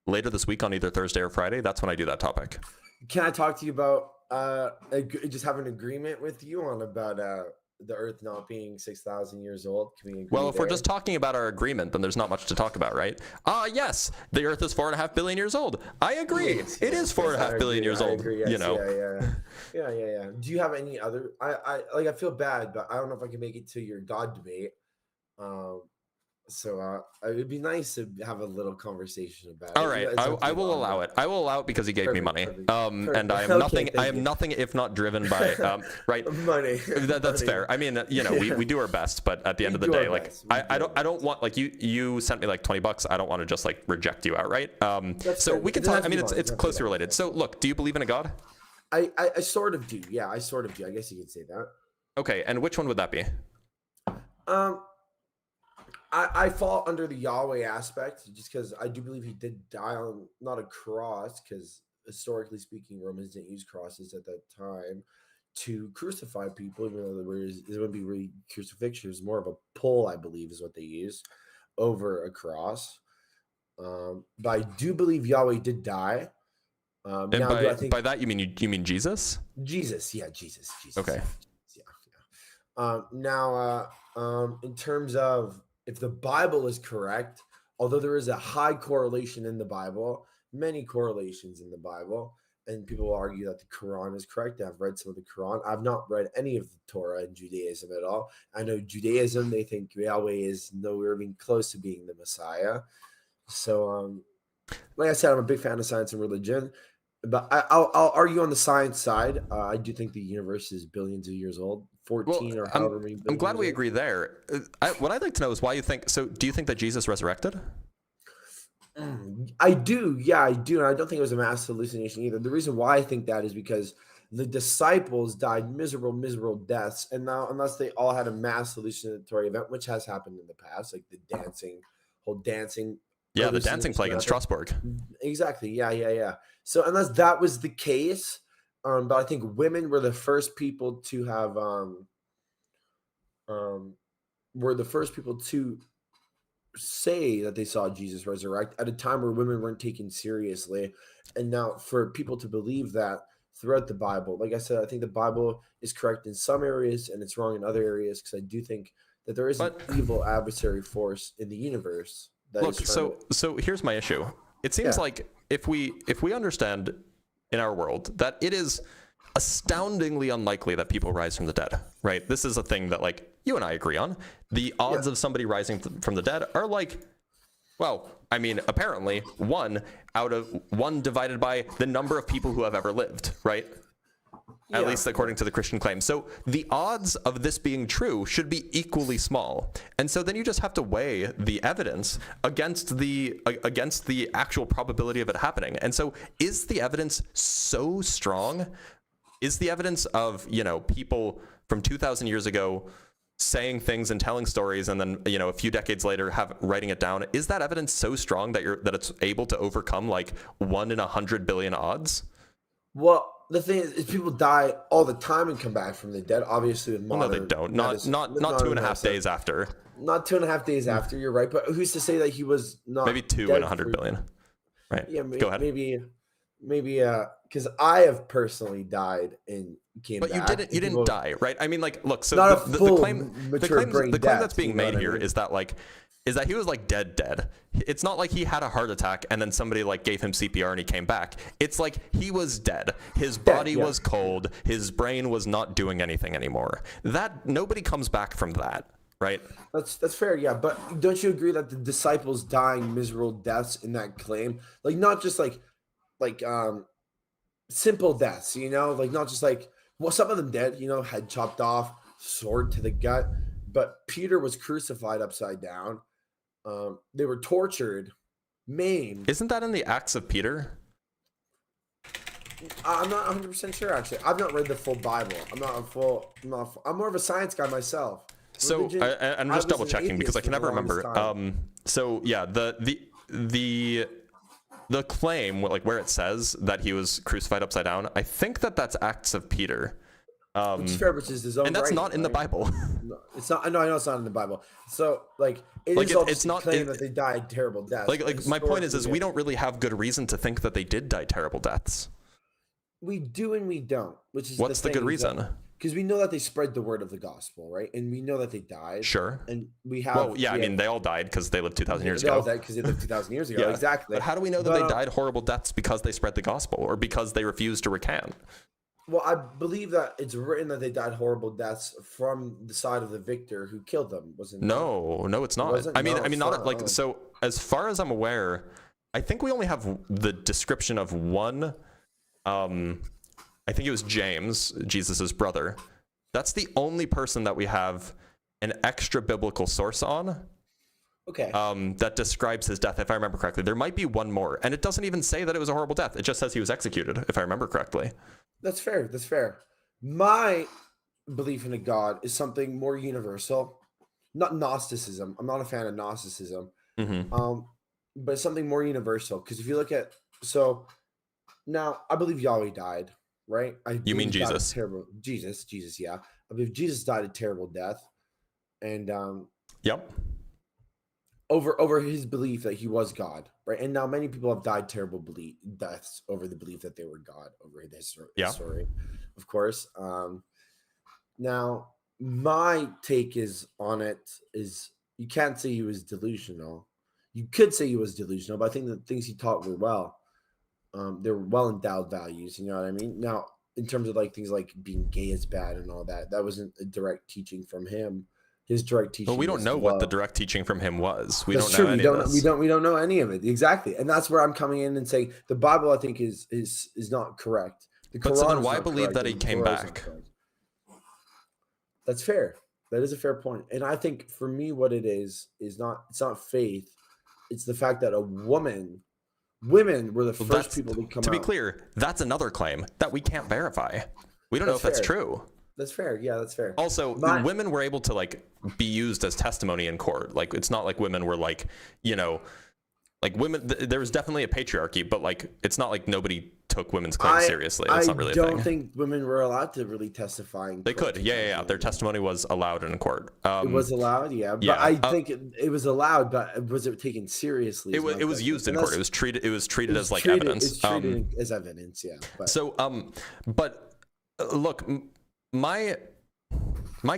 later this week on either Thursday or Friday, that's when I do that topic. Can I talk to you about just have an agreement with you on about the Earth not being 6,000 years old? Can we agree? Well, if we're just talking about our agreement, then there's not much to talk about, right? Yes, the Earth is 4.5 billion years old. I agree. It is 4.5 billion years old. Yes, yeah. Do you have any other? I feel bad, but I don't know if I can make it to your God debate. So it would be nice to have a little conversation about it. All right, I will allow it. I will allow it because he gave me money. And I am nothing. I am nothing if not driven by right money. That's fair. I mean, we do our best, but at the end of the day, like I don't want like you sent me like $20. I don't want to just like reject you outright. So fair. we can talk. I mean, it's closely related. So look, do you believe in a God? I sort of do. Yeah, I sort of do. I guess you could say that. Okay, and which one would that be? I fall under the Yahweh aspect just because I do believe he did die on not a cross, because historically speaking, Romans didn't use crosses at that time to crucify people. Even though it wouldn't be really crucifixion, it was more of a pole, I believe, is what they use over a cross. But I do believe Yahweh did die. And now, by that you mean Jesus? Jesus, yeah, Jesus. Okay. Yeah. In terms of if the Bible is correct, although there is a high correlation in the Bible, many correlations in the Bible, and people will argue that the Quran is correct. I've read some of the Quran. I've not read any of the Torah in Judaism at all. I know Judaism, they think Yahweh is nowhere even close to being the Messiah. So, like I said, I'm a big fan of science and religion. But I'll argue on the science side. I do think the universe is billions of years old, 14 or however many. I'm glad we agree there. What I'd like to know is why you think. So, do you think that Jesus resurrected? I do. Yeah, I do. And I don't think it was a mass hallucination either. The reason why I think that is because the disciples died miserable deaths. And now, unless they all had a mass hallucinatory event, which has happened in the past, like the whole dancing. Yeah, the dancing plague in Strasbourg. Exactly. Yeah. So unless that was the case, but I think women were the first people to have say that they saw Jesus resurrect at a time where women weren't taken seriously. And now for people to believe that throughout the Bible, like I said, I think the Bible is correct in some areas and it's wrong in other areas, because I do think that there is an evil adversary force in the universe. Look, so here's my issue. It seems like if we understand in our world that it is astoundingly unlikely that people rise from the dead, right? This is a thing that like you and I agree on. The odds of somebody rising from the dead are like, well, I mean, apparently 1 divided by the number of people who have ever lived, right? At least according to the Christian claim. So the odds of this being true should be equally small. And so then you just have to weigh the evidence against the actual probability of it happening. And so is the evidence so strong? Is the evidence of, people from 2,000 years ago saying things and telling stories and then, a few decades later writing it down, is that evidence so strong that it's able to overcome like 1 in 100 billion odds? Well, the thing is people die all the time and come back from the dead. Obviously, with modern no, they don't. Not 2.5 days after. Not 2.5 days after. You're right, but who's to say that he was not? Maybe 2 in 100 billion. Right. Yeah. Go ahead. Maybe. Because I have personally died and came back. But you didn't die, right? I mean, like, look. So not the claim that's being made here is that he was like dead. It's not like he had a heart attack and then somebody like gave him CPR and he came back. It's like he was dead. His body was cold. His brain was not doing anything anymore. That nobody comes back from that, right? That's fair, yeah. But don't you agree that the disciples dying miserable deaths in that claim, like not just like simple deaths, you know, like not just like, well, some of them did, you know, head chopped off, sword to the gut, but Peter was crucified upside down. They were tortured, maimed. Isn't that in the Acts of Peter? I'm not 100% sure, actually. I've not read the full Bible. I'm more of a science guy myself. So Religion, I'm I just was double an checking because atheist I can for the never longest remember. time. So yeah, the claim, like where it says that he was crucified upside down, I think that's Acts of Peter. Which is fair, which is his own And that's right, not in the right? Bible. No, it's not. I know it's not in the Bible. So like, Like, is all it's just not- claim it- that they died terrible deaths. Like my point is Historically, we don't really have good reason to think that they did die terrible deaths. we do and we don't. Which is What's the good reason? Because we know that they spread the word of the gospel, right? And we know that they died. Sure. And we have. Well, yeah, I mean, they all died because they lived 2,000 years they all ago. died because they lived 2,000 years ago. Yeah. Exactly. But how do we know that they died horrible deaths because they spread the gospel or because they refused to recant? Well, I believe that it's written that they died horrible deaths from the side of the victor who killed them. Wasn't it? No, it's not. wasn't? I mean, No, it's not not. like Oh. so. As far as I'm aware, I think we only have the description of one. I think it was James, Jesus's brother. That's the only person that we have an extra biblical source on. Okay. That describes his death, if I remember correctly. There might be one more, and it doesn't even say that it was a horrible death. It just says he was executed, if I remember correctly. That's fair. That's fair. My belief in a God is something more universal, not Gnosticism. I'm not a fan of Gnosticism, Mm-hmm. but something more universal. Because if you look at now, I believe Yahweh died, right? You mean believe he died a Jesus? Terrible Jesus. Yeah, I believe Jesus died a terrible death, and Yep. over his belief that he was God, right? And now many people have died terrible deaths over the belief that they were God over the story, of course. Now my take on it is you can't say he was delusional. You could say he was delusional, but I think the things he taught were they were well endowed values. You know what I mean? Now, in terms of like things like being gay is bad and all that, that wasn't a direct teaching from him. His direct teaching. But we don't was know what love. the direct teaching from him was. We That's don't true. know any of this. We don't know any of it exactly, and that's where I'm coming in and saying the Bible I think is not correct. The But so Quran then is why not believe correct, that he and the came Torah is not back? correct. That's fair. That is a fair point, and I think for me, what it is not it's not faith. It's the fact that women were the Well, first people to come out. To be clear, that's another claim that we can't verify. We don't know if That's that's fair. true. That's fair. Yeah, that's fair. Also, My- women were able to like be used as testimony in court. Like it's not like women were like, like women. There was definitely a patriarchy, but like it's not like nobody took women's claims seriously. That's not really a thing. I don't think women were allowed to really testify. In They court. could, yeah. Their testimony was allowed in court. It was allowed, yeah. But yeah, I think it was allowed, but was it taken seriously? It was used in court. It was treated as like evidence. It's treated as evidence, yeah. But. So, but look, my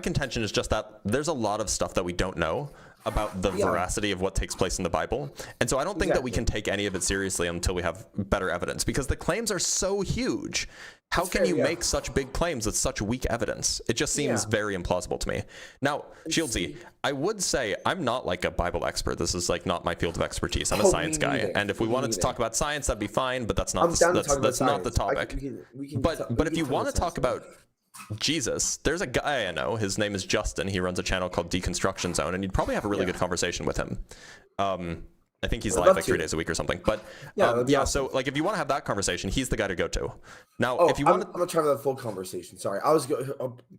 contention is just that there's a lot of stuff that we don't know about the veracity of what takes place in the Bible. And so I don't think that we can take any of it seriously until we have better evidence, because the claims are so huge. How can you make such big claims with such weak evidence? It just seems very implausible to me. Now, Shieldsy, I would say I'm not like a Bible expert. This is like not my field of expertise. I'm a science guy. And if we wanted to talk about science, that'd be fine, but that's not that's not the topic. But if you want to talk about Jesus, there's a guy I know. His name is Justin. He runs a channel called Deconstruction Zone, and you'd probably have a really good conversation with him. I think he's live like 3 days a week or something. But so like if you want to have that conversation, he's the guy to go to. Now, if you want, I'm gonna try to have a full conversation. Sorry, I was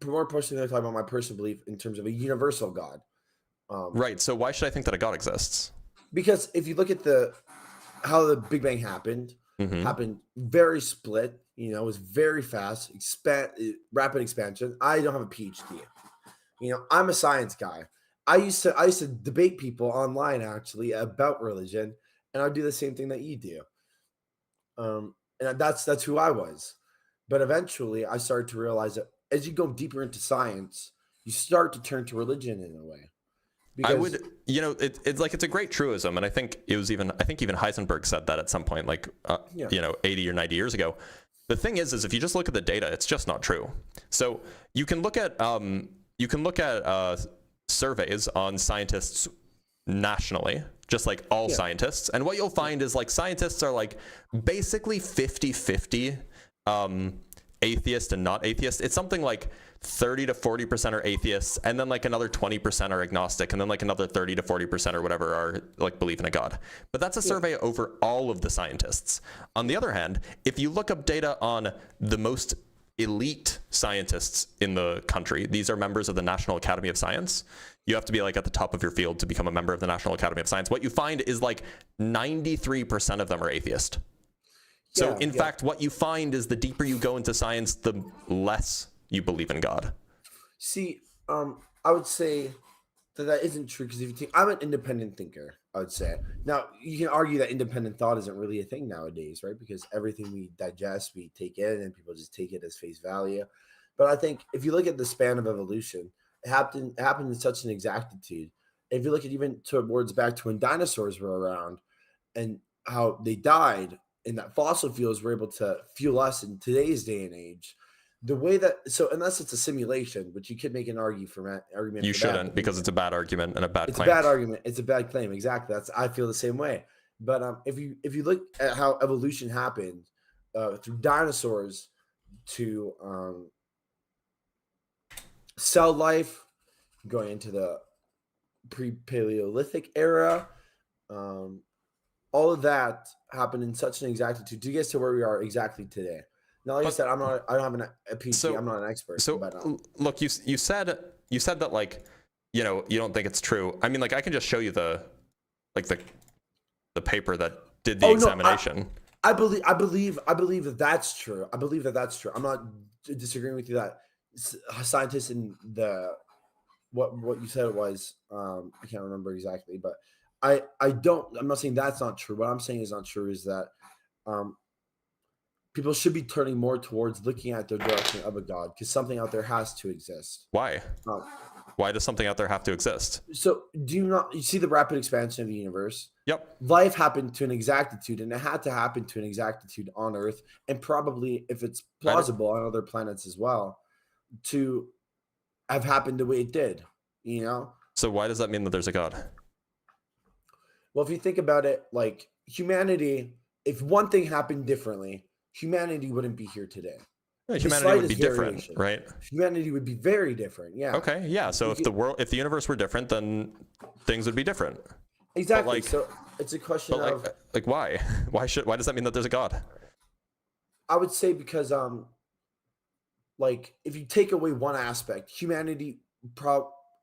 more personally talking about my personal belief in terms of a universal God. Right. So why should I think that a God exists? Because if you look at how the Big Bang happened very split. You know, it was very fast, rapid expansion. I don't have a PhD. You know, I'm a science guy. I used to debate people online actually about religion, and I'd do the same thing that you do. And that's who I was. But eventually, I started to realize that as you go deeper into science, you start to turn to religion in a way. I would, it's like it's a great truism, and I think even Heisenberg said that at some point, like 80 or 90 years ago. The thing is if you just look at the data, it's just not true. So you can look at surveys on scientists nationally, just like all scientists, and what you'll find is like scientists are like basically 50-50 atheist and not atheist, it's something like 30 to 40% are atheists, and then like another 20% are agnostic, and then like another 30 to 40% or whatever are like believe in a god. But that's a survey over all of the scientists. On the other hand, if you look up data on the most elite scientists in the country, these are members of the National Academy of Science. You have to be like at the top of your field to become a member of the National Academy of Science. What you find is like 93% of them are atheist. So in fact, what you find is the deeper you go into science, the less you believe in God. See, I would say that isn't true, because if you think, I'm an independent thinker, I would say. Now, you can argue that independent thought isn't really a thing nowadays, right? Because everything we digest, we take in, and people just take it as face value. But I think if you look at the span of evolution, it happened in such an exactitude. If you look at even towards back to when dinosaurs were around and how they died, and that fossil fuels were able to fuel us in today's day and age, the way that, so unless it's a simulation, which you could make an argument for you shouldn't, because it's a bad argument and a bad claim. It's a bad argument. It's a bad claim. Exactly. I feel the same way. But if you look at how evolution happened through dinosaurs to cell life, going into the pre-Paleolithic era, all of that happened in such an exactitude to get to where we are exactly today. Now, like I said, I don't have a PhD. So, I'm not an expert. So, but, look, you said that, like, you know, you don't think it's true. I mean, like, I can just show you the paper that did the examination. I believe that that's true. I believe that that's true. I'm not disagreeing with you that scientists in the what you said it was. I can't remember exactly, but I'm not saying that's not true. What I'm saying is not true is that people should be turning more towards looking at the direction of a god, because something out there has to exist. Why? Why does something out there have to exist? So you see the rapid expansion of the universe? Yep. Life happened to an exactitude, and it had to happen to an exactitude on Earth, and probably, if it's plausible, on other planets as well, to have happened the way it did, you know? So why does that mean that there's a god? Well, if you think about it, like humanity, if one thing happened differently, humanity wouldn't be here today. Yeah, humanity would be different, right? Humanity would be very different. Yeah. Okay. Yeah. So if the universe were different, then things would be different. Exactly. Like, so it's a question of like why? Why does that mean that there's a god? I would say because like if you take away one aspect, humanity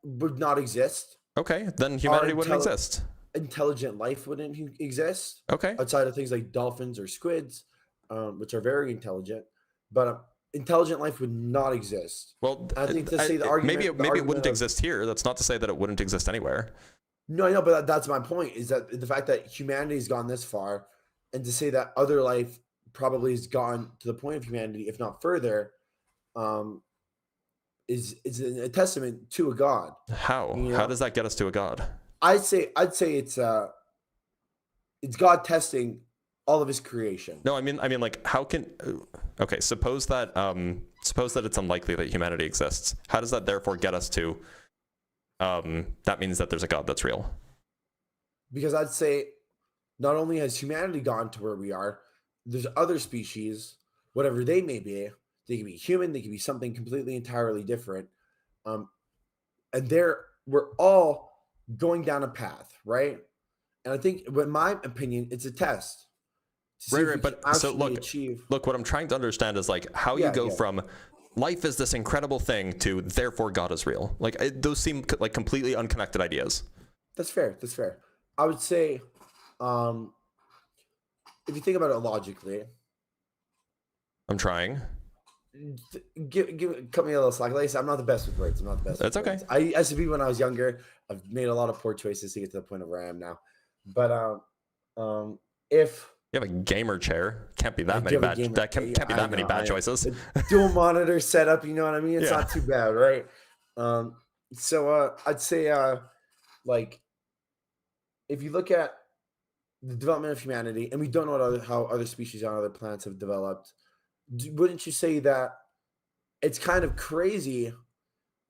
would not exist. Okay, then humanity wouldn't exist. Intelligent life wouldn't exist. Okay. Outside of things like dolphins or squids, which are very intelligent, but intelligent life would not exist. Well, I think to say the argument, maybe it wouldn't exist here. That's not to say that it wouldn't exist anywhere. No, I know, but that's my point. Is that the fact that humanity's gone this far, and to say that other life probably has gone to the point of humanity, if not further, is a testament to a god. How? You know? How does that get us to a god? I'd say it's God testing all of his creation. No, I mean like how can okay, suppose that it's unlikely that humanity exists. How does that therefore get us to that means that there's a god that's real? Because I'd say not only has humanity gone to where we are, there's other species, whatever they may be. They can be human, they can be something completely entirely different. And we're all going down a path, right? And I think, in my opinion, it's a test. Right. But so look, what I'm trying to understand is like how you go from life is this incredible thing to therefore God is real. Like those seem like completely unconnected ideas. That's fair. I would say, if you think about it logically, I'm trying. Cut me a little slack. Like I said, I'm not the best with words. That's okay. I used to be when I was younger. I've made a lot of poor choices to get to the point of where I am now. But if you have a gamer chair, can't be that many bad. That can't be that many bad choices. Dual monitor setup, you know what I mean? It's not too bad, right? So I'd say like if you look at the development of humanity, and we don't know how other species on other planets have developed, wouldn't you say that it's kind of crazy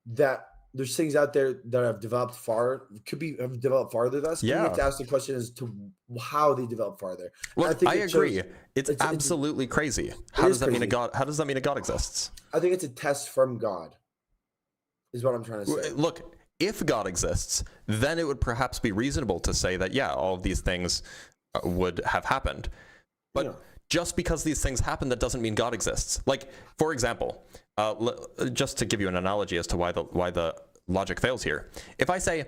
that there's things out there that have developed have developed farther than us. And you have to ask the question as to how they develop farther. Look, I agree. It's absolutely crazy. How does that mean a God? How does that mean a God exists? I think it's a test from God, is what I'm trying to say. Look, if God exists, then it would perhaps be reasonable to say that, yeah, all of these things would have happened. But just because these things happen, that doesn't mean God exists. Like, for example, just to give you an analogy as to why the logic fails here. If I say,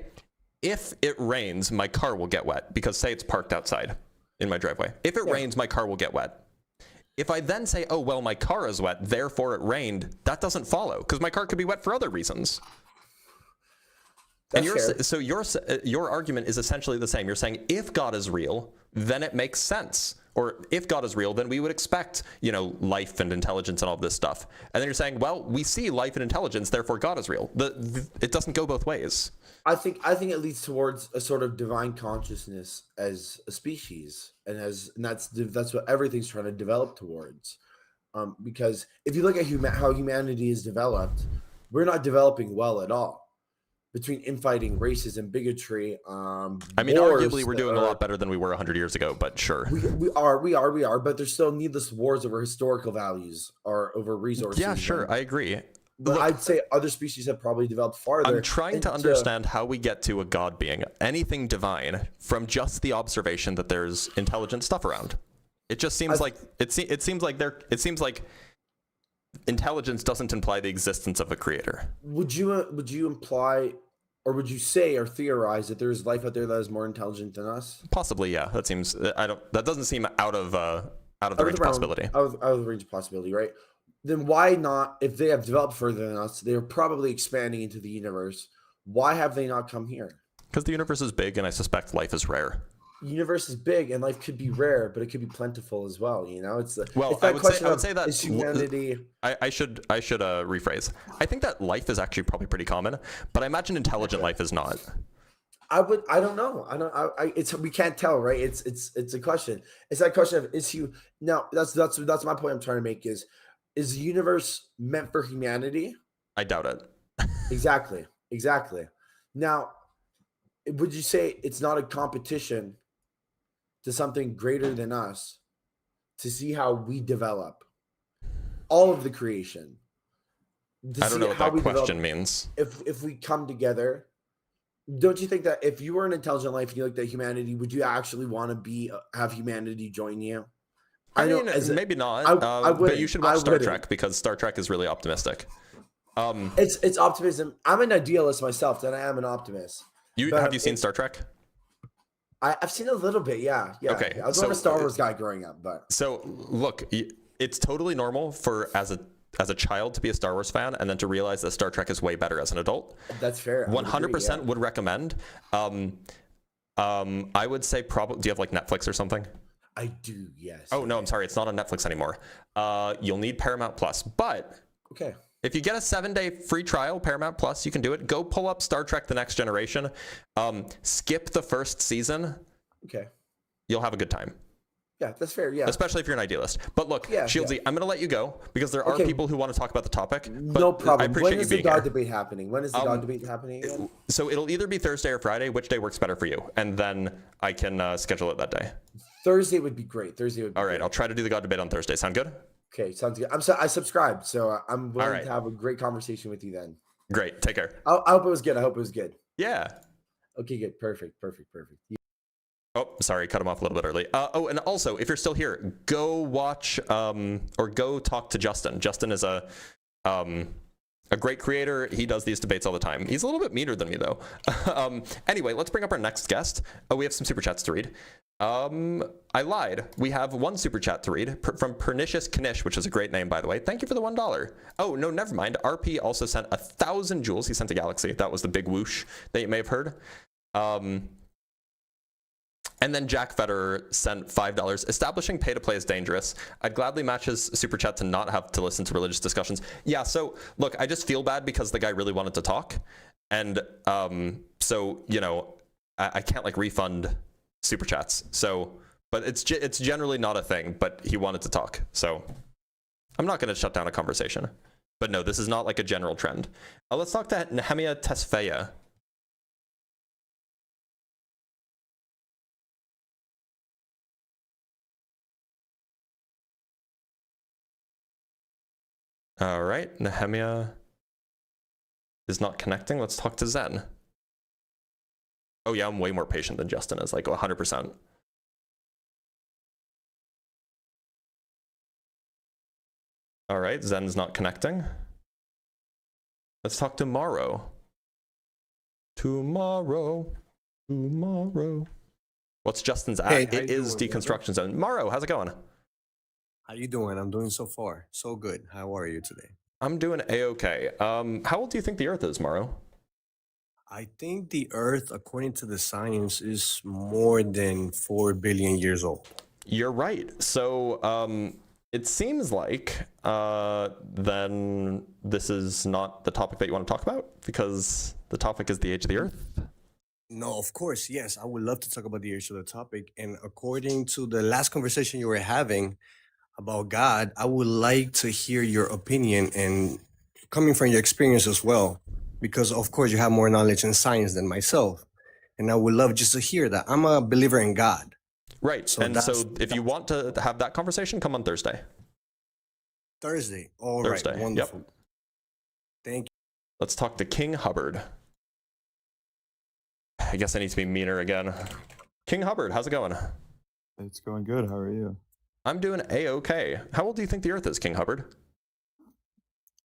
if it rains, my car will get wet, because say it's parked outside in my driveway. If it rains, my car will get wet. If I then say, oh, well, my car is wet, therefore it rained, that doesn't follow, because my car could be wet for other reasons. So your argument is essentially the same. You're saying if God is real, then it makes sense. Or if God is real, then we would expect, life and intelligence and all this stuff. And then you're saying, well, we see life and intelligence, therefore God is real. It doesn't go both ways. I think it leads towards a sort of divine consciousness as a species, and that's what everything's trying to develop towards. Because if you look at how humanity is developed, we're not developing well at all. Between infighting, racism, bigotry, arguably we're doing a lot better than we were 100 years ago, but sure. We are, but there's still needless wars over historical values or over resources. Yeah, sure, I agree. But look, I'd say other species have probably developed farther. I'm trying to understand how we get to a God being anything divine from just the observation that there's intelligent stuff around. It just seems like intelligence doesn't imply the existence of a creator. Would you imply, or would you say or theorize that there's life out there that is more intelligent than us? Possibly, yeah. That doesn't seem out of the range of possibility. Out of the range of possibility, right? Then why not? If they have developed further than us, they're probably expanding into the universe. Why have they not come here? Because the universe is big, and I suspect life is rare. The universe is big, and life could be rare, but it could be plentiful as well. It's I would say that is humanity. I should rephrase. I think that life is actually probably pretty common, but I imagine intelligent life is not. I don't know. We can't tell, right? It's a question. It's that question of now. That's my point. I'm trying to make is the universe meant for humanity? I doubt it. Exactly. Now, would you say it's not a competition to something greater than us to see how we develop all of the creation? I don't know what that question means. If we come together, don't you think that if you were an intelligent life and you looked at humanity, would you actually want to have humanity join you? Maybe not. But you should watch Star Trek, because Star Trek is really optimistic. It's optimism. I'm an idealist myself, and I am an optimist. Have you seen Star Trek? I've seen a little bit, yeah. Okay, I was more a Star Wars guy growing up, but so look, it's totally normal for as a child to be a Star Wars fan, and then to realize that Star Trek is way better as an adult. That's fair. 100% would recommend. I would say probably. Do you have like Netflix or something? I do, yes. Oh no, I'm sorry, it's not on Netflix anymore. You'll need Paramount Plus, but okay. If you get a 7-day free trial, Paramount Plus, you can do it. Go pull up Star Trek: The Next Generation. Skip the first season. Okay. You'll have a good time. Yeah, that's fair. Yeah. Especially if you're an idealist. But look, Shieldsy, I'm going to let you go because there are people who want to talk about the topic. No problem. I appreciate when is the God debate happening? When is the God debate happening again? So it'll either be Thursday or Friday. Which day works better for you? And then I can schedule it that day. Thursday would be great. All right. I'll try to do the God debate on Thursday. Sound good? Okay, sounds good. I subscribed, so I'm willing to have a great conversation with you then. Great. Take care. I hope it was good. Yeah. Okay, good. Perfect. Oh, sorry. Cut him off a little bit early. And also, if you're still here, go watch or go talk to Justin. Justin is a great creator. He does these debates all the time. He's a little bit meaner than me, though. Anyway, let's bring up our next guest. We have some super chats to read. I lied. We have one super chat to read from Pernicious Knish, which is a great name, by the way. Thank you for the $1. Oh, no, never mind. RP also sent 1,000 jewels. He sent a galaxy. That was the big whoosh that you may have heard. And then Jack Federer sent $5. Establishing pay-to-play is dangerous. I'd gladly match his super chat to not have to listen to religious discussions. Yeah, so look, I just feel bad because the guy really wanted to talk. And so, I can't like refund super chats. So, but it's generally not a thing, but he wanted to talk. So I'm not going to shut down a conversation. But no, this is not like a general trend. Let's talk to Nehemiah Tesfaye. All right, Nehemiah is not connecting. Let's talk to Zen. Oh yeah, I'm way more patient than Justin is, like 100%. All right, Zen's not connecting. Let's talk to Morrow. Tomorrow. What's Justin's at? Hey, It is Deconstruction Zone. Morrow, how's it going? how you doing? I'm doing so far. So good. How are you today? I'm doing A-okay. How old do you think the Earth is, Morrow? I think the Earth, according to the science, is more than 4 billion years old. You're right. So it seems like then this is not the topic that you want to talk about, because the topic is the age of the Earth. No, of course, yes. I would love to talk about the age of the topic. And according to the last conversation you were having about God, I would like to hear your opinion and coming from your experience as well, because of course you have more knowledge in science than myself. And I would love just to hear that. I'm a believer in God. Right. So and so if you want to have that conversation, come on Thursday. Thursday. All Thursday. right. Wonderful. Yep. Thank you. Let's talk to King Hubbard. I guess I need to be meaner again. King Hubbard, how's it going? It's going good. How are you? I'm doing A-okay. How old do you think the Earth is, King Hubbard?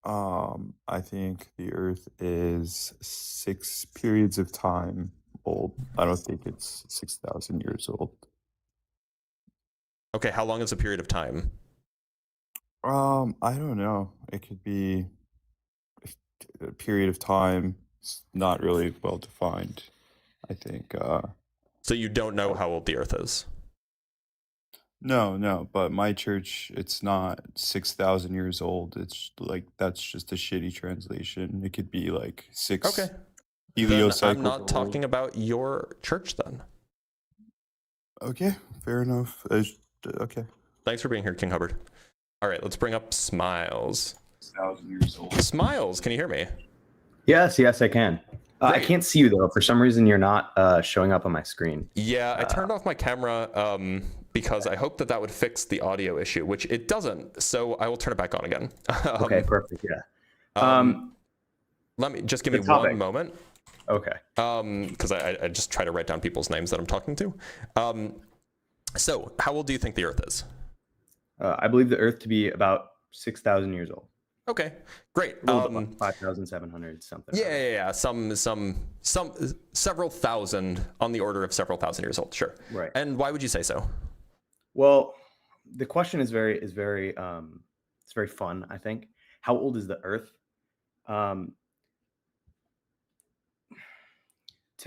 I think the Earth is 6 periods of time old. I don't think it's 6,000 years old. Okay, how long is a period of time? I don't know. It could be a period of time. It's not really well defined. I think. So you don't know how old the Earth is? No, but my church, it's not 6,000 years old. It's like, that's just a shitty translation. It could be like 6 Okay. heliocycles. Then I'm not old. talking about your church then. Okay, fair enough. Okay. Thanks for being here, King Hubbard. All right, let's bring up Smiles. 6,000 years old. Smiles, can you hear me? Yes, I can. I Great. can't see you though. For some reason, you're not showing up on my screen. Yeah, I turned off my camera because I hoped that would fix the audio issue, which it doesn't. So I will turn it back on again. Okay, perfect. Yeah. Let me just give me the topic. 1 moment. Okay. Because I just try to write down people's names that I'm talking to. So how old do you think the Earth is? I believe the Earth to be about 6,000 years old. Okay, great. 5,700 something. Yeah. Some several thousand, on the order of several thousand years old. Sure. Right. And why would you say so? Well, the question is very it's very fun. I think. How old is the Earth? To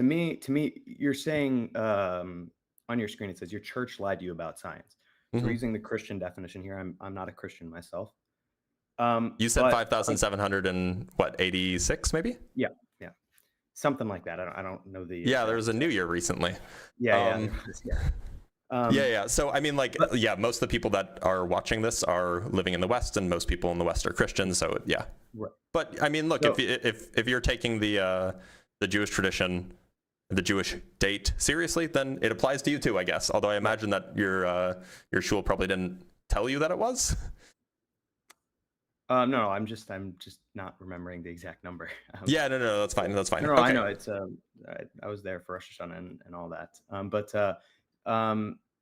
me, you're saying on your screen it says your church lied to you about science. So we're using the Christian definition here. I'm not a Christian myself. You said 5,786, maybe? Yeah, something like that. I don't know the. Yeah, there was a new year recently. Yeah. So I mean, like, most of the people that are watching this are living in the West, and most people in the West are Christians. So yeah. Right. But I mean, look, So, if you're taking the Jewish tradition, the Jewish date seriously, then it applies to you too, I guess. Although I imagine that your shul probably didn't tell you that it was. No, I'm just not remembering the exact number. No, that's fine. That's fine. No, Okay. I know it's. I was there for Rosh Hashanah and all that.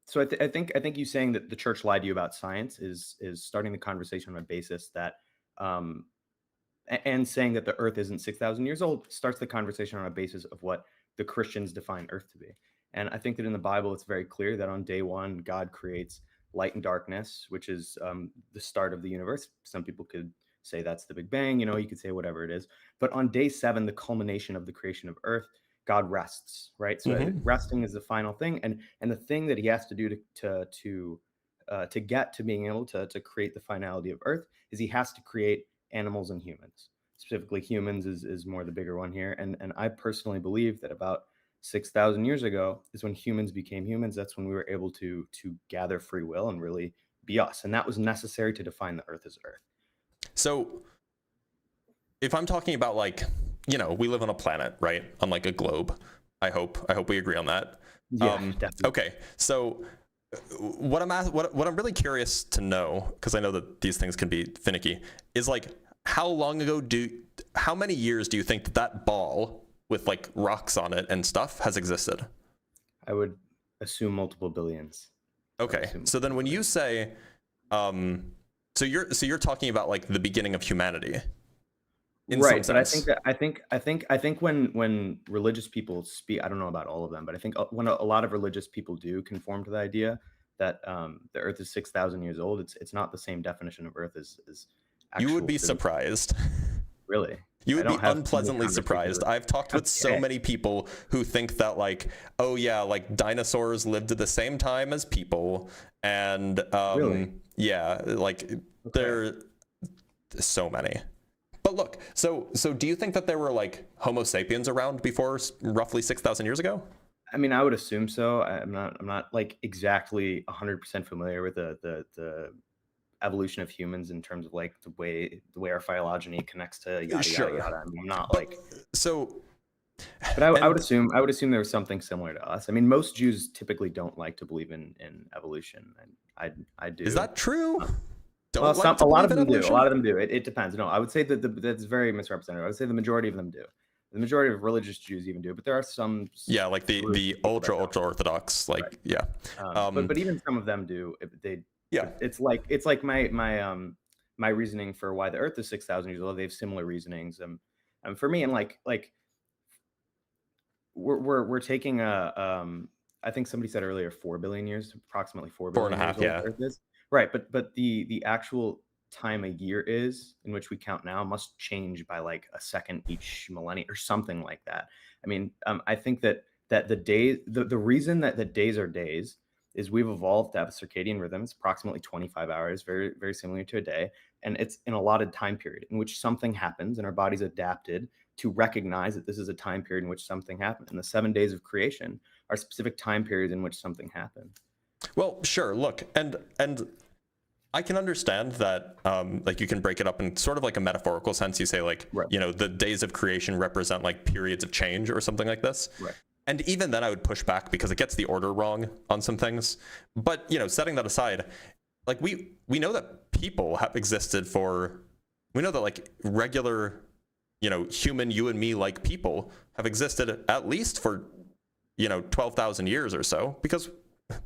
So I think you saying that the church lied to you about science is starting the conversation on a basis that, and saying that the Earth isn't 6,000 years old starts the conversation on a basis of what the Christians define Earth to be. And I think that in the Bible it's very clear that on day one God creates light and darkness, which is the start of the universe. Some people could say that's the Big Bang, you could say whatever it is. But on day 7, the culmination of the creation of Earth, God rests, right? So resting is the final thing. And the thing that he has to do to get to being able to create the finality of Earth is he has to create animals and humans. Specifically humans is more the bigger one here. And I personally believe that about 6,000 years ago is when humans became humans. That's when we were able to gather free will and really be us. And that was necessary to define the Earth as Earth. So if I'm talking about like, we live on a planet, right? On like a globe. I hope we agree on that. Yeah, definitely. Okay. So what I'm really curious to know, because I know that these things can be finicky, is like how many years do you think that ball with like rocks on it and stuff has existed? I would assume multiple billions. Okay. So then when you say, so you're talking about like the beginning of humanity. Right, but I think when religious people speak, I don't know about all of them, but I think when a lot of religious people do conform to the idea that the Earth is 6,000 years old, it's not the same definition of Earth as you would be physics. surprised. Really? You would be unpleasantly surprised. I've talked with so many people who think that like, oh yeah, like dinosaurs lived at the same time as people, and really? Yeah, like there so many. But look, so do you think that there were like Homo sapiens around before roughly 6,000 years ago? I mean, I would assume so. I'm not like exactly 100% familiar with the evolution of humans in terms of like the way our phylogeny connects to yada yada yada. I mean, I'm not like so. But I would assume there was something similar to us. I mean, most Jews typically don't like to believe in evolution, and I do. Is that true? A lot of them do. A lot of them do. It depends. No, I would say that that's very misrepresented. I would say the majority of them do. The majority of religious Jews even do, but there are some. Yeah, like the ultra orthodox, like right. Yeah. But even some of them do. It's like my reasoning for why the Earth is 6,000 years old. They have similar reasonings. For me, and like we're taking I think somebody said earlier 4 billion years, approximately 4 billion 4.5, yeah. Earth is. Right, but the actual time a year is in which we count now must change by like a second each millennium or something like that. I mean, I think that the reason that the days are days is we've evolved to have a circadian rhythm. It's approximately 25 hours, very, very similar to a day. And it's an allotted time period in which something happens and our body's adapted to recognize that this is a time period in which something happened. And the 7 days of creation are specific time periods in which something happened. Well, sure. Look, and I can understand that, like you can break it up in sort of like a metaphorical sense. You say like, right. The days of creation represent like periods of change or something like this. Right. And even then I would push back because it gets the order wrong on some things. But, setting that aside, like we know that people have existed we know that like regular, human, you and me like people have existed at least for, 12,000 years or so, because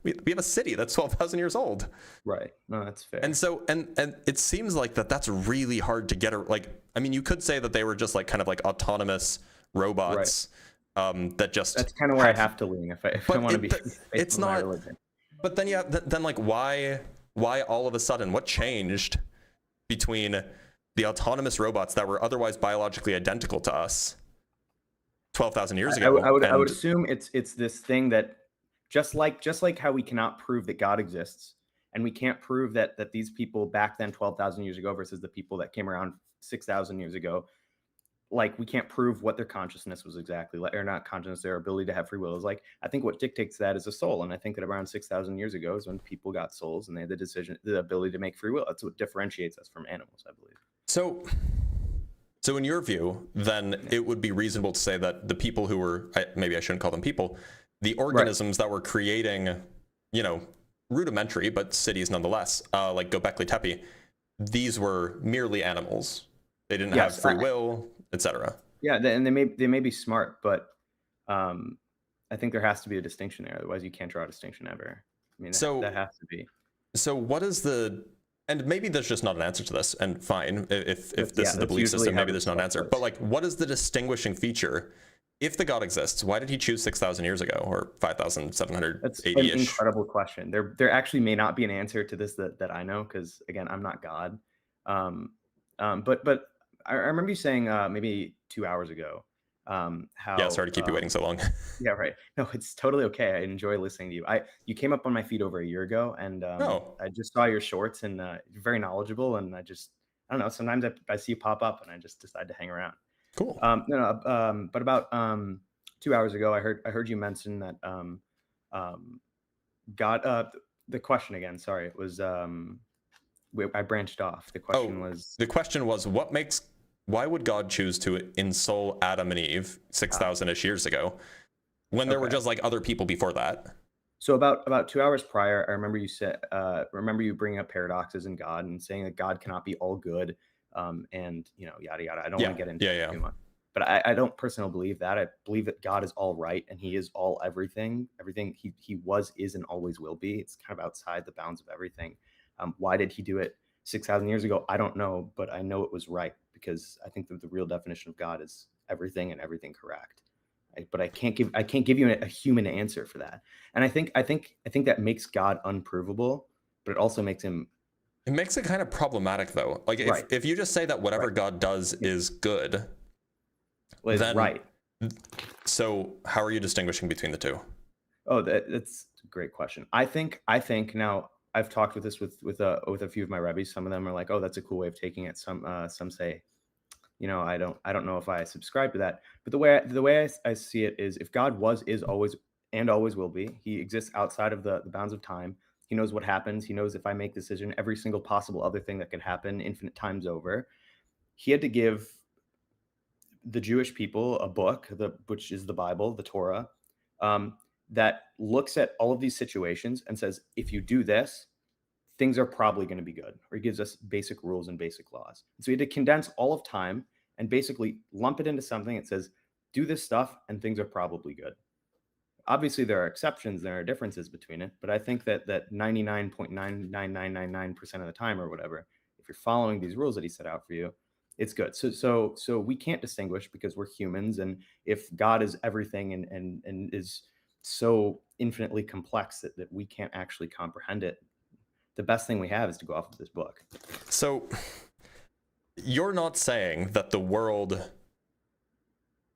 we have a city that's 12,000 years old. Right. No, that's fair. And so, and it seems like that's really hard to get. I mean, you could say that they were just like kind of like autonomous robots. Right. That's kind of where I have to lean if I want to be. It's not. But then then like why all of a sudden what changed between the autonomous robots that were otherwise biologically identical to us 12,000 years ago? I would assume it's this thing that just like how we cannot prove that God exists, and we can't prove that these people back then 12,000 years ago versus the people that came around 6,000 years ago, like we can't prove what their consciousness was exactly like, or not consciousness, their ability to have free will is like. I think what dictates that is a soul, and I think that around 6,000 years ago is when people got souls and they had the ability to make free will. That's what differentiates us from animals, I believe. So in your view, then it would be reasonable to say that the people who were, maybe I shouldn't call them people, the organisms that were creating, rudimentary but cities nonetheless, like Göbekli Tepe, these were merely animals. They didn't have free will, etc. Yeah, and they may be smart, but I think there has to be a distinction there. Otherwise, you can't draw a distinction ever. I mean, that has to be. So what is and maybe there's just not an answer to this, and fine, if this is the belief system, maybe there's not an answer. But like, what is the distinguishing feature? If the God exists, why did he choose 6,000 years ago or 5,780-ish? That's an incredible question. There actually may not be an answer to this that I know, because again, I'm not God. But I remember you saying maybe 2 hours ago how. Yeah, sorry to keep you waiting so long. Yeah, right. No, it's totally okay. I enjoy listening to you. You came up on my feed over a year ago, and I just saw your shorts, and you're very knowledgeable, and I don't know. Sometimes I see you pop up, and I just decide to hang around. Cool. But about 2 hours ago, I heard you mention that God. The question again. Sorry, it was I branched off. The question was what makes why would God choose to ensole Adam and Eve 6,000-ish years ago when there were just like other people before that? So about 2 hours prior, I remember you bringing up paradoxes in God and saying that God cannot be all good, and yada yada. I don't want to get into it too much, but I don't personally believe that. I believe that God is all right and He is all everything. Everything He was, is, and always will be. It's kind of outside the bounds of everything. Why did He do it 6,000 years ago? I don't know, but I know it was right, because I think that the real definition of God is everything and everything correct. But I can't give you a human answer for that. And I think that makes God unprovable, but it also makes Him. It makes it kind of problematic, though. Like if you just say that whatever God does is good, then right. So how are you distinguishing between the two? Oh, that's a great question. I think now, I've talked with this with a few of my rabbis. Some of them are like, oh, that's a cool way of taking it. Some say, I don't know if I subscribe to that. But the way I see it is, if God was, is, always, and always will be, He exists outside of the bounds of time. He knows what happens. He knows if I make this decision, every single possible other thing that could happen infinite times over. He had to give the Jewish people a book, which is the Bible, the Torah, that looks at all of these situations and says, if you do this, things are probably going to be good. Or He gives us basic rules and basic laws. And so He had to condense all of time and basically lump it into something that says, do this stuff and things are probably good. Obviously, there are exceptions, there are differences between it, but I think that 99.99999% of the time, or whatever, if you're following these rules that He set out for you, it's good. So we can't distinguish, because we're humans, and if God is everything and is so infinitely complex that we can't actually comprehend it, the best thing we have is to go off of this book. So you're not saying that the world...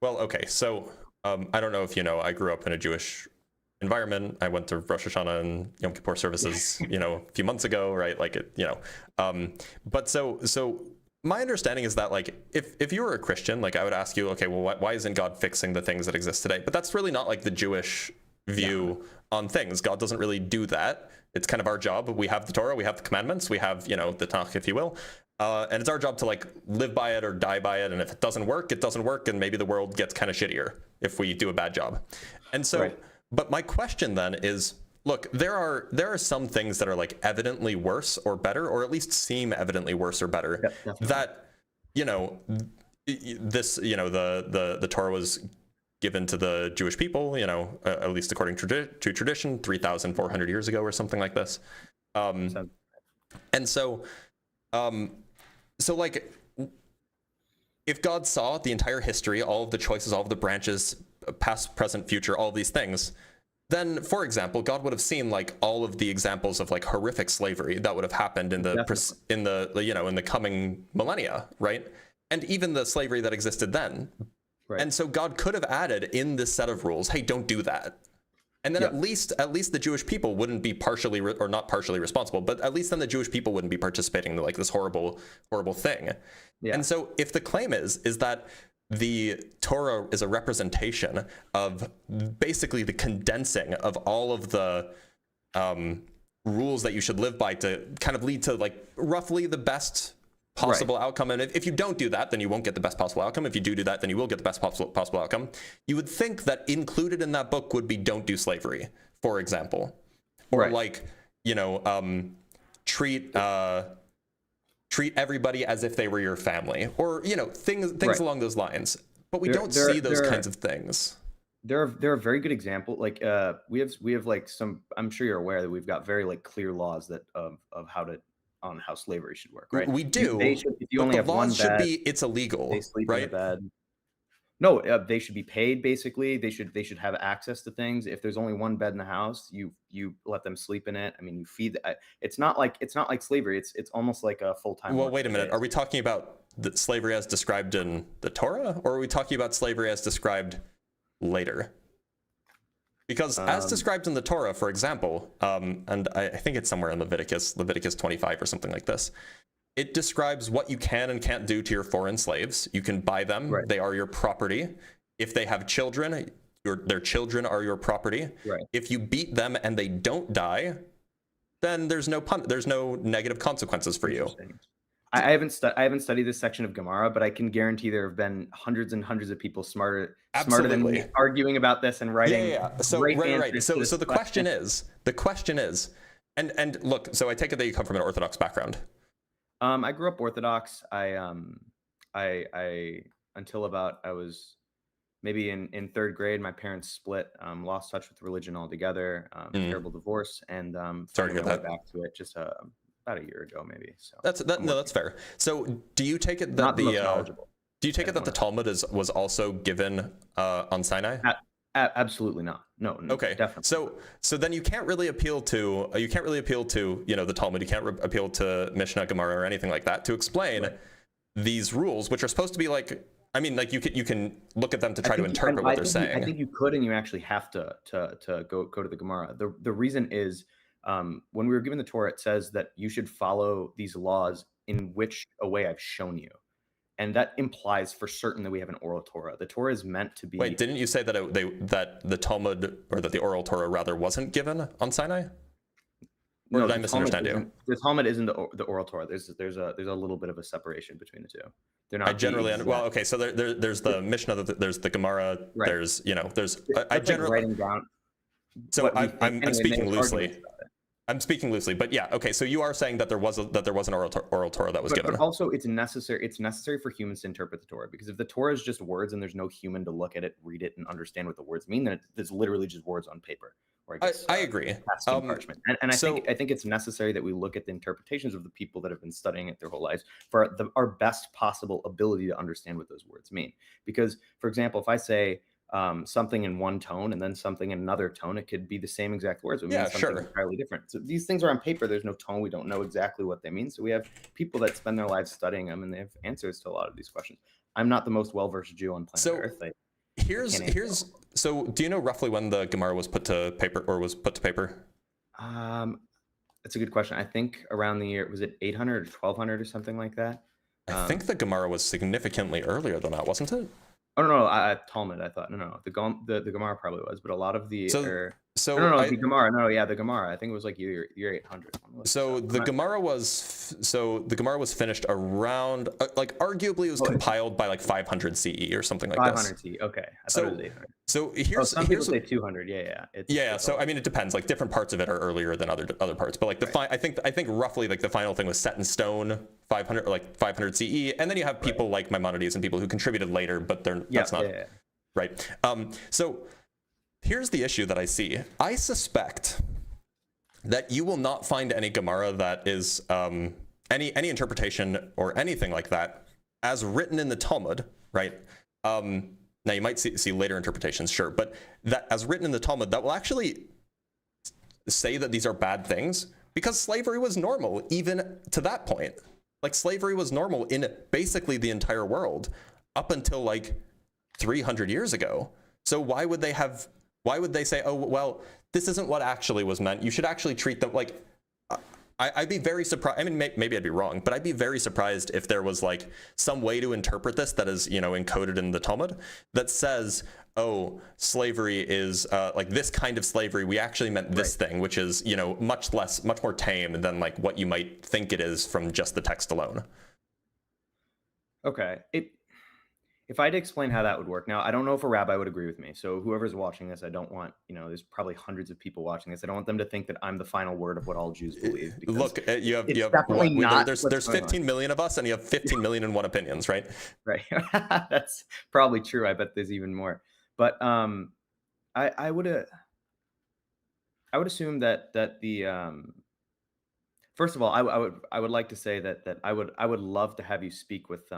Well, okay, so I don't know if you know, I grew up in a Jewish environment. I went to Rosh Hashanah and Yom Kippur services, a few months ago, right? But so my understanding is that, like, if you were a Christian, like, I would ask you, okay, well, why isn't God fixing the things that exist today? But that's really not like the Jewish view on things. God doesn't really do that. It's kind of our job. We have the Torah, we have the commandments, we have, the Tanakh, if you will. And it's our job to, like, live by it or die by it. And if it doesn't work, it doesn't work. And maybe the world gets kind of shittier if we do a bad job. And so, But my question then is, look, there are some things that are, like, evidently worse or better, or at least seem evidently worse or better, that, the Torah was given to the Jewish people, at least according to tradition, 3,400 years ago or something like this. And so, like, if God saw the entire history, all of the choices, all of the branches, past, present, future, all of these things, then, for example, God would have seen, like, all of the examples of, like, horrific slavery that would have happened in the coming millennia, right? And even the slavery that existed then. Right. And so God could have added in this set of rules, hey, don't do that. And then at least the Jewish people wouldn't be not partially responsible, but at least then the Jewish people wouldn't be participating in, like, this horrible thing. Yeah. And so if the claim is that the Torah is a representation of basically the condensing of all of the rules that you should live by to kind of lead to, like, roughly the best possible outcome, and if you don't do that, then you won't get the best possible outcome. If you do that, then you will get the best possible outcome. You would think that included in that book would be don't do slavery, for example, or like, treat everybody as if they were your family, or things along those lines. But we don't see those kinds of things. There are very good examples. Like we have like some. I'm sure you're aware that we've got very, like, clear laws that of how slavery should work, right? We do. If you only have one bed, should be it's illegal. They sleep right? in the bed. No, they should be paid. Basically, they should have access to things. If there's only one bed in the house, you let them sleep in it. I mean, you feed. It's not like slavery. It's almost like a full-time. Well, wait a minute. Are we talking about the slavery as described in the Torah, or are we talking about slavery as described later? Because as described in the Torah, for example, and I think it's somewhere in Leviticus 25 or something like this, it describes what you can and can't do to your foreign slaves. You can buy them. Right. They are your property. If they have children, their children are your property. Right. If you beat them and they don't die, then there's no negative consequences for you. I haven't studied this section of Gemara, but I can guarantee there have been hundreds and hundreds of people smarter than me arguing about this and writing. Yeah. So right. So the question is, and look, so I take it that you come from an Orthodox background. I grew up Orthodox. I until about I was maybe in third grade, my parents split, lost touch with religion altogether, terrible divorce, and sorry to hear that. Back to it just about a year ago, maybe. So that's fair. So do you take it that the Talmud was also given on Sinai? Absolutely not. No. Okay. Definitely. So then you can't really appeal to the Talmud. You can't appeal to Mishnah, Gemara, or anything like that to explain these rules, which are supposed to be like. I mean, like you can look at them to try to interpret what they're saying. I think you could, and you actually have to go to the Gemara. The reason is when we were given the Torah, it says that you should follow these laws in which a way I've shown you, and that implies for certain that we have an oral Torah. The Torah is meant to be. Wait, didn't you say that that the Talmud, or that the oral Torah rather, wasn't given on Sinai? Or did I misunderstand you? The Talmud isn't the oral Torah. There's a little bit of a separation between the two. They're not. I generally well, okay. So there's the Mishnah, there's the Gemara, right. There's I generally writing down. So I'm speaking loosely. I'm speaking loosely, but yeah, okay. So you are saying that there was an oral Torah that was given. But also, it's necessary for humans to interpret the Torah, because if the Torah is just words and there's no human to look at it, read it, and understand what the words mean, then it's literally just words on paper. Or I agree. Parchment. And I think it's necessary that we look at the interpretations of the people that have been studying it their whole lives for our best possible ability to understand what those words mean. Because, for example, if I say something in one tone and then something in another tone, it could be the same exact words. It means something entirely different. So these things are on paper. There's no tone. We don't know exactly what they mean. So we have people that spend their lives studying them, and they have answers to a lot of these questions. I'm not the most well-versed Jew on planet Earth. So do you know roughly when the Gemara was put to paper? That's a good question. I think around the year, was it 800 or 1200 or something like that? I think the Gemara was significantly earlier than that, wasn't it? Oh no, Talmud. I thought no. The Gemara probably was, but a lot of the the Gemara. No, yeah, the Gemara. I think it was like year 800. So the Gemara was finished around like arguably it was compiled by like 500 CE or something like 500 CE. Okay, I thought it was 800. So here's some people say 200. Yeah. So I mean, it depends. Like different parts of it are earlier than other parts, but like I think roughly like the final thing was set in stone 500 or like 500 CE, and then you have people like Maimonides and people who contributed later, but that's not right. So here's the issue that I see. I suspect that you will not find any Gemara that is any interpretation or anything like that as written in the Talmud, right? Now you might see later interpretations, sure, but that as written in the Talmud that will actually say that these are bad things, because slavery was normal even to that point. Like slavery was normal in basically the entire world up until like 300 years ago. So why would they say, oh, well, this isn't what actually was meant. You should actually treat them like, I'd be very surprised. I mean, maybe I'd be wrong, but I'd be very surprised if there was like some way to interpret this that is, encoded in the Talmud that says, oh, slavery is like this kind of slavery. We actually meant this thing, which is, much more tame than like what you might think it is from just the text alone. Okay. If I had to explain how that would work, now I don't know if a rabbi would agree with me. So whoever's watching this, I don't want, there's probably hundreds of people watching this. I don't want them to think that I'm the final word of what all Jews believe. Look, you have there's 15 million of us, and you have 15 million and one opinions, right? Right. That's probably true. I bet there's even more. But I would assume that the first of all, I would like to say that I would love to have you speak with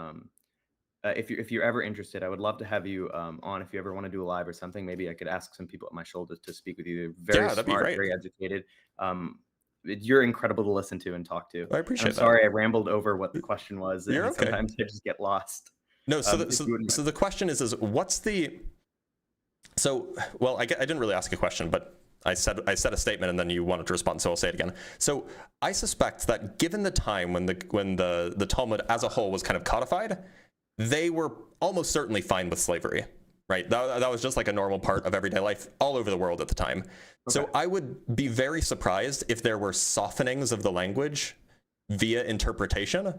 if you're ever interested, I would love to have you on. If you ever want to do a live or something, maybe I could ask some people at my shoulder to speak with you. They're very smart, very educated. You're incredible to listen to and talk to. I appreciate that. Sorry, I rambled over what the question was. You're okay. Sometimes I just get lost. No, so the question is what's the well, I didn't really ask a question, but I said a statement and then you wanted to respond, so I'll say it again. So I suspect that given the time when the Talmud as a whole was kind of codified, they were almost certainly fine with slavery, right? That was just like a normal part of everyday life all over the world at the time. Okay. So I would be very surprised if there were softenings of the language via interpretation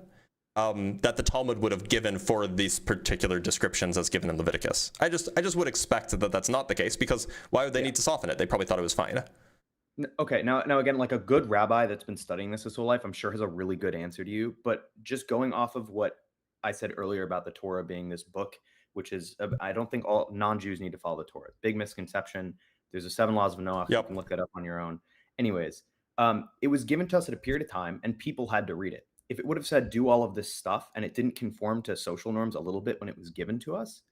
that the Talmud would have given for these particular descriptions as given in Leviticus. I just would expect that that's not the case, because why would they need to soften it? They probably thought it was fine. Okay, now again, like a good rabbi that's been studying this his whole life, I'm sure has a really good answer to you. But just going off of what I said earlier about the Torah being this book, which is, I don't think all non-Jews need to follow the Torah. Big misconception. There's the 7 laws of Noah. You can look that up on your own. Anyways, it was given to us at a period of time, and people had to read it. If it would have said do all of this stuff and it didn't conform to social norms a little bit when it was given to us,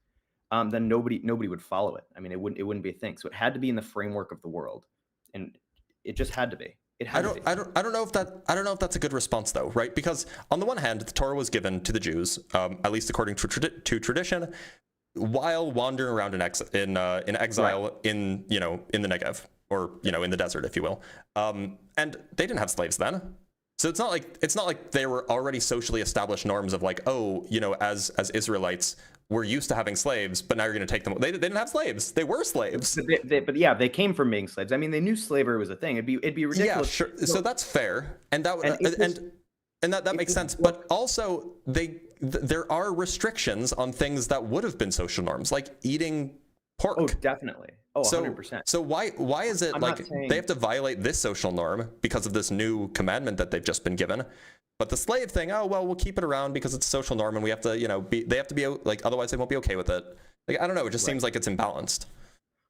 then nobody would follow it. I mean, it wouldn't be a thing. So it had to be in the framework of the world, and it just had to be. I don't know if that's a good response though, right? Because on the one hand, the Torah was given to the Jews, at least according to tradition, while wandering around in exile right. in the Negev, or in the desert, if you will, and they didn't have slaves then. So it's not like they were already socially established norms of like, oh, as Israelites, we're used to having slaves, but now you're going to take them. They didn't have slaves; they were slaves. But yeah, they came from being slaves. I mean, they knew slavery was a thing. It'd be ridiculous. Yeah, sure. So that's fair, and that makes sense. But also, there are restrictions on things that would have been social norms, like eating pork. Oh, definitely. Oh, 100%. So why is it they have to violate this social norm because of this new commandment that they've just been given? But the slave thing, oh well, we'll keep it around because it's a social norm, and we have to, they have to be like, otherwise they won't be okay with it. Like, I don't know, it just seems like it's imbalanced.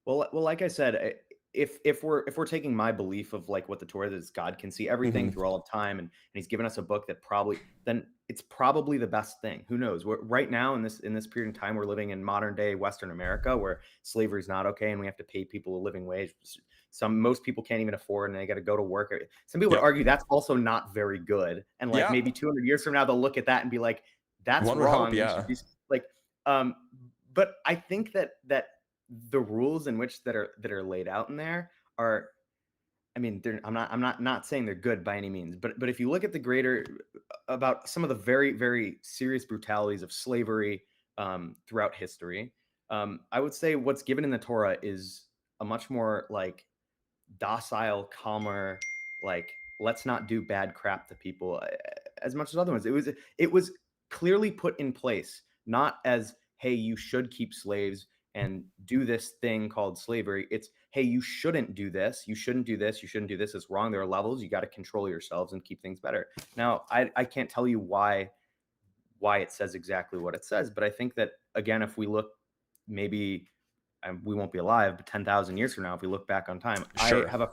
Well, like I said, if we're taking my belief of like what the Torah is, God can see everything through all of time, and he's given us a book that then it's probably the best thing. Who knows? Right now in this period of time, we're living in modern day Western America where slavery is not okay, and we have to pay people a living wage. Most people can't even afford, and they got to go to work. Some people would argue that's also not very good. And like maybe 200 years from now, they'll look at that and be like, "That's wrong." Hope, but I think that the rules in which that are laid out in there are, I mean, I'm not saying they're good by any means, but if you look at the greater about some of the very, very serious brutalities of slavery throughout history, I would say what's given in the Torah is a much more like docile, calmer, like let's not do bad crap to people as much as other ones. It was clearly put in place, not as, hey, you should keep slaves and do this thing called slavery. It's, hey, you shouldn't do this. You shouldn't do this. You shouldn't do this. It's wrong. There are levels. You got to control yourselves and keep things better. Now, I can't tell you why it says exactly what it says, but I think that, again, if we look, maybe we won't be alive, but 10,000 years from now, if we look back on time, sure. I have a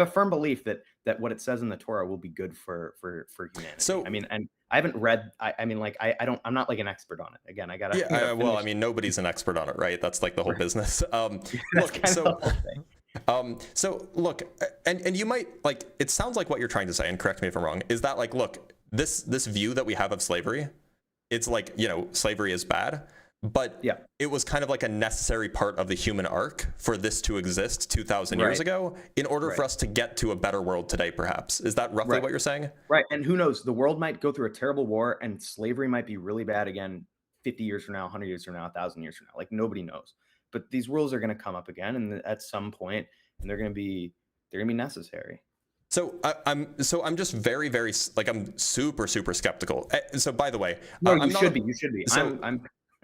firm belief that what it says in the Torah will be good for humanity. So, I mean, and I haven't read, I'm not like an expert on it. Again, I gotta. Well, I mean, nobody's an expert on it, right? That's like the whole business. So look, and you might like, it sounds like what you're trying to say, and correct me if I'm wrong, is that like, look, this view that we have of slavery, it's like, slavery is bad. But it was kind of like a necessary part of the human arc for this to exist 2,000 years ago in order for us to get to a better world today, perhaps. Is that roughly what you're saying? Right. And who knows? The world might go through a terrible war and slavery might be really bad again 50 years from now, 100 years from now, 1,000 years from now. Like, nobody knows. But these rules are going to come up again, and at some point, and they're going to be necessary. So I'm just very, very, like, I'm super, super skeptical. So by the way, you should be.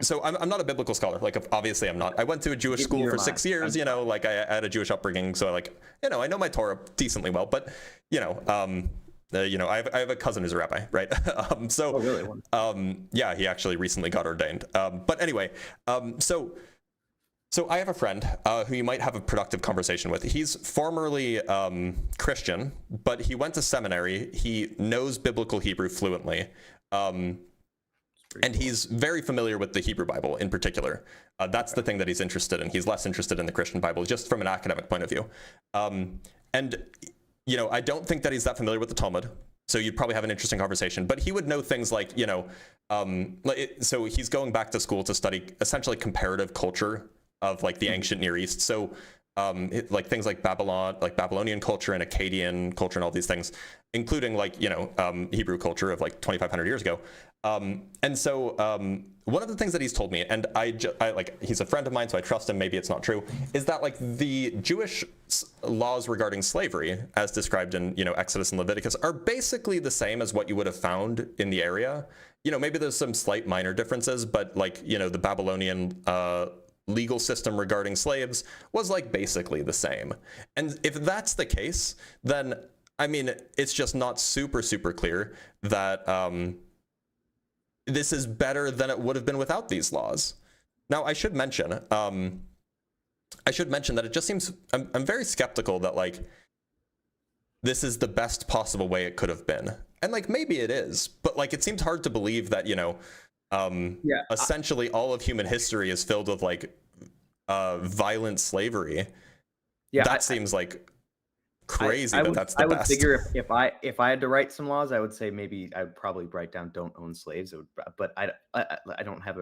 So I'm not a biblical scholar. Like, obviously I'm not. I went to a Jewish school for 6 years, like I had a Jewish upbringing. So I know my Torah decently well, but I have a cousin who's a rabbi, right? Oh, really? Yeah, he actually recently got ordained. But anyway, so I have a friend who you might have a productive conversation with. He's formerly Christian, but he went to seminary. He knows biblical Hebrew fluently. And he's very familiar with the Hebrew Bible in particular. That's the thing that he's interested in. He's less interested in the Christian Bible, just from an academic point of view. And I don't think that he's that familiar with the Talmud. So you'd probably have an interesting conversation. But he would know things like, so he's going back to school to study essentially comparative culture of like the ancient Near East. So like things like Babylonian culture and Akkadian culture and all these things, including like, Hebrew culture of like 2,500 years ago. And so one of the things that he's told me, and I like, he's a friend of mine, so I trust him. Maybe it's not true. Is that like the Jewish laws regarding slavery, as described in Exodus and Leviticus, are basically the same as what you would have found in the area. Maybe there's some slight minor differences, but like the Babylonian legal system regarding slaves was like basically the same. And if that's the case, then I mean, it's just not super clear that this is better than it would have been without these laws. Now, I should mention that it just seems, I'm very skeptical that like this is the best possible way it could have been. And like maybe it is, but like it seems hard to believe that essentially all of human history is filled with like violent slavery. Yeah, that seems like crazy. That's the best. I would figure if I had to write some laws, I would say maybe I would probably write down don't own slaves. But I don't have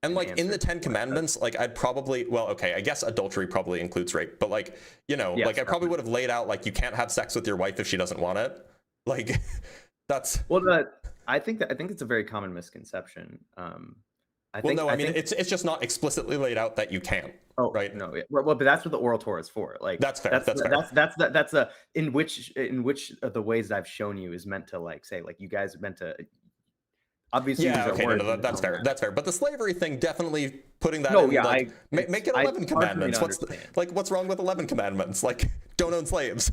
and like in the 10 Commandments, like I'd probably, well, okay, I guess adultery probably includes rape, but like like I probably would have laid out like you can't have sex with your wife if she doesn't want it. Like that's I think it's a very common misconception. I mean, it's just not explicitly laid out that you can't. Oh, right. No. Well, but that's what the oral Torah is for. Like that's fair. That's in which of the ways I've shown you is meant to like say like you guys are meant to. Obviously, yeah. Okay. No, that's fair. That's fair. But the slavery thing, definitely putting that. No, in, yeah. Like, make it 11 commandments. What's wrong with 11 commandments? Like, don't own slaves.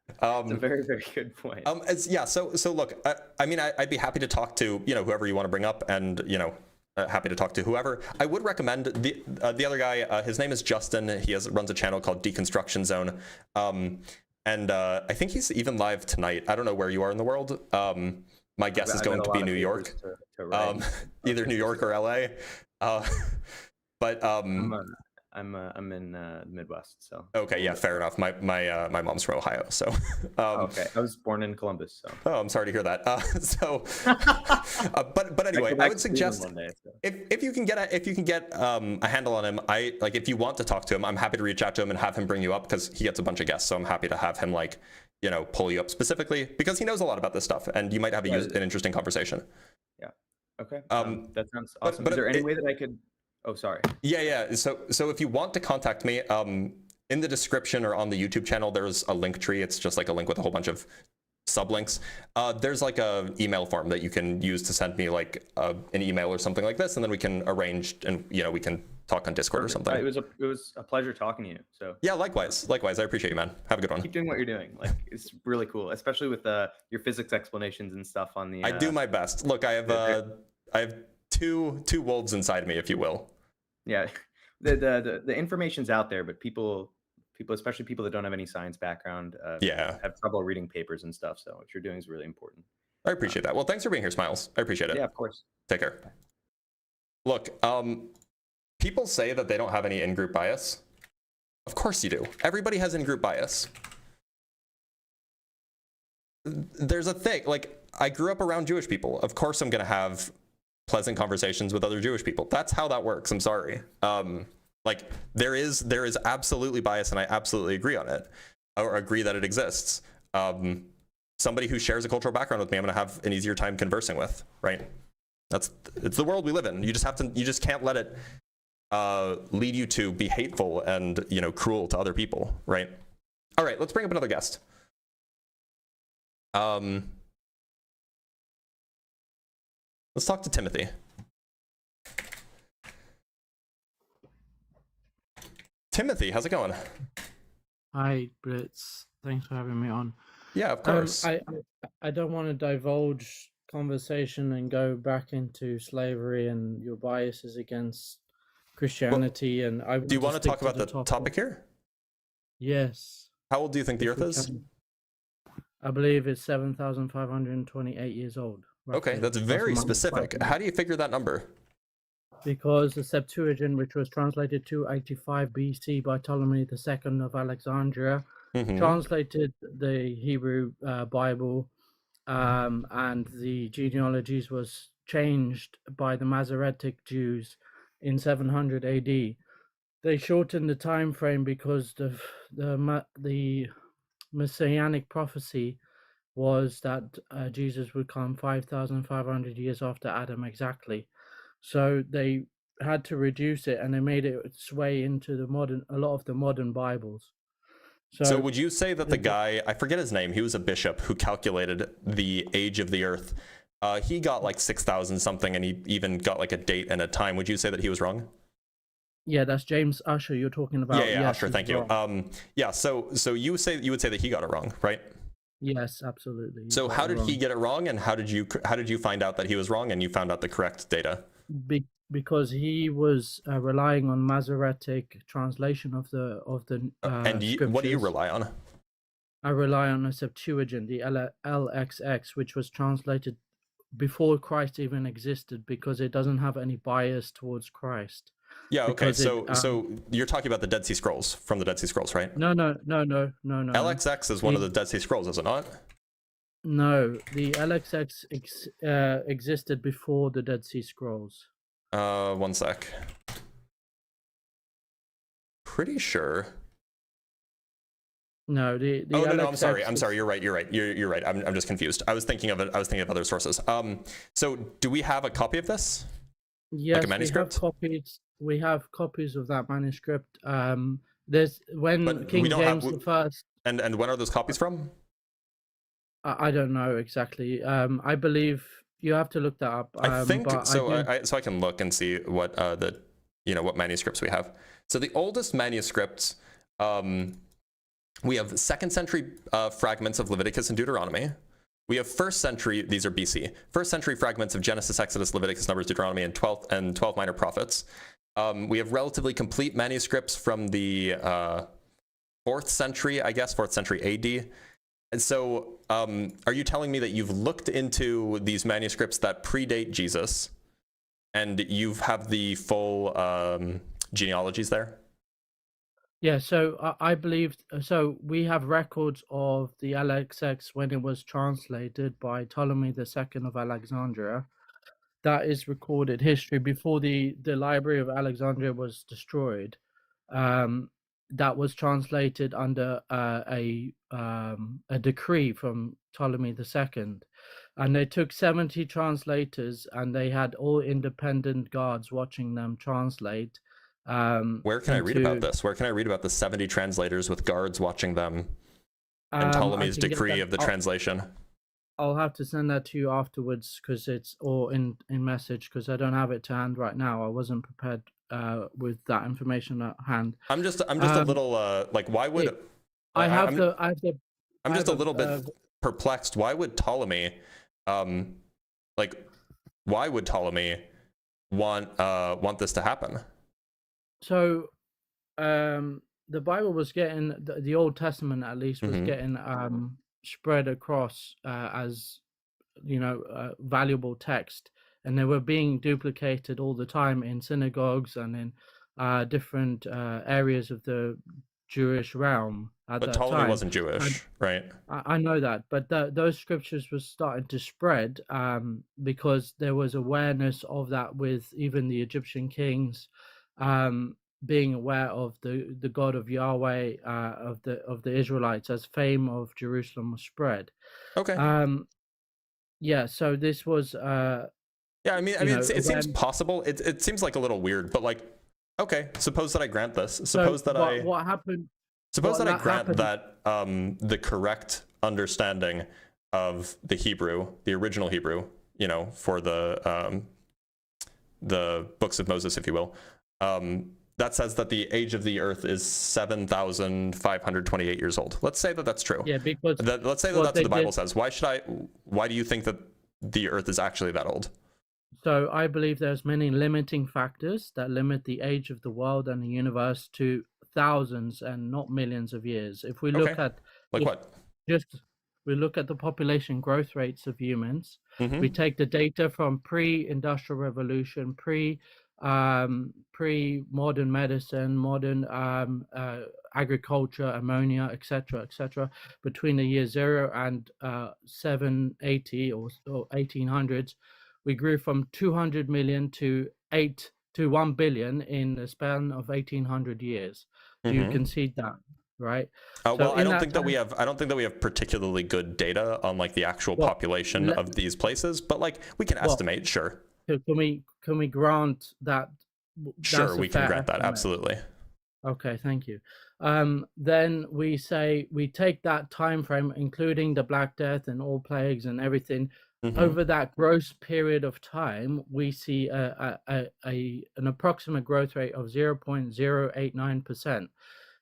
It's a very, very good point. So look, I mean, I'd be happy to talk to whoever you want to bring up, and happy to talk to whoever. I would recommend the other guy. His name is Justin. He runs a channel called Deconstruction Zone, and I think he's even live tonight. I don't know where you are in the world. My guess is going to be New York, either New York or LA. But I'm in the Midwest, so okay, yeah, fair enough. My mom's from Ohio, so okay, I was born in Columbus, so oh, I'm sorry to hear that. But anyway, I would suggest if you can get a handle on him, if you want to talk to him, I'm happy to reach out to him and have him bring you up because he gets a bunch of guests, so I'm happy to have him pull you up specifically because he knows a lot about this stuff, and you might have an interesting conversation. Yeah. Okay. That sounds awesome. Is there any way that I could? Oh, sorry. Yeah. So if you want to contact me, in the description or on the YouTube channel, there's a link tree. It's just like a link with a whole bunch of sublinks. There's like a email form that you can use to send me like an email or something like this, and then we can arrange and we can talk on Discord or something. It was a pleasure talking to you. So yeah, likewise. I appreciate you, man. Have a good one. Keep doing what you're doing. Like it's really cool, especially with your physics explanations and stuff on the. I do my best. Look, I have two wolves inside me, if you will. Yeah, the information's out there, but people, especially people that don't have any science background, have trouble reading papers and stuff. So what you're doing is really important. I appreciate that. Well, thanks for being here, Smiles. I appreciate it. Yeah, of course. Take care. Look, people say that they don't have any in-group bias. Of course you do. Everybody has in-group bias. There's a thing, like, I grew up around Jewish people. Of course I'm going to have pleasant conversations with other Jewish people. That's how that works. I'm sorry. Like, there is absolutely bias, and I absolutely agree on it, or agree that it exists. Somebody who shares a cultural background with me, I'm going to have an easier time conversing with, right? It's the world we live in. You just can't let it lead you to be hateful and, cruel to other people, right? All right, let's bring up another guest. Let's talk to Timothy. Timothy, how's it going? Hi, Blitz. Thanks for having me on. Yeah, of course. I don't want to divulge conversation and go back into slavery and your biases against Christianity. Well, and do you want to talk about the topic here? Yes. How old do you think the Earth is? I believe it's 7,528 years old. Roughly. Okay, that's very specific. How do you figure that number? Because the Septuagint, which was translated to 85 BC by Ptolemy II of Alexandria, translated the Hebrew Bible, and the genealogies was changed by the Masoretic Jews in 700 AD. They shortened the time frame because the messianic prophecy was that Jesus would come 5,500 years after Adam exactly. so they had to reduce it, and they made it its way into a lot of the modern Bibles. So would you say that the guy, I forget his name, he was a bishop who calculated the age of the earth. He got like 6,000 something, and he even got like a date and a time. Would you say that he was wrong? Yeah, that's James Usher you're talking about. Yeah, yes, Usher, thank you. Yeah, so you would say that he got it wrong, right? Yes, absolutely. So how did he get it wrong, and how did you find out that he was wrong and you found out the correct data? Because he was relying on Masoretic translation of the scriptures. What do you rely on? I rely on a Septuagint, the LXX, which was translated before Christ even existed, because it doesn't have any bias towards Christ. Yeah, okay. So you're talking about the Dead Sea Scrolls, from the Dead Sea Scrolls, right? No. LXX is one of the Dead Sea Scrolls, is it not? No, the LXX existed before the Dead Sea Scrolls. One sec. Pretty sure. No, the oh LXX no, I'm sorry. You're right. You're right. I'm just confused. I was thinking of other sources. So do we have a copy of this? Yes, like a manuscript? We have copies of that manuscript. There's when King James the First. And when are those copies from? I don't know exactly. I believe you have to look that up. I think so. So I can look and see what what manuscripts we have. So the oldest manuscripts, we have 2nd century fragments of Leviticus and Deuteronomy. We have 1st century, these are BC, 1st century fragments of Genesis, Exodus, Leviticus, Numbers, Deuteronomy, and 12 minor prophets. We have relatively complete manuscripts from the 4th century, I guess, 4th century AD. And so are you telling me that you've looked into these manuscripts that predate Jesus, and you have the full genealogies there? Yeah, so I believe, so we have records of the LXX when it was translated by Ptolemy II of Alexandria. That is recorded history before the Library of Alexandria was destroyed. That was translated under a decree from Ptolemy II, and they took 70 translators, and they had all independent guards watching them translate. Where can I read about this? Where can I read about the 70 translators with guards watching them and Ptolemy's decree of the translation? I'll have to send that to you afterwards, because it's all in message, because I don't have it to hand right now. I wasn't prepared with that information at hand. I'm just a little like, why would I'm just a little bit perplexed. Why would Ptolemy why would Ptolemy want this to happen? So the Bible was getting, the Old Testament at least was getting spread across as valuable text, and they were being duplicated all the time in synagogues and in different areas of the Jewish realm at but that Ptolemy time. wasn't Jewish, right? I know that, but those scriptures were starting to spread because there was awareness of that with even the Egyptian kings being aware of the God of Yahweh, of the Israelites, as fame of Jerusalem was spread. Okay. Yeah. So this was. Yeah, I mean, it seems possible. It seems like a little weird, but like, okay. Suppose that I grant this. Suppose that what happened. Suppose that I grant that the correct understanding of the Hebrew, the original Hebrew, for the books of Moses, if you will. That says that the age of the earth is 7,528 years old. Let's say that that's true. Yeah, because let's say that that's what the Bible says. Why do you think that the earth is actually that old? So I believe there's many limiting factors that limit the age of the world and the universe to thousands and not millions of years. If we look at we look at the population growth rates of humans, we take the data from pre-industrial revolution, pre-modern medicine, modern agriculture, ammonia, etc., between the year 0 and 780 or 1800s, we grew from 200 million to 1 billion in the span of 1800 years. Do you concede that? Right. Well, I don't think that we have particularly good data on like the actual population of these places, but like we can estimate, sure. can we grant that? Sure, that's a we can fair grant that. estimate? Absolutely. Okay, thank you. Then we say we take that time frame, including the Black Death and all plagues and everything. Over that gross period of time, we see an approximate growth rate of 0.089%.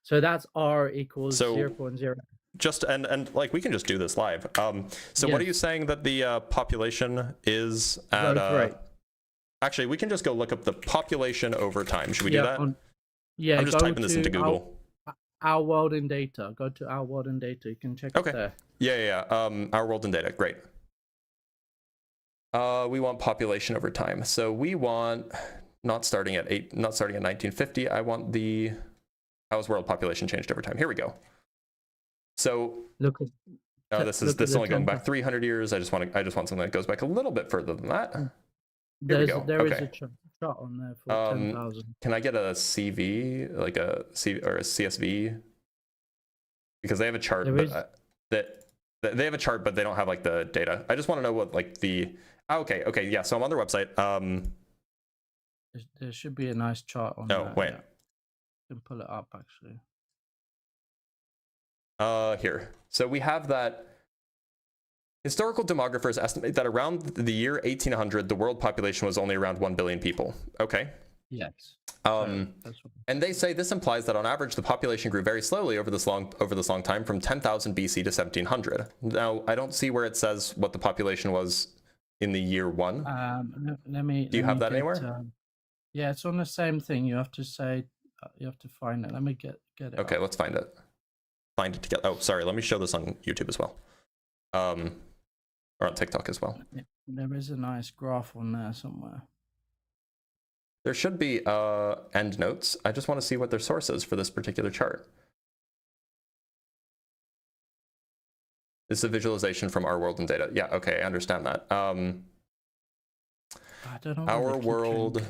So that's R equals So 0.0. just and like we can just do this live. So what are you Yes. saying that the population is at? Growth rate. Actually, we can just go look up the population over time. Should we do that? Yeah, I'm just go typing this into to Google. Our World in Data. Go to Our World in Data. You can check Okay. it there. Yeah. Our world in data. Great. We want population over time. So we want not starting at 1950. I want the how has world population changed over time. Here we go. So Look at this look at is the only going back 10,000. 300 years. I just want something that goes back a little bit further than that. Here we go. There is Okay. a chart on there for 10,000. Can I get a CV, like a C or a CSV? Because they have a chart, There is. that they have a chart, but they don't have like the data. I just want to know what like the. Okay, yeah. So I'm on their website. There should be a nice chart on Oh, there. wait. Yeah. You can pull it up actually. Here. So we have that. Historical demographers estimate that around the year 1800, the world population was only around 1 billion people. Okay. Yes. That's what, And they say this implies that on average, the population grew very slowly over this long time from 10,000 BC to 1700. Now, I don't see where it says what the population was in the year 1. let me. Do you let have me that get, anywhere? Yeah, it's on the same thing. You have to say. You have to find it. Let me get it. Okay, up. let's find it. Find it together. Oh, sorry. Let me show this on YouTube as well. Or on TikTok as well. There is a nice graph on there somewhere. There should be end notes. I just want to see what their source is for this particular chart. This is a visualization from Our World in Data. Yeah, okay, I understand that. I don't know. why Our they keep World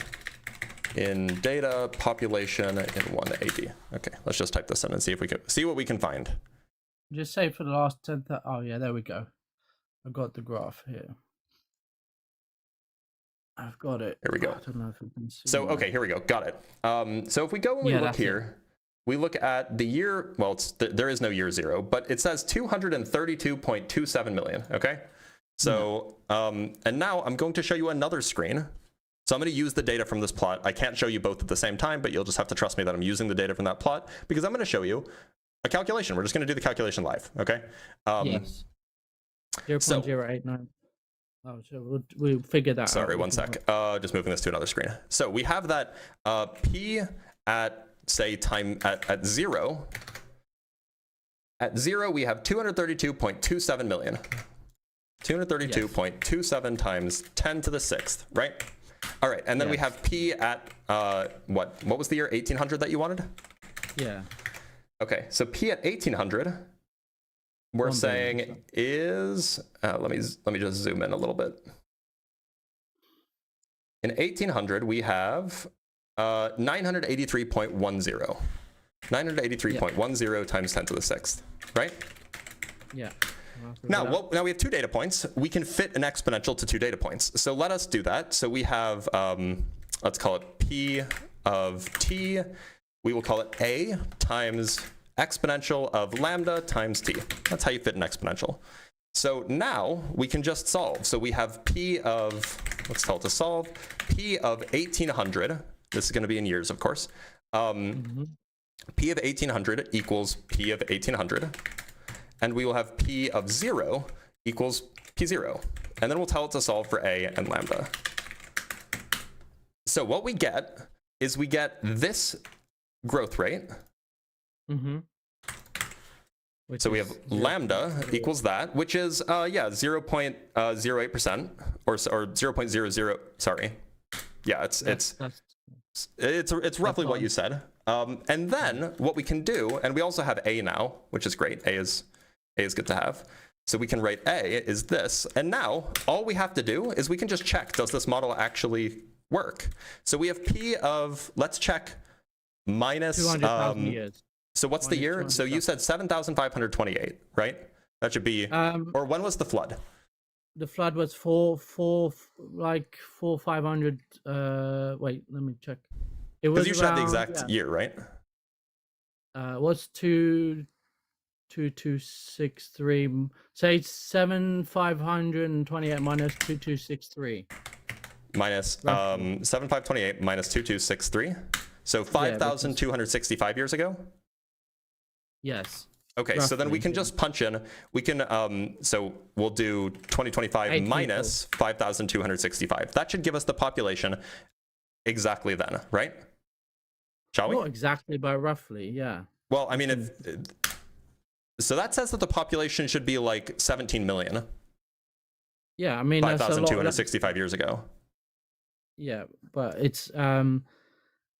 changing. in Data population in 1 AD. Okay, let's just type this in and see if we can see what we can find. Just say for the last 10,000. Oh yeah, there we go. I got the graph here. I've got it. Here we go. I don't know if you can see. So, okay, here we go. Got it. So if we go and we look that's it. here, we look at the year, well, there is no year 0, but it says 232.27 million, okay? So, and now I'm going to show you another screen. So I'm going to use the data from this plot. I can't show you both at the same time, but you'll just have to trust me that I'm using the data from that plot because I'm going to show you a calculation. We're just going to do the calculation live, okay? Yes. 0.089. Oh, so we'll figure that out. Sorry, one sec. Just moving this to another screen. So we have that P at, say, time at 0. At 0, we have 232.27 million. 232.27 times 10 to the 6th, right? All right, and then we have P at, what was the year 1800 that you wanted? Yeah. Okay, so P at 1800, we're saying is, let me just zoom in a little bit. In 1800, we have 983.10. 983.10 times 10 to the 6th, right? Yeah. Now we have 2 data points. We can fit an exponential to 2 data points. So let us do that. So we have, let's call it P of t. We will call it a times exponential of lambda times t. That's how you fit an exponential. So now we can just solve. So we have P of, let's tell it to solve, P of 1800. This is going to be in years, of course. P of 1800 equals P of 1800. And we will have P of 0 equals P0. And then we'll tell it to solve for A and lambda. So what we get is we get this growth rate. So we have lambda equals that, which is, 0.08% or 0.00, sorry. Yeah, it's roughly what you said. And then what we can do, and we also have A now, which is great. A is good to have. So we can write A is this. And now all we have to do is we can just check, does this model actually work? So we have P of, let's check, minus, 200,000 years. so what's the year? So you said 7,528, right? That should be, or when was the flood? the flood was 500. Wait, let me check. It was Because you around, said the exact year, right? What's 2263? Say 7528 minus 2263. Minus Roughly. 7528 minus 2263. So 5,265 years ago. Yes. Okay, so then we Roughly, can yeah. just punch in. We can so we'll do 2025 8 minus 5,265. That should give us the population exactly then, right? Shall we? Not exactly, but roughly, yeah. Well, I mean, so that says that the population should be like 17 million. Yeah, I mean, that's a lot. 5,265 years ago. Yeah, but it's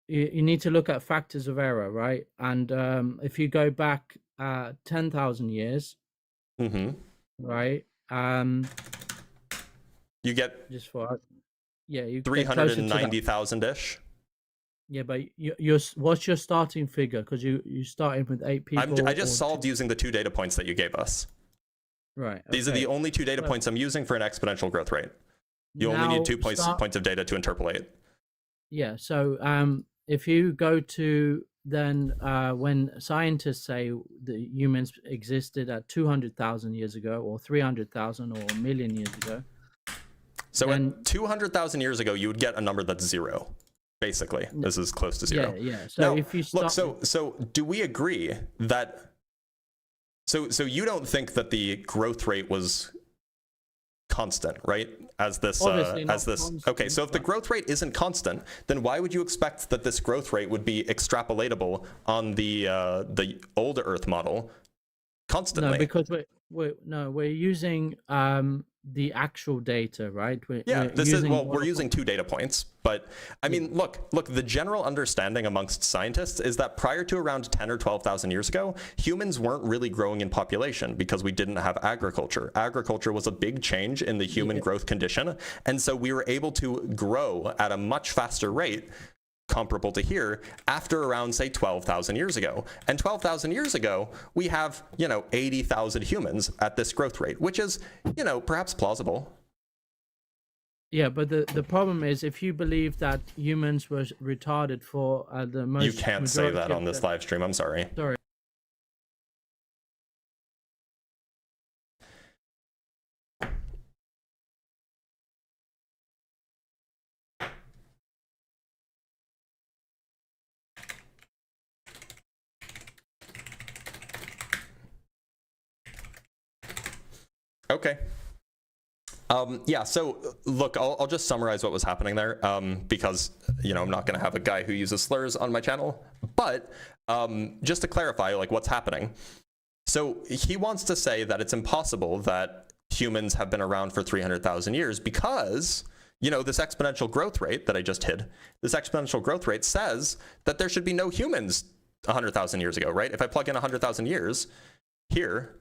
you need to look at factors of error, right? And if you go back 10,000 years, right? You get Just for you 390,000 ish. Yeah, but what's your starting figure? Because you started with 8 people. I just solved using the 2 data points that you gave us. Right. These are the only 2 data points I'm using for an exponential growth rate. You only need 2 points of data to interpolate. Yeah. So if you go to then when scientists say that humans existed at 200,000 years ago, or 300,000, or a million years ago. So at 200,000 years ago, you would get a number that's 0. Basically, this is close to 0. Yeah. So now, if you start, look, so do we agree that? So you don't think that the growth rate was constant, right? As this, constant, okay. So if the growth rate isn't constant, then why would you expect that this growth rate would be extrapolatable on the older Earth model constantly? No, because we're using the actual data, right? We're using 2 data points, but I mean, look, the general understanding amongst scientists is that prior to around 10 or 12,000 years ago, humans weren't really growing in population because we didn't have agriculture. Agriculture was a big change in the human growth condition, and so we were able to grow at a much faster rate comparable to here after around, say, 12,000 years ago. And 12,000 years ago, we have, 80,000 humans at this growth rate, which is, perhaps plausible. Yeah, but the problem is, if you believe that humans were retarded for the most... You can't say that on this live stream, I'm sorry. Sorry. Okay. Yeah, so look, I'll just summarize what was happening there, because, I'm not going to have a guy who uses slurs on my channel, but just to clarify, like, what's happening. So he wants to say that it's impossible that humans have been around for 300,000 years because, this exponential growth rate that I just hid, this exponential growth rate says that there should be no humans 100,000 years ago, right? If I plug in 100,000 years here,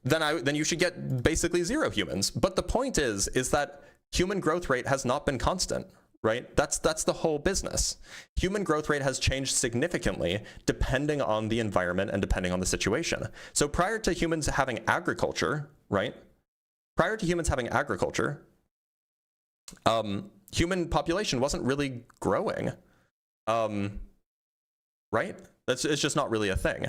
then you should get basically 0 humans. But the point is that human growth rate has not been constant, right? That's the whole business. Human growth rate has changed significantly depending on the environment and depending on the situation. So prior to humans having agriculture, right? Prior to humans having agriculture, human population wasn't really growing, right? It's just not really a thing.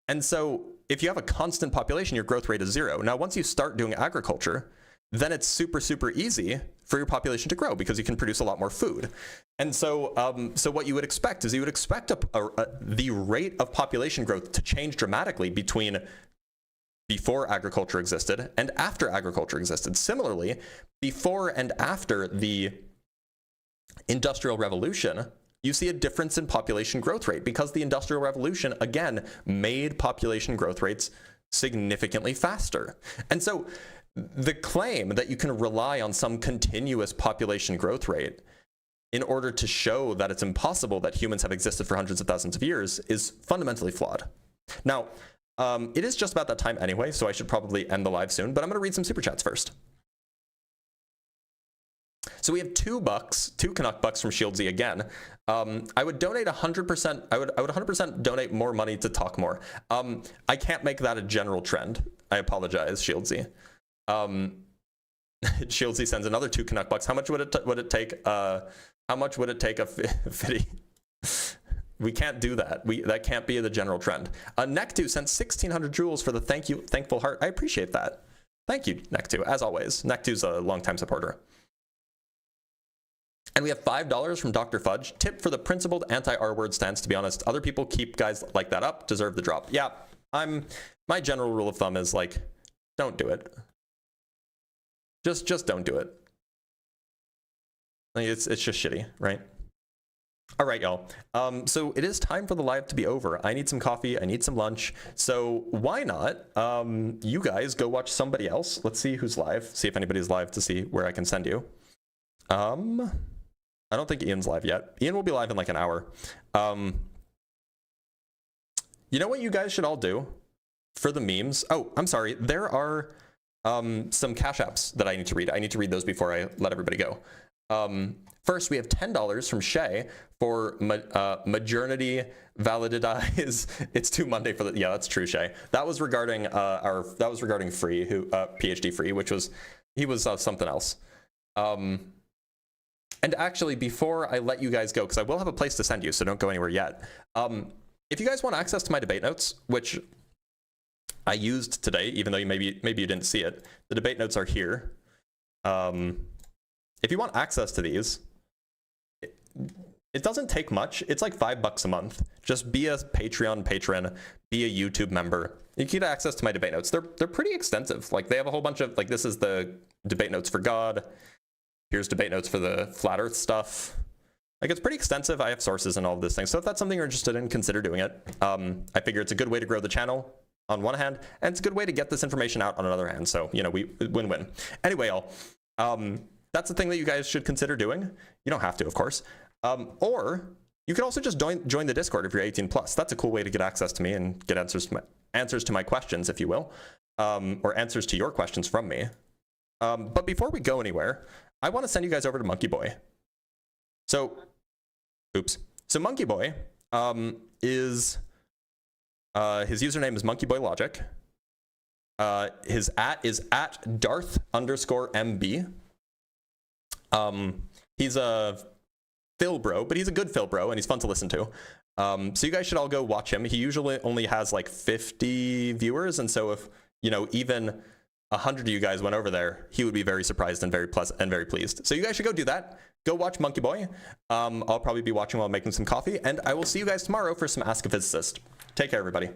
And so if you have a constant population, your growth rate is 0. Now, once you start doing agriculture, then it's super, super easy for your population to grow because you can produce a lot more food. And so so what you would expect is the rate of population growth to change dramatically between before agriculture existed and after agriculture existed. Similarly, before and after the Industrial Revolution, you see a difference in population growth rate because the Industrial Revolution, again, made population growth rates significantly faster. And so the claim that you can rely on some continuous population growth rate in order to show that it's impossible that humans have existed for hundreds of thousands of years is fundamentally flawed. Now, it is just about that time anyway, so I should probably end the live soon, but I'm going to read some super chats first. So we have $2, 2 Canuck bucks from Shieldsy again. I would donate 100%. I would 100% donate more money to talk more. I can't make that a general trend. I apologize, Shieldsy. Shieldsy sends another 2 Canuck bucks. How much would it take? How much would it take a fitty? We can't do that. That can't be the general trend. Nectu sent 1,600 jewels for the thankful heart. I appreciate that. Thank you, Nectu, as always. Nectu's a longtime supporter. And we have $5 from Dr. Fudge. Tip for the principled anti-R word stance. To be honest, other people keep guys like that up, deserve the drop. Yeah, my general rule of thumb is like, don't do it. Just don't do it. Like, it's just shitty, right? All right, y'all. So it is time for the live to be over. I need some coffee. I need some lunch. So why not you guys go watch somebody else? Let's see who's live. See if anybody's live to see where I can send you. I don't think Ian's live yet. Ian will be live in like an hour. You know what you guys should all do for the memes? Oh, I'm sorry. There are some Cash Apps that I need to read. I need to read those before I let everybody go. First, we have $10 from Shay for Modernity Validitize. It's too Monday for the. Yeah, that's true, Shay. That was regarding Free, who PhD Free, which was he was something else. And actually, before I let you guys go, because I will have a place to send you, so don't go anywhere yet. If you guys want access to my debate notes, which I used today, even though maybe you didn't see it, the debate notes are here. If you want access to these, it doesn't take much. It's like $5 a month. Just be a Patreon patron, be a YouTube member. You get access to my debate notes. They're pretty extensive. Like they have a whole bunch of like this is the debate notes for God. Here's debate notes for the flat Earth stuff. Like it's pretty extensive. I have sources and all of this thing. So if that's something you're interested in, consider doing it. I figure it's a good way to grow the channel on one hand, and it's a good way to get this information out on another hand. So you know we win-win. Anyway, y'all. That's the thing that you guys should consider doing. You don't have to, of course. Or you could also just join the Discord if you're 18 plus. That's a cool way to get access to me and get answers to my questions, if you will, or answers to your questions from me. But before we go anywhere, I want to send you guys over to Monkey Boy. So, oops. So Monkey Boy is his username is Monkey Boy Logic. His @ is @Darth_MB. He's a Phil bro, but he's a good Phil bro, and he's fun to listen to. So you guys should all go watch him. He usually only has like 50 viewers, and so if even 100 of you guys went over there, he would be very surprised and very pleasant and very pleased. So you guys should go do that. Go watch Monkey Boy. I'll probably be watching while making some coffee, and I will see you guys tomorrow for some Ask a Physicist. Take care, everybody.